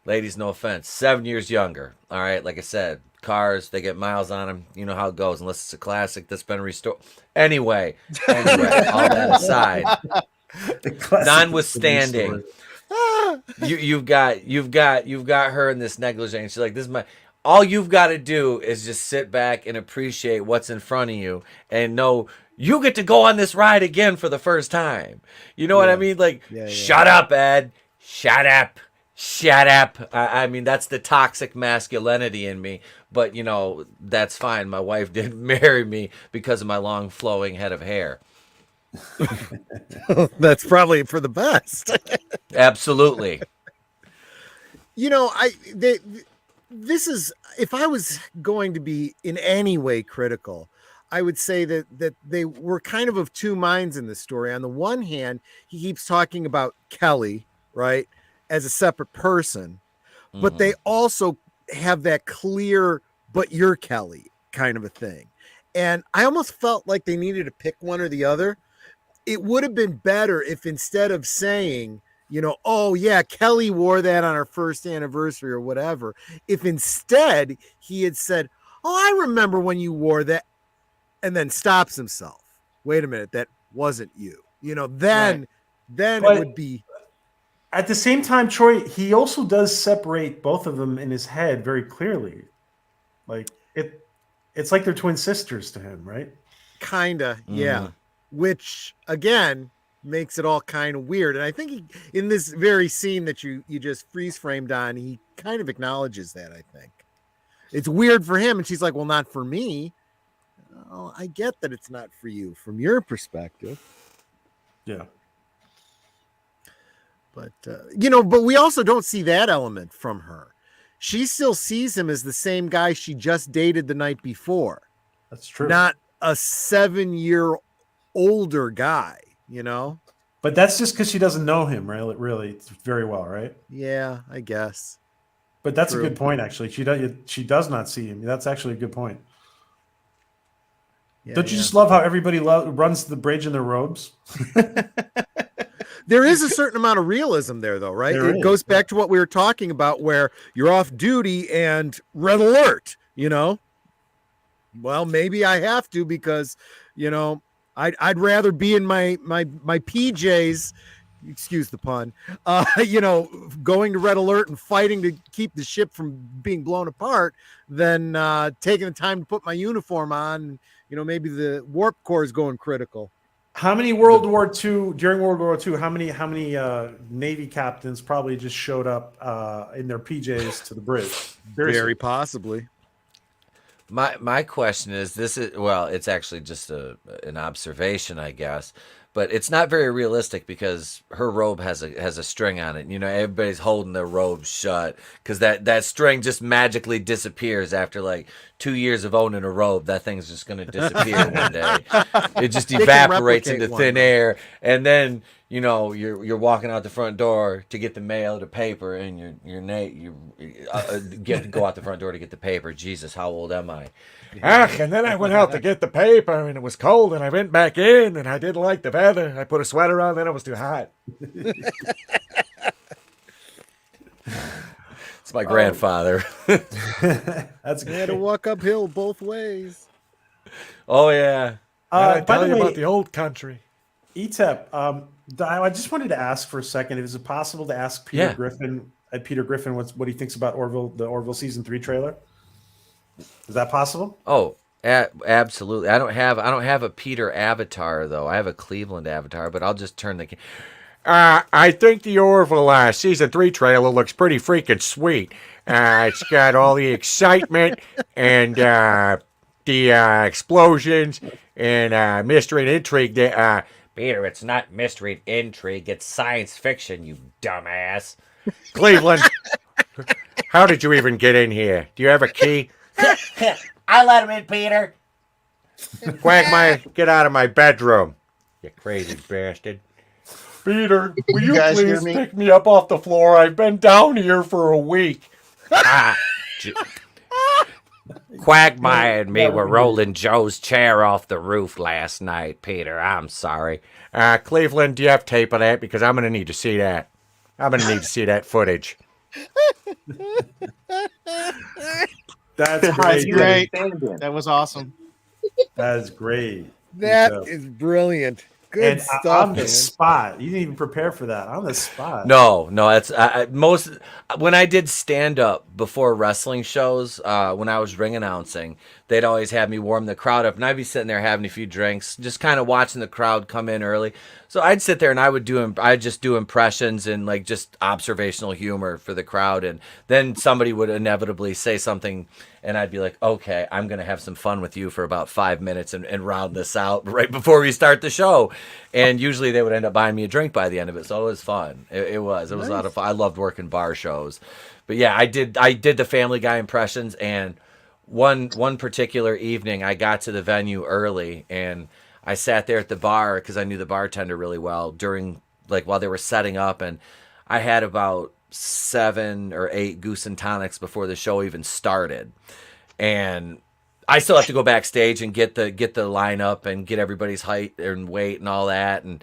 ladies, no offense, 7 years younger. All right, like I said, cars, they get miles on them. You know how it goes, unless it's a classic that's been restored. Anyway, all that aside, notwithstanding, you've got her in this negligee. And she's like, this is my. All you've got to do is just sit back and appreciate what's in front of you, and know you get to go on this ride again for the first time. You know what I mean? Like, shut up, Ed. Shut up. Shut up. I mean, that's the toxic masculinity in me. But, you know, that's fine. My wife didn't marry me because of my long flowing head of hair. That's probably for the best. Absolutely. You know, this is, if I was going to be in any way critical, I would say that they were kind of two minds in this story. On the one hand, he keeps talking about Kelly, right, as a separate person, but they also have that clear, but you're Kelly kind of a thing. And I almost felt like they needed to pick one or the other. It would have been better if, instead of saying, you know, oh yeah, Kelly wore that on her first anniversary or whatever, if instead he had said, oh, I remember when you wore that, and then stops himself. Wait a minute, that wasn't you. You know, then it would be. At the same time, Troy, he also does separate both of them in his head very clearly. Like, it's like they're twin sisters to him, right? Kinda, yeah. Which again makes it all kind of weird. And I think in this very scene that you just freeze framed on, he kind of acknowledges that. I think it's weird for him, and she's like, "Well, not for me." Oh, I get that it's not for you from your perspective. Yeah. But, you know, but we also don't see that element from her. She still sees him as the same guy she just dated the night before. That's true. Not a 7-year older guy, you know? But that's just because she doesn't know him really very well, right? Yeah, I guess. But that's a good point, actually. She does not see him. That's actually a good point. Yeah, don't you just love how everybody runs the bridge in their robes? There is a certain amount of realism there, though, right? It goes back to what we were talking about, where you're off duty and red alert, you know? Well, maybe I have to, because, you know, I'd rather be in my PJs, excuse the pun, you know, going to red alert and fighting to keep the ship from being blown apart than taking the time to put my uniform on. You know, maybe the warp core is going critical. How many during World War II, how many Navy captains probably just showed up in their PJs to the bridge? Very possibly. My question is, this is, well, it's actually just an observation, I guess, but it's not very realistic because her robe has a string on it. You know, everybody's holding their robe shut because that string just magically disappears after like 2 years of owning a robe. That thing's just gonna disappear one day. It just They can evaporates into replicate one, thin though. air, and then you know you're walking out the front door to get the mail, the paper, and you go out the front door to get the paper. Jesus, how old am I? And then I went out to get the paper, and it was cold, and I went back in, and I didn't like the weather. I put a sweater on, then it was too hot. It's my grandfather. That's They had to good. walk uphill both ways. Oh yeah. I By tell the you way, about the old country. ETEP, I just wanted to ask for a second. Is it possible to ask Peter Yeah. Griffin what he thinks about the Orville season 3 trailer? Is that possible? Oh, absolutely. I don't have a Peter avatar though. I have a Cleveland avatar, but I'll just turn the. I think the Orville season 3 trailer looks pretty freaking sweet. It's got all the excitement and the explosions and mystery and intrigue. Peter, it's not mystery and intrigue. It's science fiction, you dumbass. Cleveland, how did you even get in here? Do you have a key? I let him in, Peter. Quagmire, get out of my bedroom. You crazy bastard. Peter, will You you guys hear please me? pick me up off the floor? I've been down here for a week. Quagmire and me were rolling Joe's chair off the roof last night, Peter. I'm sorry. Cleveland, do you have tape of that? Because I'm going to need to see that. I'm going to need to see that footage. That's That's great. great. That was awesome. That is great. That ETEP. is brilliant. Good And stuff, on the man. spot. You didn't even prepare for that. On the spot. No, that's most when I did stand up before wrestling shows. When I was ring announcing, they'd always have me warm the crowd up, and I'd be sitting there having a few drinks, just kind of watching the crowd come in early. So I'd sit there and I'd just do impressions and like just observational humor for the crowd, and then somebody would inevitably say something, and I'd be like, okay, I'm gonna have some fun with you for about 5 minutes and round this out right before we start the show. And usually they would end up buying me a drink by the end of it, so it was fun. It was a lot of fun. I loved working bar shows, but yeah, I did the Family Guy impressions, and one particular evening I got to the venue early and I sat there at the bar because I knew the bartender really well during while they were setting up, and I had about 7 or 8 goose and tonics before the show even started, and I still have to go backstage and get the lineup and get everybody's height and weight and all that and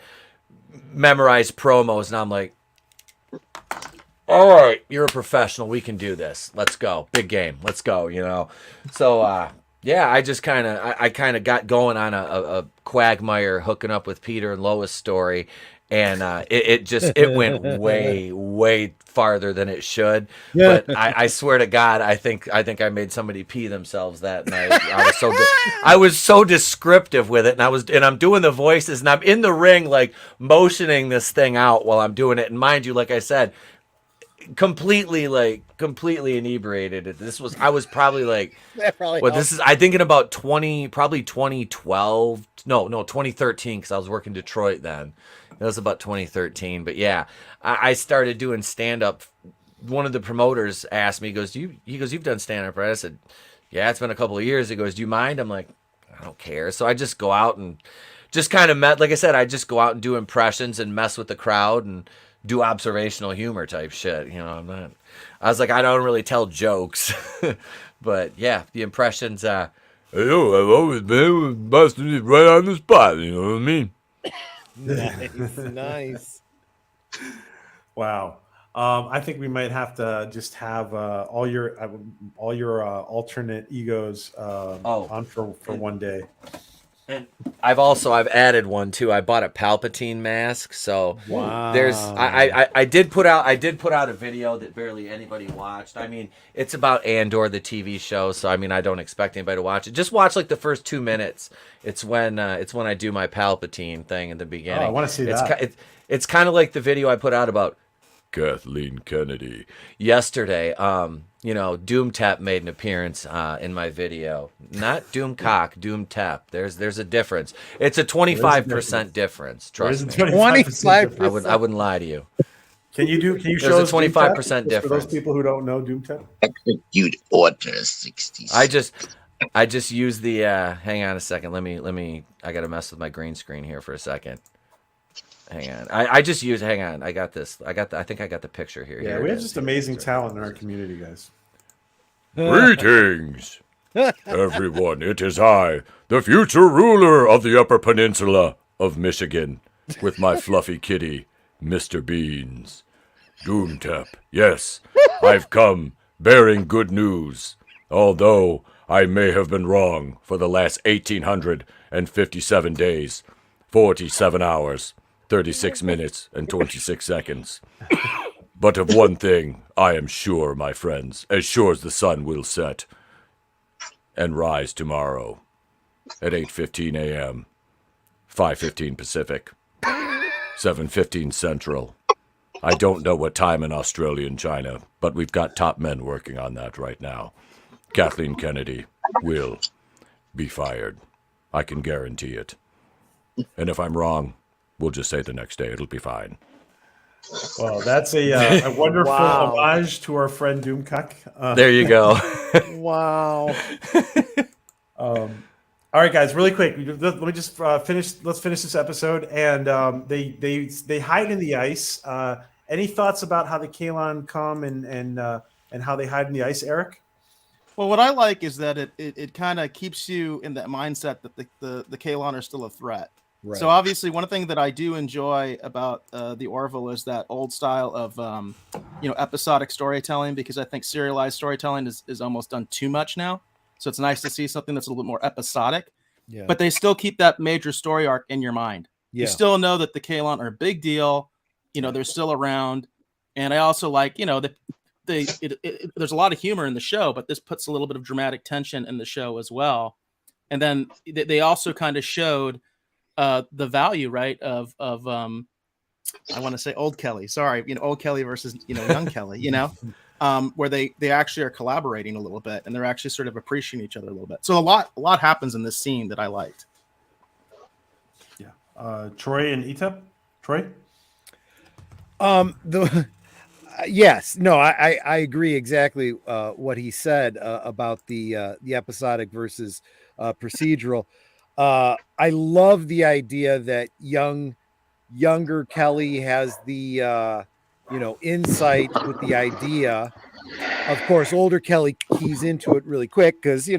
memorize promos, and I'm like, all right, you're a professional. We can do this. Let's go. Big game. Let's go, you know? So, yeah, I just kind of got going on a Quagmire hooking up with Peter and Lois story. And it went way farther than it should. Yeah. But I swear to God, I think I made somebody pee themselves that night. I was so descriptive with it, and I'm doing the voices, and I'm in the ring like motioning this thing out while I'm doing it. And mind you, like I said, completely inebriated. I was probably like, That probably well, helped. I think in about 2012, no 2013, because I was working Detroit then. It was about 2013, but yeah, I started doing stand up. One of the promoters asked me, he goes, you've done stand up, right? I said, yeah, it's been a couple of years. He goes, do you mind? I'm like, I don't care. So I just go out and just kind of like I said, I just go out and do impressions and mess with the crowd and do observational humor type shit. You know, I was like, I don't really tell jokes, but yeah, the impressions, I've always been busting it right on the spot. You know what I mean? Nice. Wow. I think we might have to just have all your alternate egos on for one day. and I've added one too. I bought a Palpatine mask, so Wow. there's I did put out a video that barely anybody watched. I mean, it's about Andor, the TV show, so I mean, I don't expect anybody to watch it. Just watch like the first 2 minutes. It's when I do my Palpatine thing in the beginning. Oh, I want to see that. It's kind of like the video I put out about Kathleen Kennedy. Yesterday, Doom Tap made an appearance in my video. Not Doom Cock, Doom Tap. There's a difference. It's a 25% difference. Trust me. 25%. I wouldn't lie to you. Can you show There's us a 25% difference for those people who don't know Doom Tap? Execute order 66. I just use the hang on a second. Let me I gotta mess with my green screen here for a second. Hang on. Hang on. I think I got the picture here. Yeah, Here we it have is. just amazing talent in our community, guys. Greetings, everyone. It is I, the future ruler of the Upper Peninsula of Michigan, with my fluffy kitty, Mr. Beans. Doomtap, yes, I've come bearing good news, although I may have been wrong for the last 1,857 days, 47 hours, 36 minutes, and 26 seconds. But of one thing I am sure, my friends, as sure as the sun will set and rise tomorrow at 8:15 a.m., 5:15 Pacific, 7:15 Central. I don't know what time in Australia and China, but we've got top men working on that right now. Kathleen Kennedy will be fired. I can guarantee it. And if I'm wrong, we'll just say the next day it'll be fine. Well, that's a wonderful homage to our friend Doomcock. There you go. Wow. All right, guys, really quick. Let me just finish. Let's finish this episode. And they hide in the ice. Any thoughts about how the Kaylon come and how they hide in the ice, Eric? Well, what I like is that it kind of keeps you in that mindset that the Kaylon are still a threat. Right. So obviously, one thing that I do enjoy about the Orville is that old style of episodic storytelling, because I think serialized storytelling is almost done too much now. So it's nice to see something that's a little bit more episodic. Yeah. But they still keep that major story arc in your mind. Yeah. You still know that the Kaylon are a big deal. They're still around. And I also like, there's a lot of humor in the show, but this puts a little bit of dramatic tension in the show as well. And then they also kind of showed the value, right, of I want to say old Kelly. Sorry, old Kelly versus young Kelly. Where they actually are collaborating a little bit, and they're actually sort of appreciating each other a little bit. So a lot happens in this scene that I liked. Yeah, Troy and Etep. Troy. Yes, no, I agree exactly what he said about the episodic versus procedural. I love the idea that younger Kelly has the insight with the idea. Of course, older Kelly keys into it really quick because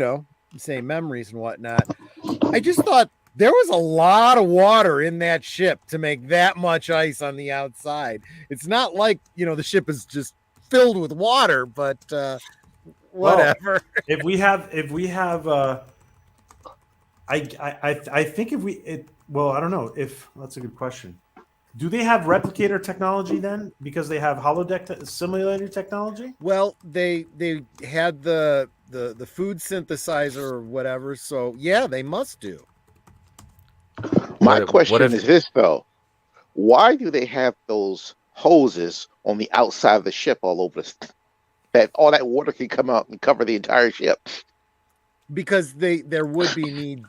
same memories and whatnot. I just thought there was a lot of water in that ship to make that much ice on the outside. It's not like the ship is just filled with water, but whatever. Well, if we have I think I don't know if that's a good question. Do they have replicator technology then? Because they have holodeck simulator technology? Well, they had the food synthesizer or whatever, so yeah, they must do. My question is this though: why do they have those hoses on the outside of the ship all over that all that water can come out and cover the entire ship? Because there would be need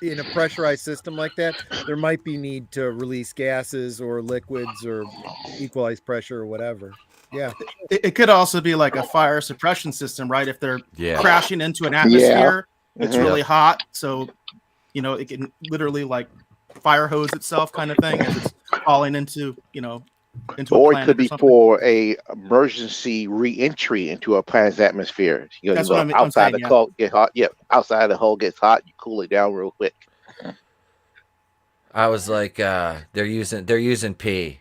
in a pressurized system like that, there might be need to release gases or liquids or equalize pressure or whatever. Yeah, it could also be like a fire suppression system, right? If they're crashing into an atmosphere, it's really hot, so it can literally like fire hose itself, kind of thing, as it's falling into or it could be for a emergency re-entry into a planet's atmosphere. That's what I'm outside saying, the hull get hot. Yeah, outside the hull gets hot. You cool it down real quick. I was like, they're using pee.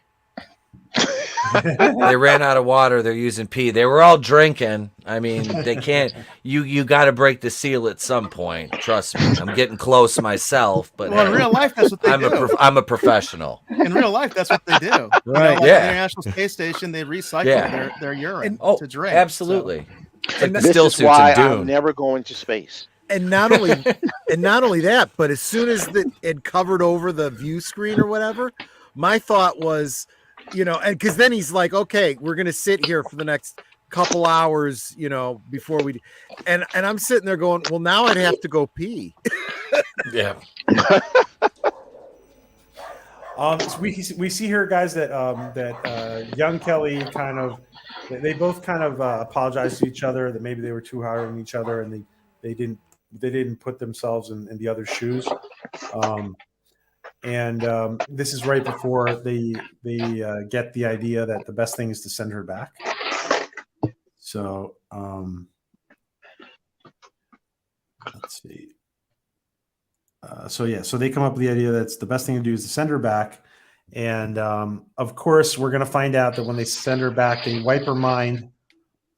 They ran out of water. They're using pee. They were all drinking. I mean, they can't. You got to break the seal at some point. Trust me. I'm getting close myself, but in real life, that's what they do. I'm a professional. In real life, that's what they do. Right? The International Space Station, they recycle their urine to drink. Absolutely. So. Like the this still is suits why in Dune. I'm never going to space. And not only that, but as soon as it covered over the view screen or whatever, my thought was, you know, and because then he's like, okay, we're gonna sit here for the next couple hours, you know, before we, and I'm sitting there going, well, now I'd have to go pee. Yeah. So we see here, guys, that young Kelly they both kind of apologized to each other that maybe they were too hard on each other and they didn't put themselves in the other's shoes. This is right before they get the idea that the best thing is to send her back. So let's see. So they come up with the idea that the best thing to do is to send her back. And of course, we're going to find out that when they send her back, they wipe her mind.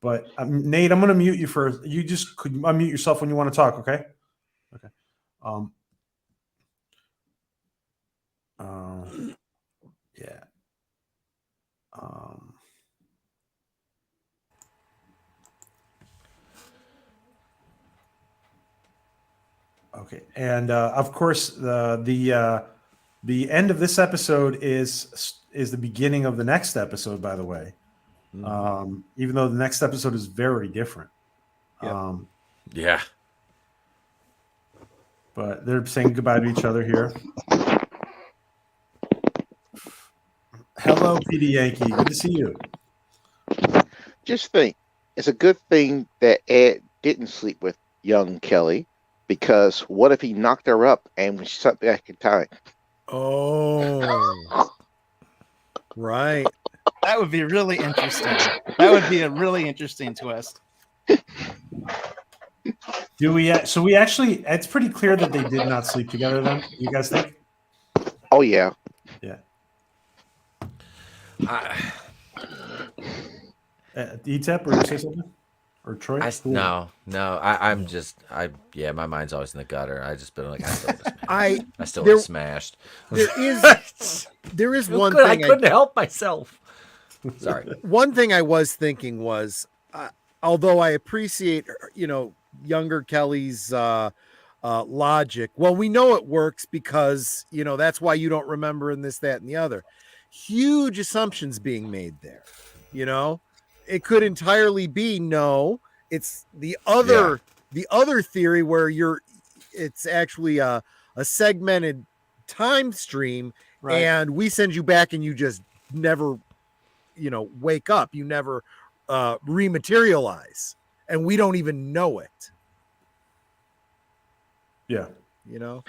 But Nate, I'm going to mute you for you. Just could unmute yourself when you want to talk. Okay. Okay. Yeah. Okay. And of course, the end of this episode is the beginning of the next episode, by the way. Even though the next episode is very different. Yep. Yeah. But they're saying goodbye to each other here. Hello, PD Yankee. Good to see you. Just think, it's a good thing that Ed didn't sleep with young Kelly, because what if he knocked her up and we sat back in time? Oh, right. That would be really interesting. That would be a really interesting twist. Do we? So we actually, it's pretty clear that they did not sleep together then. You guys think? Oh, yeah. Yeah. E-Tep, or you say something? Or Troy? No. Yeah, my mind's always in the gutter. I just been like, I still was smashed. There is one thing I couldn't help myself. Sorry. One thing I was thinking was, although I appreciate, you know, younger Kelly's logic. Well, we know it works because, you know, that's why you don't remember in this, that, and the other. Huge assumptions being made there. You know, it could entirely be no. It's the other theory where it's actually a segmented time stream, right, and we send you back and you just never, you know, wake up. You never rematerialize, and we don't even know it. Yeah. You know?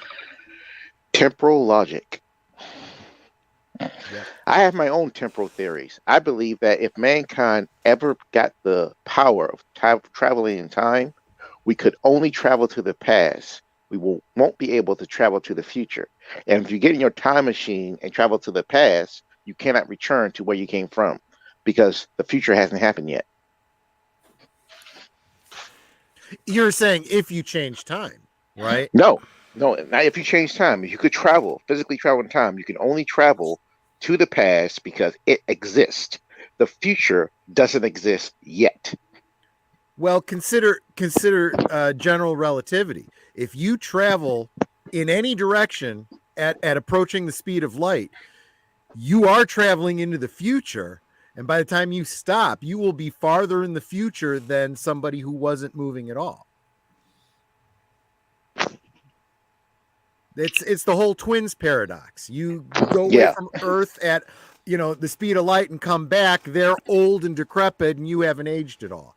Temporal logic. Yeah. I have my own temporal theories. I believe that if mankind ever got the power of traveling in time, we could only travel to the past. We won't be able to travel to the future. And if you get in your time machine and travel to the past, you cannot return to where you came from because the future hasn't happened yet. You're saying if you change time, right? No, not if you change time. If you could physically travel in time, you can only travel to the past because it exists. The future doesn't exist yet. Well, consider general relativity. If you travel in any direction at approaching the speed of light, you are traveling into the future. And by the time you stop, you will be farther in the future than somebody who wasn't moving at all. It's the whole twins paradox. You go away from Earth at, you know, the speed of light and come back. They're old and decrepit, and you haven't aged at all.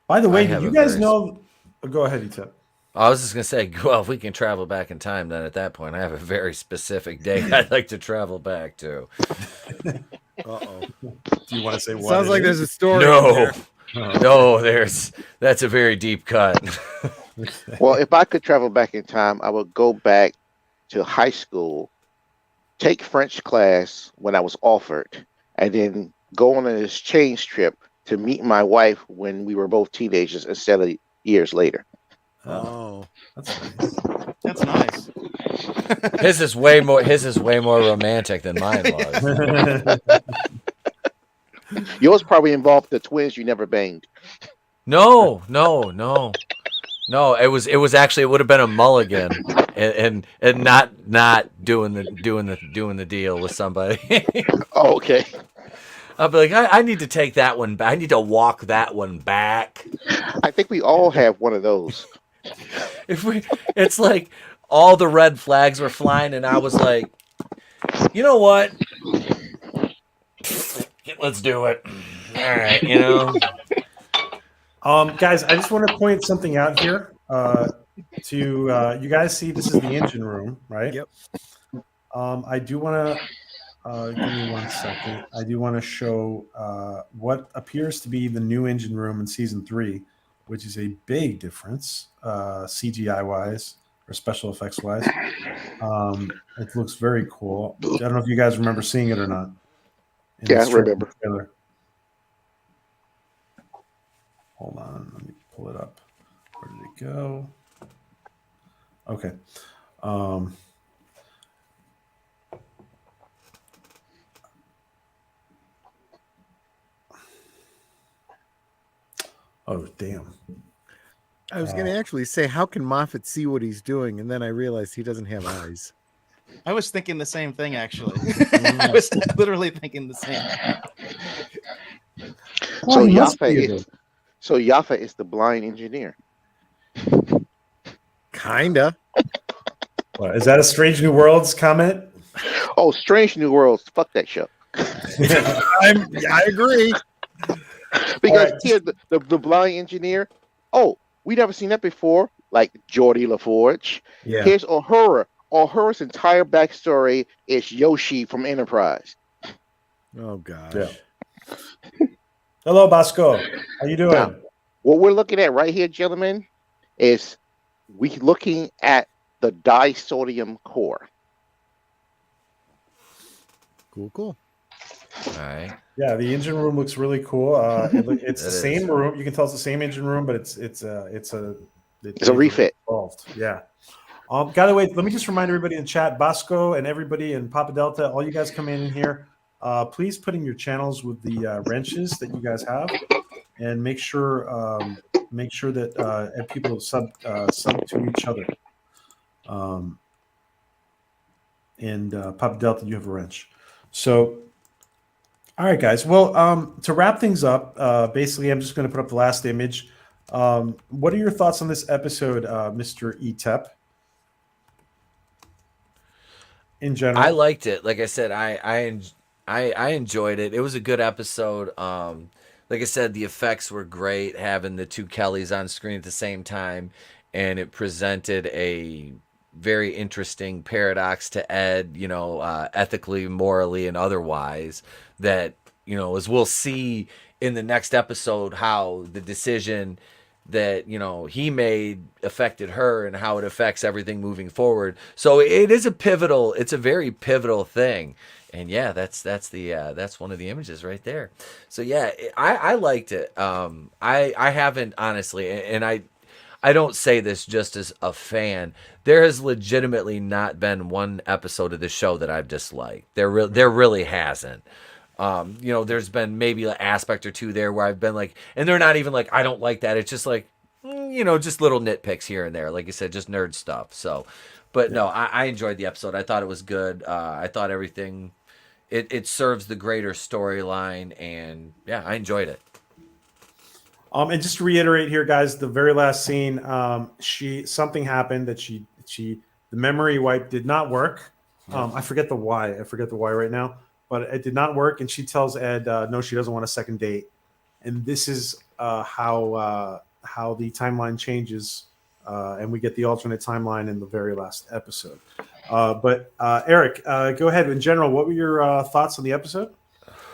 By the way, did you guys know? Go ahead, E-Tep. I was just gonna say, well, if we can travel back in time, then at that point, I have a very specific date I'd like to travel back to. Uh-oh. Do you want to say what? Sounds like there's a story. No, that's a very deep cut. Well, if I could travel back in time, I would go back to high school, take French class when I was offered, and then go on an exchange trip to meet my wife when we were both teenagers instead of years later. Oh, that's nice. That's nice. His is way more romantic than mine was. Yours probably involved the twins you never banged. No. No, it was actually, it would have been a mulligan, and not doing the deal with somebody. Oh, okay. I'll be like, I need to take that one back. I need to walk that one back. I think we all have one of those. It's like all the red flags were flying, and I was like, you know what? Let's do it. All right, Guys, I just want to point something out here. To you guys see, this is the engine room, right? Yep. I do want to give me 1 second. I do want to show what appears to be the new engine room in season 3, which is a big difference, CGI wise or special effects wise. It looks very cool. I don't know if you guys remember seeing it or not. Yeah, I remember. Trailer. Hold on, let me pull it up. Where did it go? Okay. Oh, damn. I was going to actually say, how can Moffat see what he's doing? And then I realized he doesn't have eyes. I was thinking the same thing, actually. I was literally thinking the same. So Yaffa is the blind engineer. Kinda. What, is that a Strange New Worlds comment? Oh, Strange New Worlds. Fuck that show. I agree. Because here, the blind engineer. Oh, we never seen that before. Like Geordie LaForge. Yeah. Here's Uhura. Uhura's entire backstory is Yoshi from Enterprise. Oh gosh. Yeah. Hello, Bosco. How you doing? Now, what we're looking at right here, gentlemen, is we looking at the disodium core. Cool. All right. Yeah, the engine room looks really cool. It's the same room. You can tell it's the same engine room, but it's a refit. Involved. Yeah. By the way, let me just remind everybody in the chat, Bosco and everybody in Papa Delta, all you guys come in here. Please put in your channels with the wrenches that you guys have, and make sure that people sub to each other. And Papa Delta, you have a wrench. So, all right, guys. Well, to wrap things up, basically, I'm just going to put up the last image. What are your thoughts on this episode, Mr. Etep? In general, I liked it. Like I said, I enjoyed it. It was a good episode. Like I said, the effects were great, having the two Kellys on screen at the same time, and it presented a very interesting paradox to Ed, ethically, morally, and otherwise, that, as we'll see in the next episode, how the decision that he made affected her and how it affects everything moving forward. So it's a very pivotal thing. And yeah, that's one of the images right there. So yeah, I liked it. I haven't, honestly, and I don't say this just as a fan. There has legitimately not been one episode of the show that I've disliked. There really hasn't. There's been maybe an aspect or two there where I've been like, and they're not even like, I don't like that. It's just like, just little nitpicks here and there. Like you said, just nerd stuff. So, but no, I enjoyed the episode. I thought it was good. I thought everything, it serves the greater storyline, and yeah, I enjoyed it. And just to reiterate here, guys, the very last scene, something happened that the memory wipe did not work. I forget the why. I forget the why right now, but it did not work. And she tells Ed, no, she doesn't want a second date. And this is how the timeline changes, and we get the alternate timeline in the very last episode. But Eric, go ahead. In general, what were your thoughts on the episode?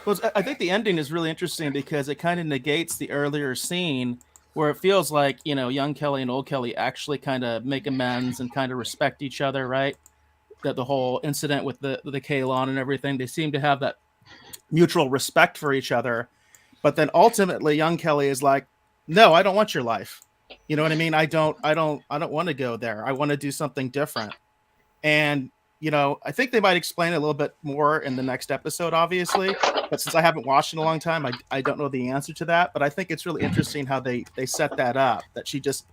Well, I think the ending is really interesting because it kind of negates the earlier scene where it feels like, young Kelly and old Kelly actually kind of make amends and kind of respect each other, right? That the whole incident with the Kalon and everything, they seem to have that mutual respect for each other. But then ultimately young Kelly is like, no, I don't want your life. You know what I mean? I don't want to go there. I want to do something different. And, I think they might explain a little bit more in the next episode, obviously. But since I haven't watched in a long time, I don't know the answer to that. But I think it's really interesting how they set that up, that she just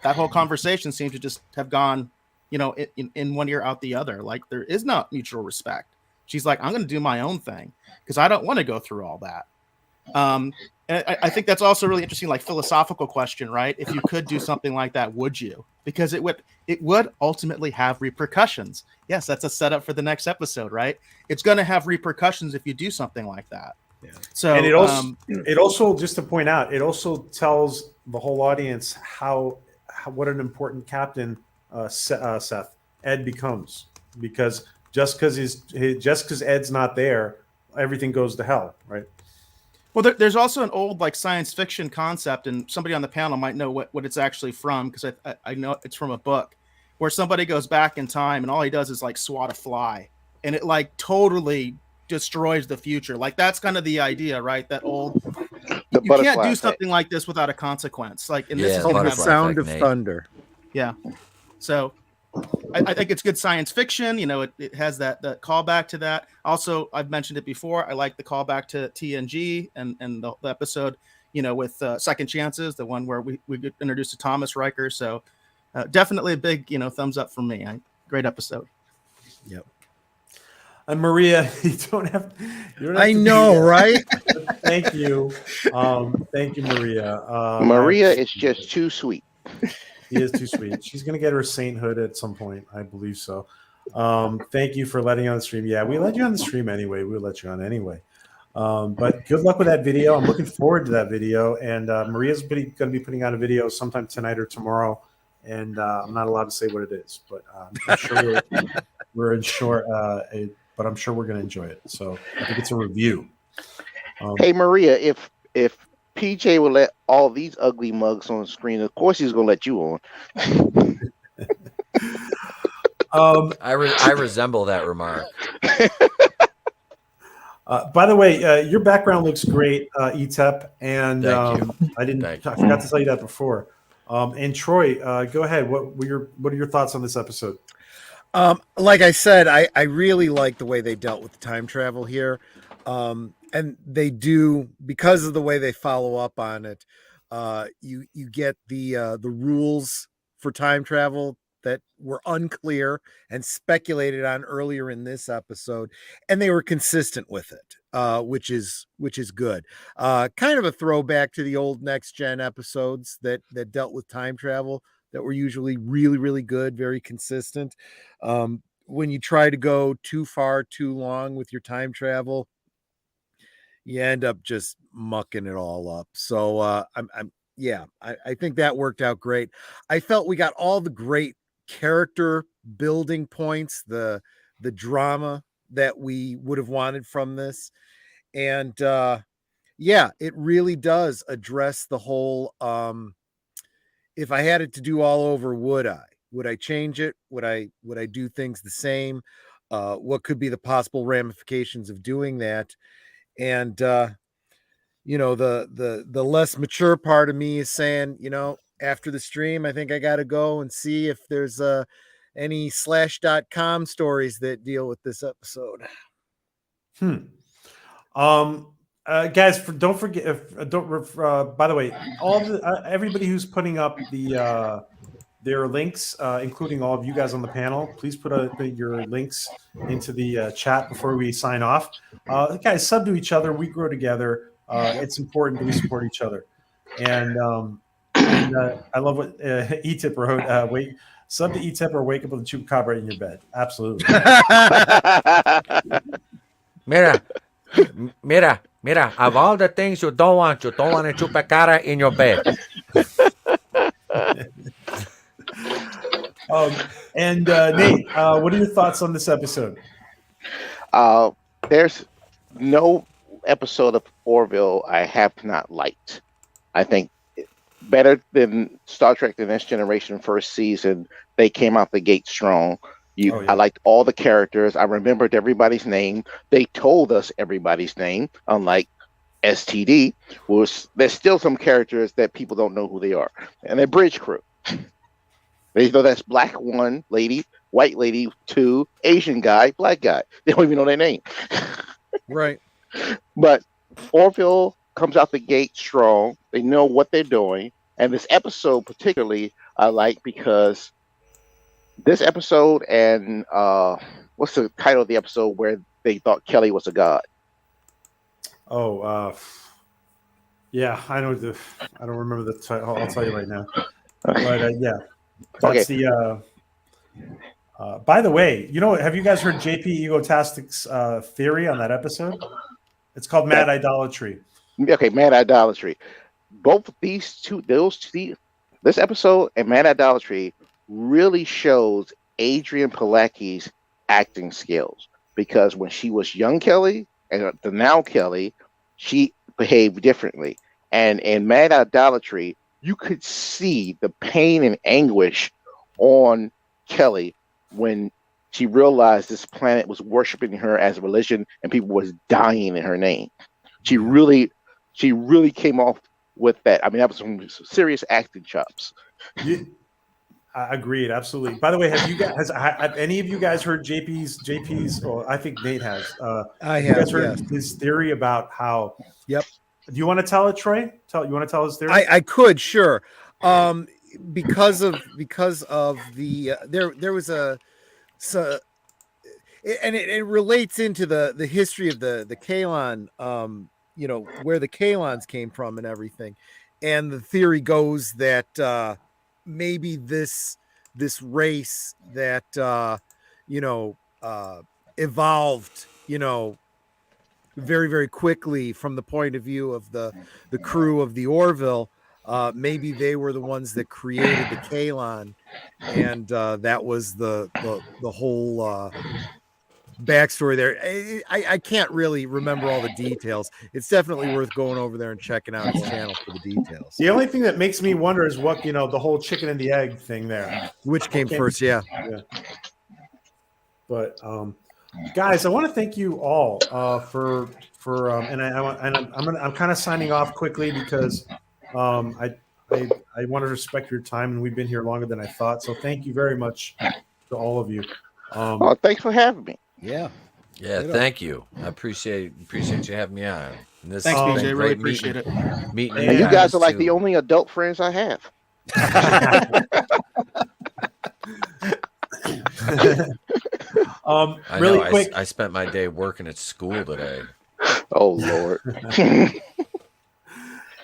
that whole conversation seemed to just have gone, in one ear out the other. Like there is no mutual respect. She's like, I'm going to do my own thing because I don't want to go through all that. And I think that's also really interesting, like philosophical question, right? If you could do something like that, would you? Because it would ultimately have repercussions. Yes, that's a setup for the next episode, right? It's going to have repercussions if you do something like that. Yeah. So, and it also, just to point out, it also tells the whole audience how what an important captain Seth Ed becomes, because just because Ed's not there, everything goes to hell, right? Well, there's also an old like science fiction concept, and somebody on the panel might know what it's actually from, because I know it's from a book where somebody goes back in time and all he does is like swat a fly, and it like totally destroys the future. Like that's kind of the idea, right? That old you can't do something like this without a consequence. Like, and this is the sound of thunder. Yeah. So I think it's good science fiction. It has that callback to that. Also, I've mentioned it before. I like the callback to TNG and the episode, with Second Chances, the one where we get introduced to Thomas Riker. So definitely a big, thumbs up from me. Great episode. Yep. And Maria, you don't have I know, right? Thank you. Thank you, Maria. Maria is just too sweet. She is too sweet. She's going to get her sainthood at some point. I believe so. Thank you for letting you on the stream. Yeah, we let you on the stream anyway. We'll let you on anyway. But good luck with that video. I'm looking forward to that video. And Maria's going to be putting out a video sometime tonight or tomorrow. And I'm not allowed to say what it is, but I'm sure we're in short. But I'm sure we're going to enjoy it. So I think it's a review. Hey, Maria, if PJ will let all these ugly mugs on the screen, of course he's going to let you on. I resemble that remark. By the way, your background looks great, ETEP, and I forgot to tell you that before. And Troy, go ahead. What are your thoughts on this episode? Like I said, I really like the way they dealt with time travel here. And they do, because of the way they follow up on it, you get the rules for time travel that were unclear and speculated on earlier in this episode, and they were consistent with it, which is good. Kind of a throwback to the old Next Gen episodes that dealt with time travel that were usually really, really good, very consistent. When you try to go too far, too long with your time travel, you end up just mucking it all up. So I think that worked out great. I felt we got all the great character building points, the drama that we would have wanted from this. And it really does address the whole if I had it to do all over, would I change it? Would I do things the same? What could be the possible ramifications of doing that? And the less mature part of me is saying, after the stream, I think I got to go and see if there's any slash.com stories that deal with this episode. Guys, don't forget. By the way, everybody who's putting up their links, including all of you guys on the panel, please put your links into the chat before we sign off. Guys, sub to each other. We grow together. It's important that we support each other. And I love what E-Tip wrote. Sub to E-Tip or wake up with a chupacabra in your bed. Absolutely. Mira, of all the things you don't want a chupacabra in your bed. Nate, what are your thoughts on this episode? There's no episode of Orville I have not liked. I think better than Star Trek The Next Generation first season. They came out the gate strong. I liked all the characters. I remembered everybody's name. They told us everybody's name, unlike STD. There's still some characters that people don't know who they are. And their bridge crew. They know that's black one lady, white lady two, Asian guy, black guy. They don't even know their name. Right. But Orville comes out the gate strong. They know what they're doing. And this episode particularly, I like because this episode and what's the title of the episode where they thought Kelly was a god? Oh, yeah, I know I don't remember the title. I'll tell you right now. But yeah, that's the. By the way, have you guys heard JP Egotastic's theory on that episode? It's called Mad Idolatry. Okay, Mad Idolatry. Both these two, this episode and Mad Idolatry really shows Adrian Pilicki's acting skills, because when she was young Kelly and the now Kelly, she behaved differently. And in Mad Idolatry, you could see the pain and anguish on Kelly when she realized this planet was worshiping her as a religion and people was dying in her name. She really came off with that. I mean, that was some serious acting chops. I agreed, absolutely. By the way, have any of you guys heard JP's? Well, I think Nate has. I have. You guys heard his theory about how? Yep. Do you want to tell it, Troy? You want to tell his theory? I could, sure. Because of the there was and it relates into the history of the Kalon, where the Kalons came from and everything. And the theory goes that maybe this race that evolved, very, very quickly from the point of view of the crew of the Orville. Maybe they were the ones that created the Kalon, and that was the whole backstory there. I can't really remember all the details. It's definitely worth going over there and checking out his channel for the details. The only thing that makes me wonder is what the whole chicken and the egg thing there. Which came first? Yeah. But guys, I want to thank you all for I'm kind of signing off quickly because I want to respect your time, and we've been here longer than I thought. So thank you very much to all of you. Thanks for having me. Yeah. Thank you. I appreciate you having me on. Thanks, BJ. Really appreciate it. Meeting you guys are like the only adult friends I have. Really quick. I spent my day working at school today. Oh Lord.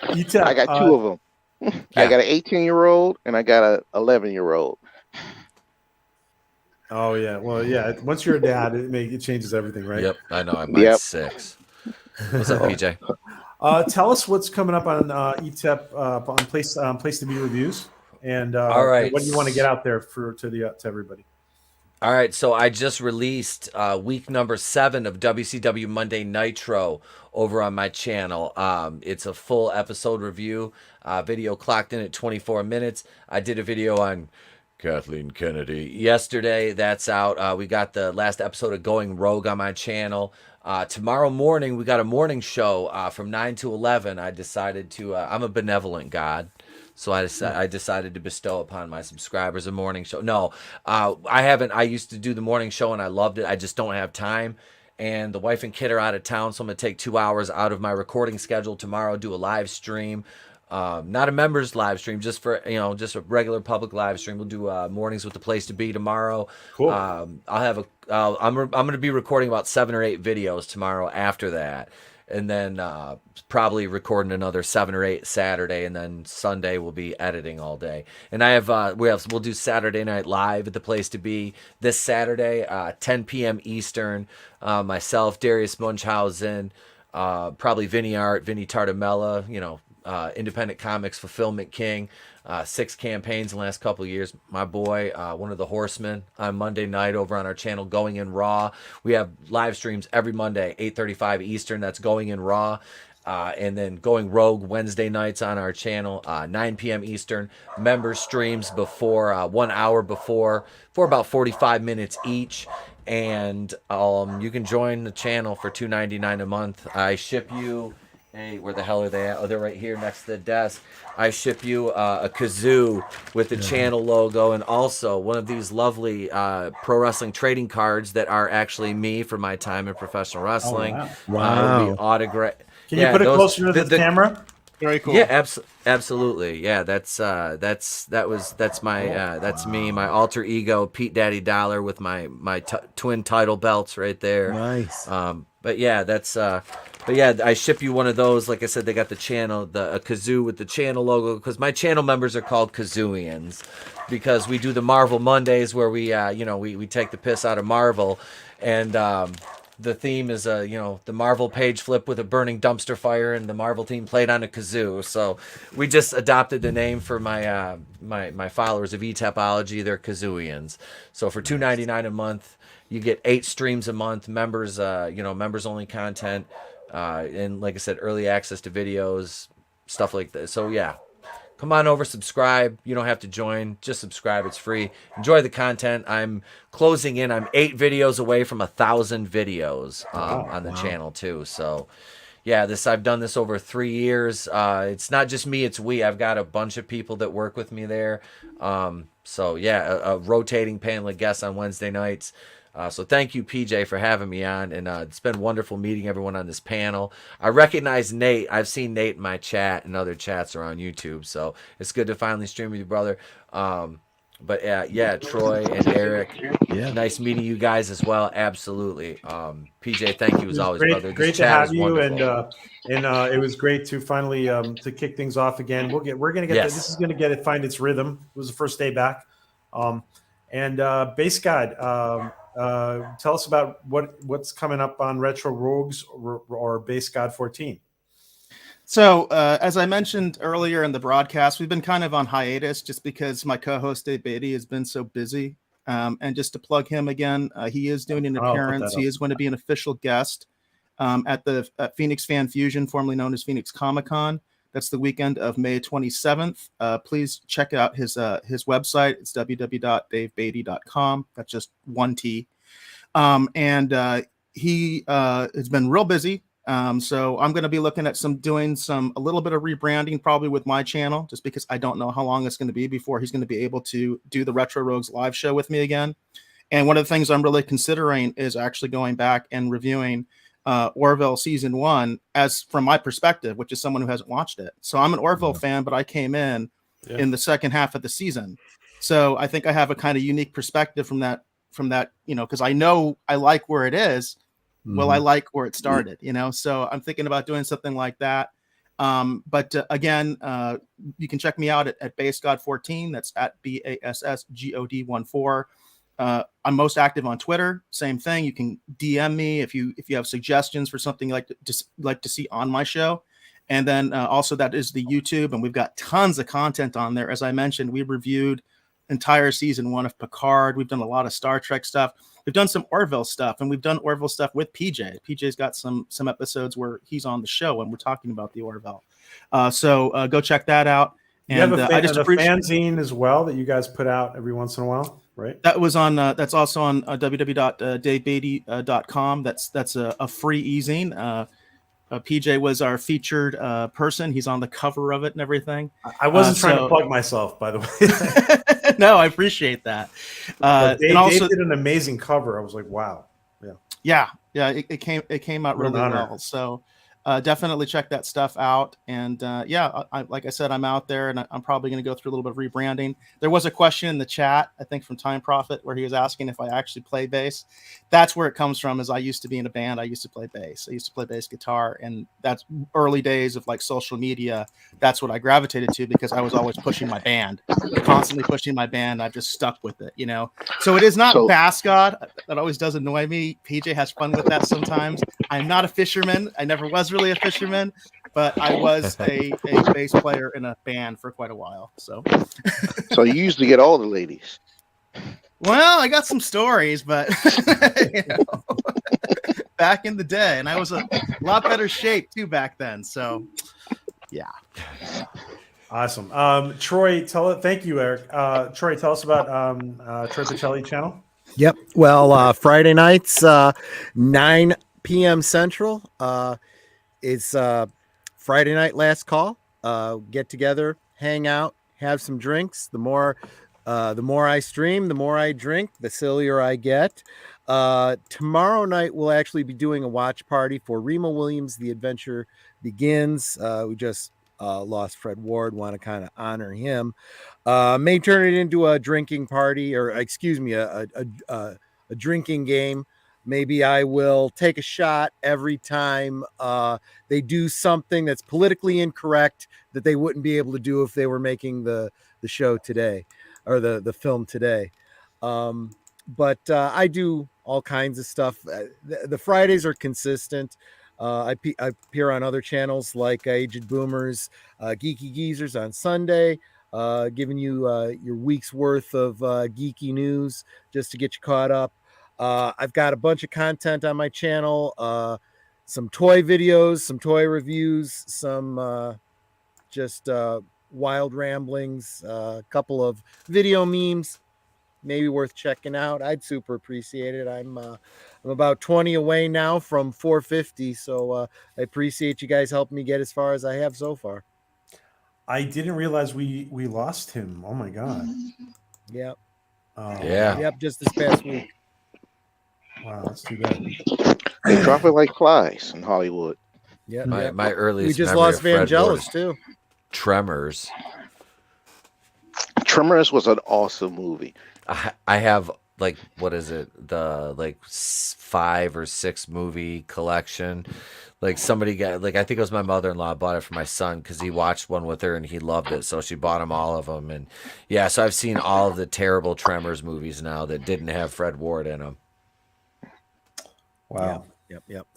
I got two of them. Yeah. I got an 18-year-old and I got an 11-year-old. Oh yeah, well yeah. Once you're a dad, it changes everything, right? Yep, I know. I'm 6. What's up, PJ? Tell us what's coming up on ETEP on place to be reviews, and all right, what do you want to get out there to everybody? All right, so I just released week number 7 of WCW Monday Nitro over on my channel. It's a full episode review. Video clocked in at 24 minutes. I did a video on Kathleen Kennedy yesterday. That's out. We got the last episode of Going Rogue on my channel. Tomorrow morning, we got a morning show from 9 to 11. I decided to, I'm a benevolent God. So I decided to bestow upon my subscribers a morning show. No, I haven't. I used to do the morning show and I loved it. I just don't have time. And the wife and kid are out of town, so I'm going to take 2 hours out of my recording schedule tomorrow, do a live stream. Not a members live stream, just for just a regular public live stream. We'll do mornings with the place to be tomorrow. Cool. I'll have I'm going to be recording about 7 or 8 videos tomorrow after that, and then probably recording another 7 or 8 Saturday, and then Sunday we'll be editing all day. And we'll do Saturday Night Live at the place to be this Saturday, 10 p.m. Eastern. Myself, Darius Munchausen, probably Vinny Art, Vinny Tartamella, Independent Comics Fulfillment King, 6 campaigns in the last couple of years. My boy, one of the Horsemen, on Monday night over on our channel, Going in Raw. We have live streams every Monday, 8:35 Eastern. That's Going in Raw. And then Going Rogue Wednesday nights on our channel, 9 p.m. Eastern. Member streams before 1 hour before, for about 45 minutes each. And you can join the channel for $2.99 a month. I ship you. Hey, where the hell are they at? Oh, they're right here next to the desk. I ship you a kazoo with the channel logo, and also one of these lovely pro wrestling trading cards that are actually me for my time in professional wrestling. Oh, wow. Wow. Autograph. Can you put it closer to the camera? Very cool. Yeah, absolutely. Yeah, that's me, my alter ego, Pete Daddy Dollar, with my twin title belts right there. Nice. But yeah, I ship you one of those. Like I said, they got the channel, a kazoo with the channel logo, because my channel members are called kazooians, because we do the Marvel Mondays where we take the piss out of Marvel, and the theme is the Marvel page flip with a burning dumpster fire, and the Marvel team played on a kazoo. So we just adopted the name for my my followers of eTapology. They're kazooians. So for $2.99 a month, you get 8 streams a month, members only content, and like I said, early access to videos, stuff like this. So yeah, come on over, subscribe. You don't have to join, just subscribe. It's free. Enjoy the content. I'm closing in. I'm 8 videos away from 1,000 videos on the channel too. So yeah, I've done this over 3 years. It's not just me, it's we. I've got a bunch of people that work with me there. So yeah, a rotating panel of guests on Wednesday nights. So thank you, PJ, for having me on, and it's been wonderful meeting everyone on this panel. I recognize Nate. I've seen Nate in my chat and other chats around YouTube, so it's good to finally stream with you, brother. But yeah, Troy and Eric, nice meeting you guys as well. Absolutely. PJ, thank you as always, brother. Great to have you, and it was great to finally to kick things off again. We're gonna get this is gonna find its rhythm. It was the first day back, and Base God. Tell us about what's coming up on Retro Rogues or Base God 14. So, as I mentioned earlier in the broadcast, we've been kind of on hiatus just because my co-host Dave Beatty has been so busy. And just to plug him again, he is doing an appearance. He is going to be an official guest at the Phoenix Fan Fusion, formerly known as Phoenix Comic-Con. That's the weekend of May 27th. Please check out his website. It's www.davebeatty.com. That's just 1 T. And he has been real busy. So I'm going to be looking at doing a little bit of rebranding probably with my channel, just because I don't know how long it's going to be before he's going to be able to do the Retro Rogues live show with me again. And one of the things I'm really considering is actually going back and reviewing Orville season 1 as from my perspective, which is someone who hasn't watched it. So I'm an Orville fan, but I came in the second half of the season. So I think I have a kind of unique perspective from that, because I know I like where it is. Well, I like where it started, so I'm thinking about doing something like that. But again, you can check me out at BaseGod14. That's at BASSGOD14. I'm most active on Twitter. Same thing. You can DM me if you have suggestions for something like to see on my show. And then also that is the YouTube, and we've got tons of content on there. As I mentioned, we reviewed entire season 1 of Picard. We've done a lot of Star Trek stuff. We've done some Orville stuff, and we've done Orville stuff with PJ. PJ's got some episodes where he's on the show and we're talking about the Orville. So go check that out. And you have a fanzine as well that you guys put out every once in a while, right? That was on. That's also on www.davebeatty.com. That's a free e-zine. PJ was our featured person. He's on the cover of it and everything. I wasn't trying to plug myself, by the way. No, I appreciate that. Dave did an amazing cover. I was like, wow. Yeah. It came out really well. So definitely check that stuff out. And like I said, I'm out there, and I'm probably going to go through a little bit of rebranding. There was a question in the chat, I think from Time Prophet, where he was asking if I actually play bass. That's where it comes from. Is I used to be in a band. I used to play bass. I used to play bass guitar, and that's early days of like social media. That's what I gravitated to, because I was always pushing my band, constantly pushing my band. I've just stuck with it, So it is not Bass God. That always does annoy me. PJ has fun with that sometimes. I'm not a fisherman. I never was really a fisherman, but I was a bass player in a band for quite a while. So you usually get all the ladies. Well, I got some stories, but back in the day, and I was a lot better shape too back then. So yeah. Awesome. Troy, thank you, Eric. Troy, tell us about Troy Pacelli channel. Yep. Well, Friday nights, 9 p.m. Central. It's Friday night last call. Get together, hang out, have some drinks. The more I stream, the more I drink, the sillier I get. Tomorrow night we'll actually be doing a watch party for Remo Williams' The Adventure Begins. We just lost Fred Ward. Want to kind of honor him. May turn it into a drinking party, or excuse me, a drinking game. Maybe I will take a shot every time they do something that's politically incorrect that they wouldn't be able to do if they were making the show today or the film today. But I do all kinds of stuff. The Fridays are consistent. I appear on other channels like Aged Boomers, Geeky Geezers on Sunday, giving you your week's worth of geeky news just to get you caught up. I've got a bunch of content on my channel, some toy videos, some toy reviews, some just wild ramblings, a couple of video memes, maybe worth checking out. I'd super appreciate it. I'm about 20 away now from 450, so I appreciate you guys helping me get as far as I have so far. I didn't realize we lost him. Oh my god. Yep. Yeah. Yep. Just this past week. Wow, that's too bad. They drop it like flies in Hollywood. Yeah. My earliest. We just memory lost of Fred Ward Vangelis is too. Tremors. Tremors was an awesome movie. I have like, what is it? The like 5 or 6 movie collection. Like somebody got, like, I think it was my mother-in-law bought it for my son because he watched one with her and he loved it. So she bought him all of them. And yeah, so I've seen all of the terrible Tremors movies now that didn't have Fred Ward in them. Wow. Yep.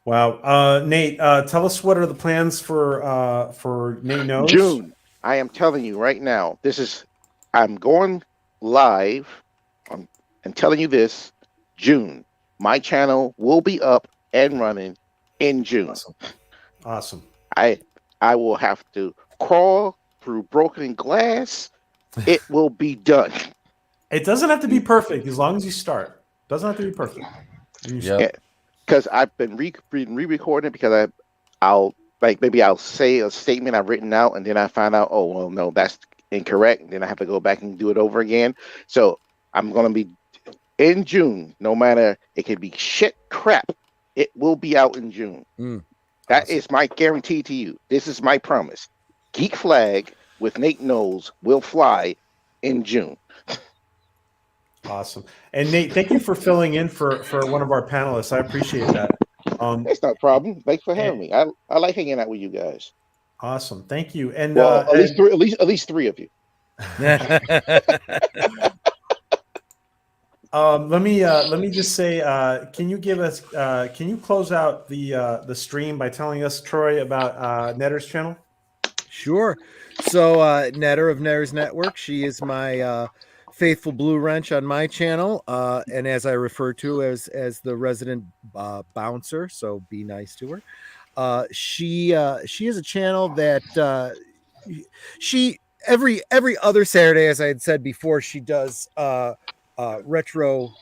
Wow. Nate, tell us what are the plans for Nate Knows? June. I am telling you right now, I'm going live. I'm telling you this, June. My channel will be up and running in June. Awesome. I will have to crawl through broken glass. It will be done. It doesn't have to be perfect as long as you start. Doesn't have to be perfect. Because I've been re-recording because I'll say a statement I've written out and then I find out, oh well, no, that's incorrect. And then I have to go back and do it over again. So I'm gonna be in June. No matter, it can be shit crap. It will be out in June. That is my guarantee to you. This is my promise. Geek Flag with Nate Knows will fly in June. Awesome. And Nate, thank you for filling in for one of our panelists. I appreciate that. It's not a problem. Thanks for having me. I like hanging out with you guys. Awesome. Thank you. And at least three of you. Let me just say, can you close out the stream by telling us, Troy, about Netter's channel? Sure. So Netter of Netter's Network, she is my faithful blue wrench on my channel, and as I refer to as the resident bouncer, so be nice to her. She has a channel that she every other Saturday, as I had said before, she does retro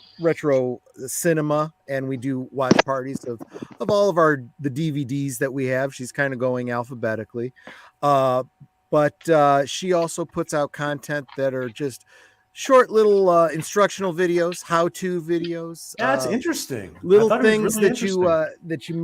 cinema, and we do watch parties of all of the DVDs that we have. She's kind of going alphabetically, but she also puts out content that are just short little instructional videos, how-to videos. That's interesting. Little things really that you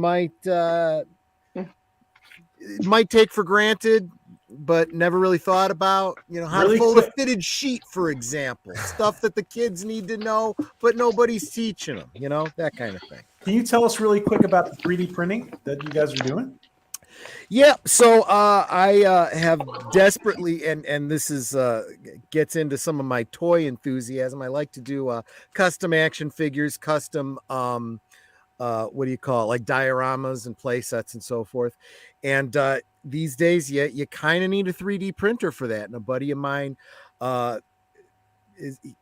might take for granted, but never really thought about. You know, how to fold a fitted sheet, for example. Stuff that the kids need to know, but nobody's teaching them. You know, that kind of thing. Can you tell us really quick about the 3D printing that you guys are doing? Yeah, so I have desperately, and this is gets into some of my toy enthusiasm. I like to do custom action figures, custom what do you call it, like dioramas and play sets and so forth. And these days, you kind of need a 3D printer for that. And a buddy of mine,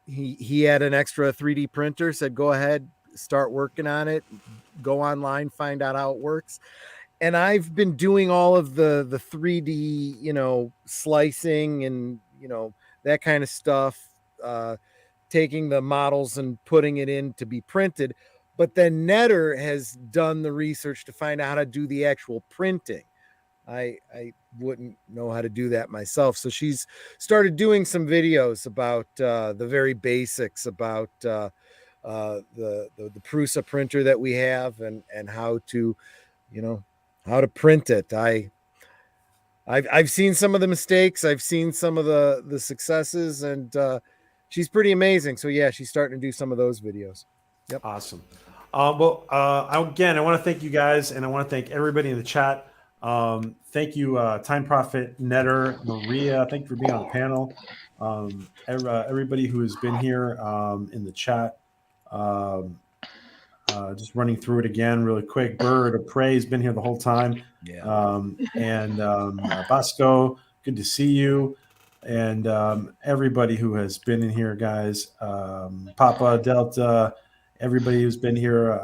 he had an extra 3D printer, said, go ahead, start working on it, go online, find out how it works. And I've been doing all of the 3D, you know, slicing and, you know, that kind of stuff, taking the models and putting it in to be printed. But then Netter has done the research to find out how to do the actual printing. I wouldn't know how to do that myself. So she's started doing some videos about the very basics about the Prusa printer that we have and how to, you know, how to print it. I've seen some of the mistakes. I've seen some of the successes, and she's pretty amazing. So yeah, she's starting to do some of those videos. Yep. Awesome. Again, I want to thank you guys, and I want to thank everybody in the chat. Thank you, Time Profit, Netter, Maria. Thank you for being on the panel. Everybody who has been here in the chat. Just running through it again really quick. Bird of Prey has been here the whole time. Yeah. Bosco, good to see you. And everybody who has been in here, guys. Papa, Delta, everybody who's been here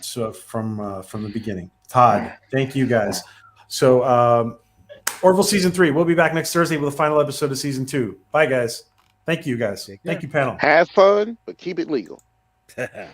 so from the beginning. Todd, thank you guys. So Orville season 3, we'll be back next Thursday with the final episode of season 2. Bye, guys. Thank you, guys. Thank you, panel. Have fun, but keep it legal. All right.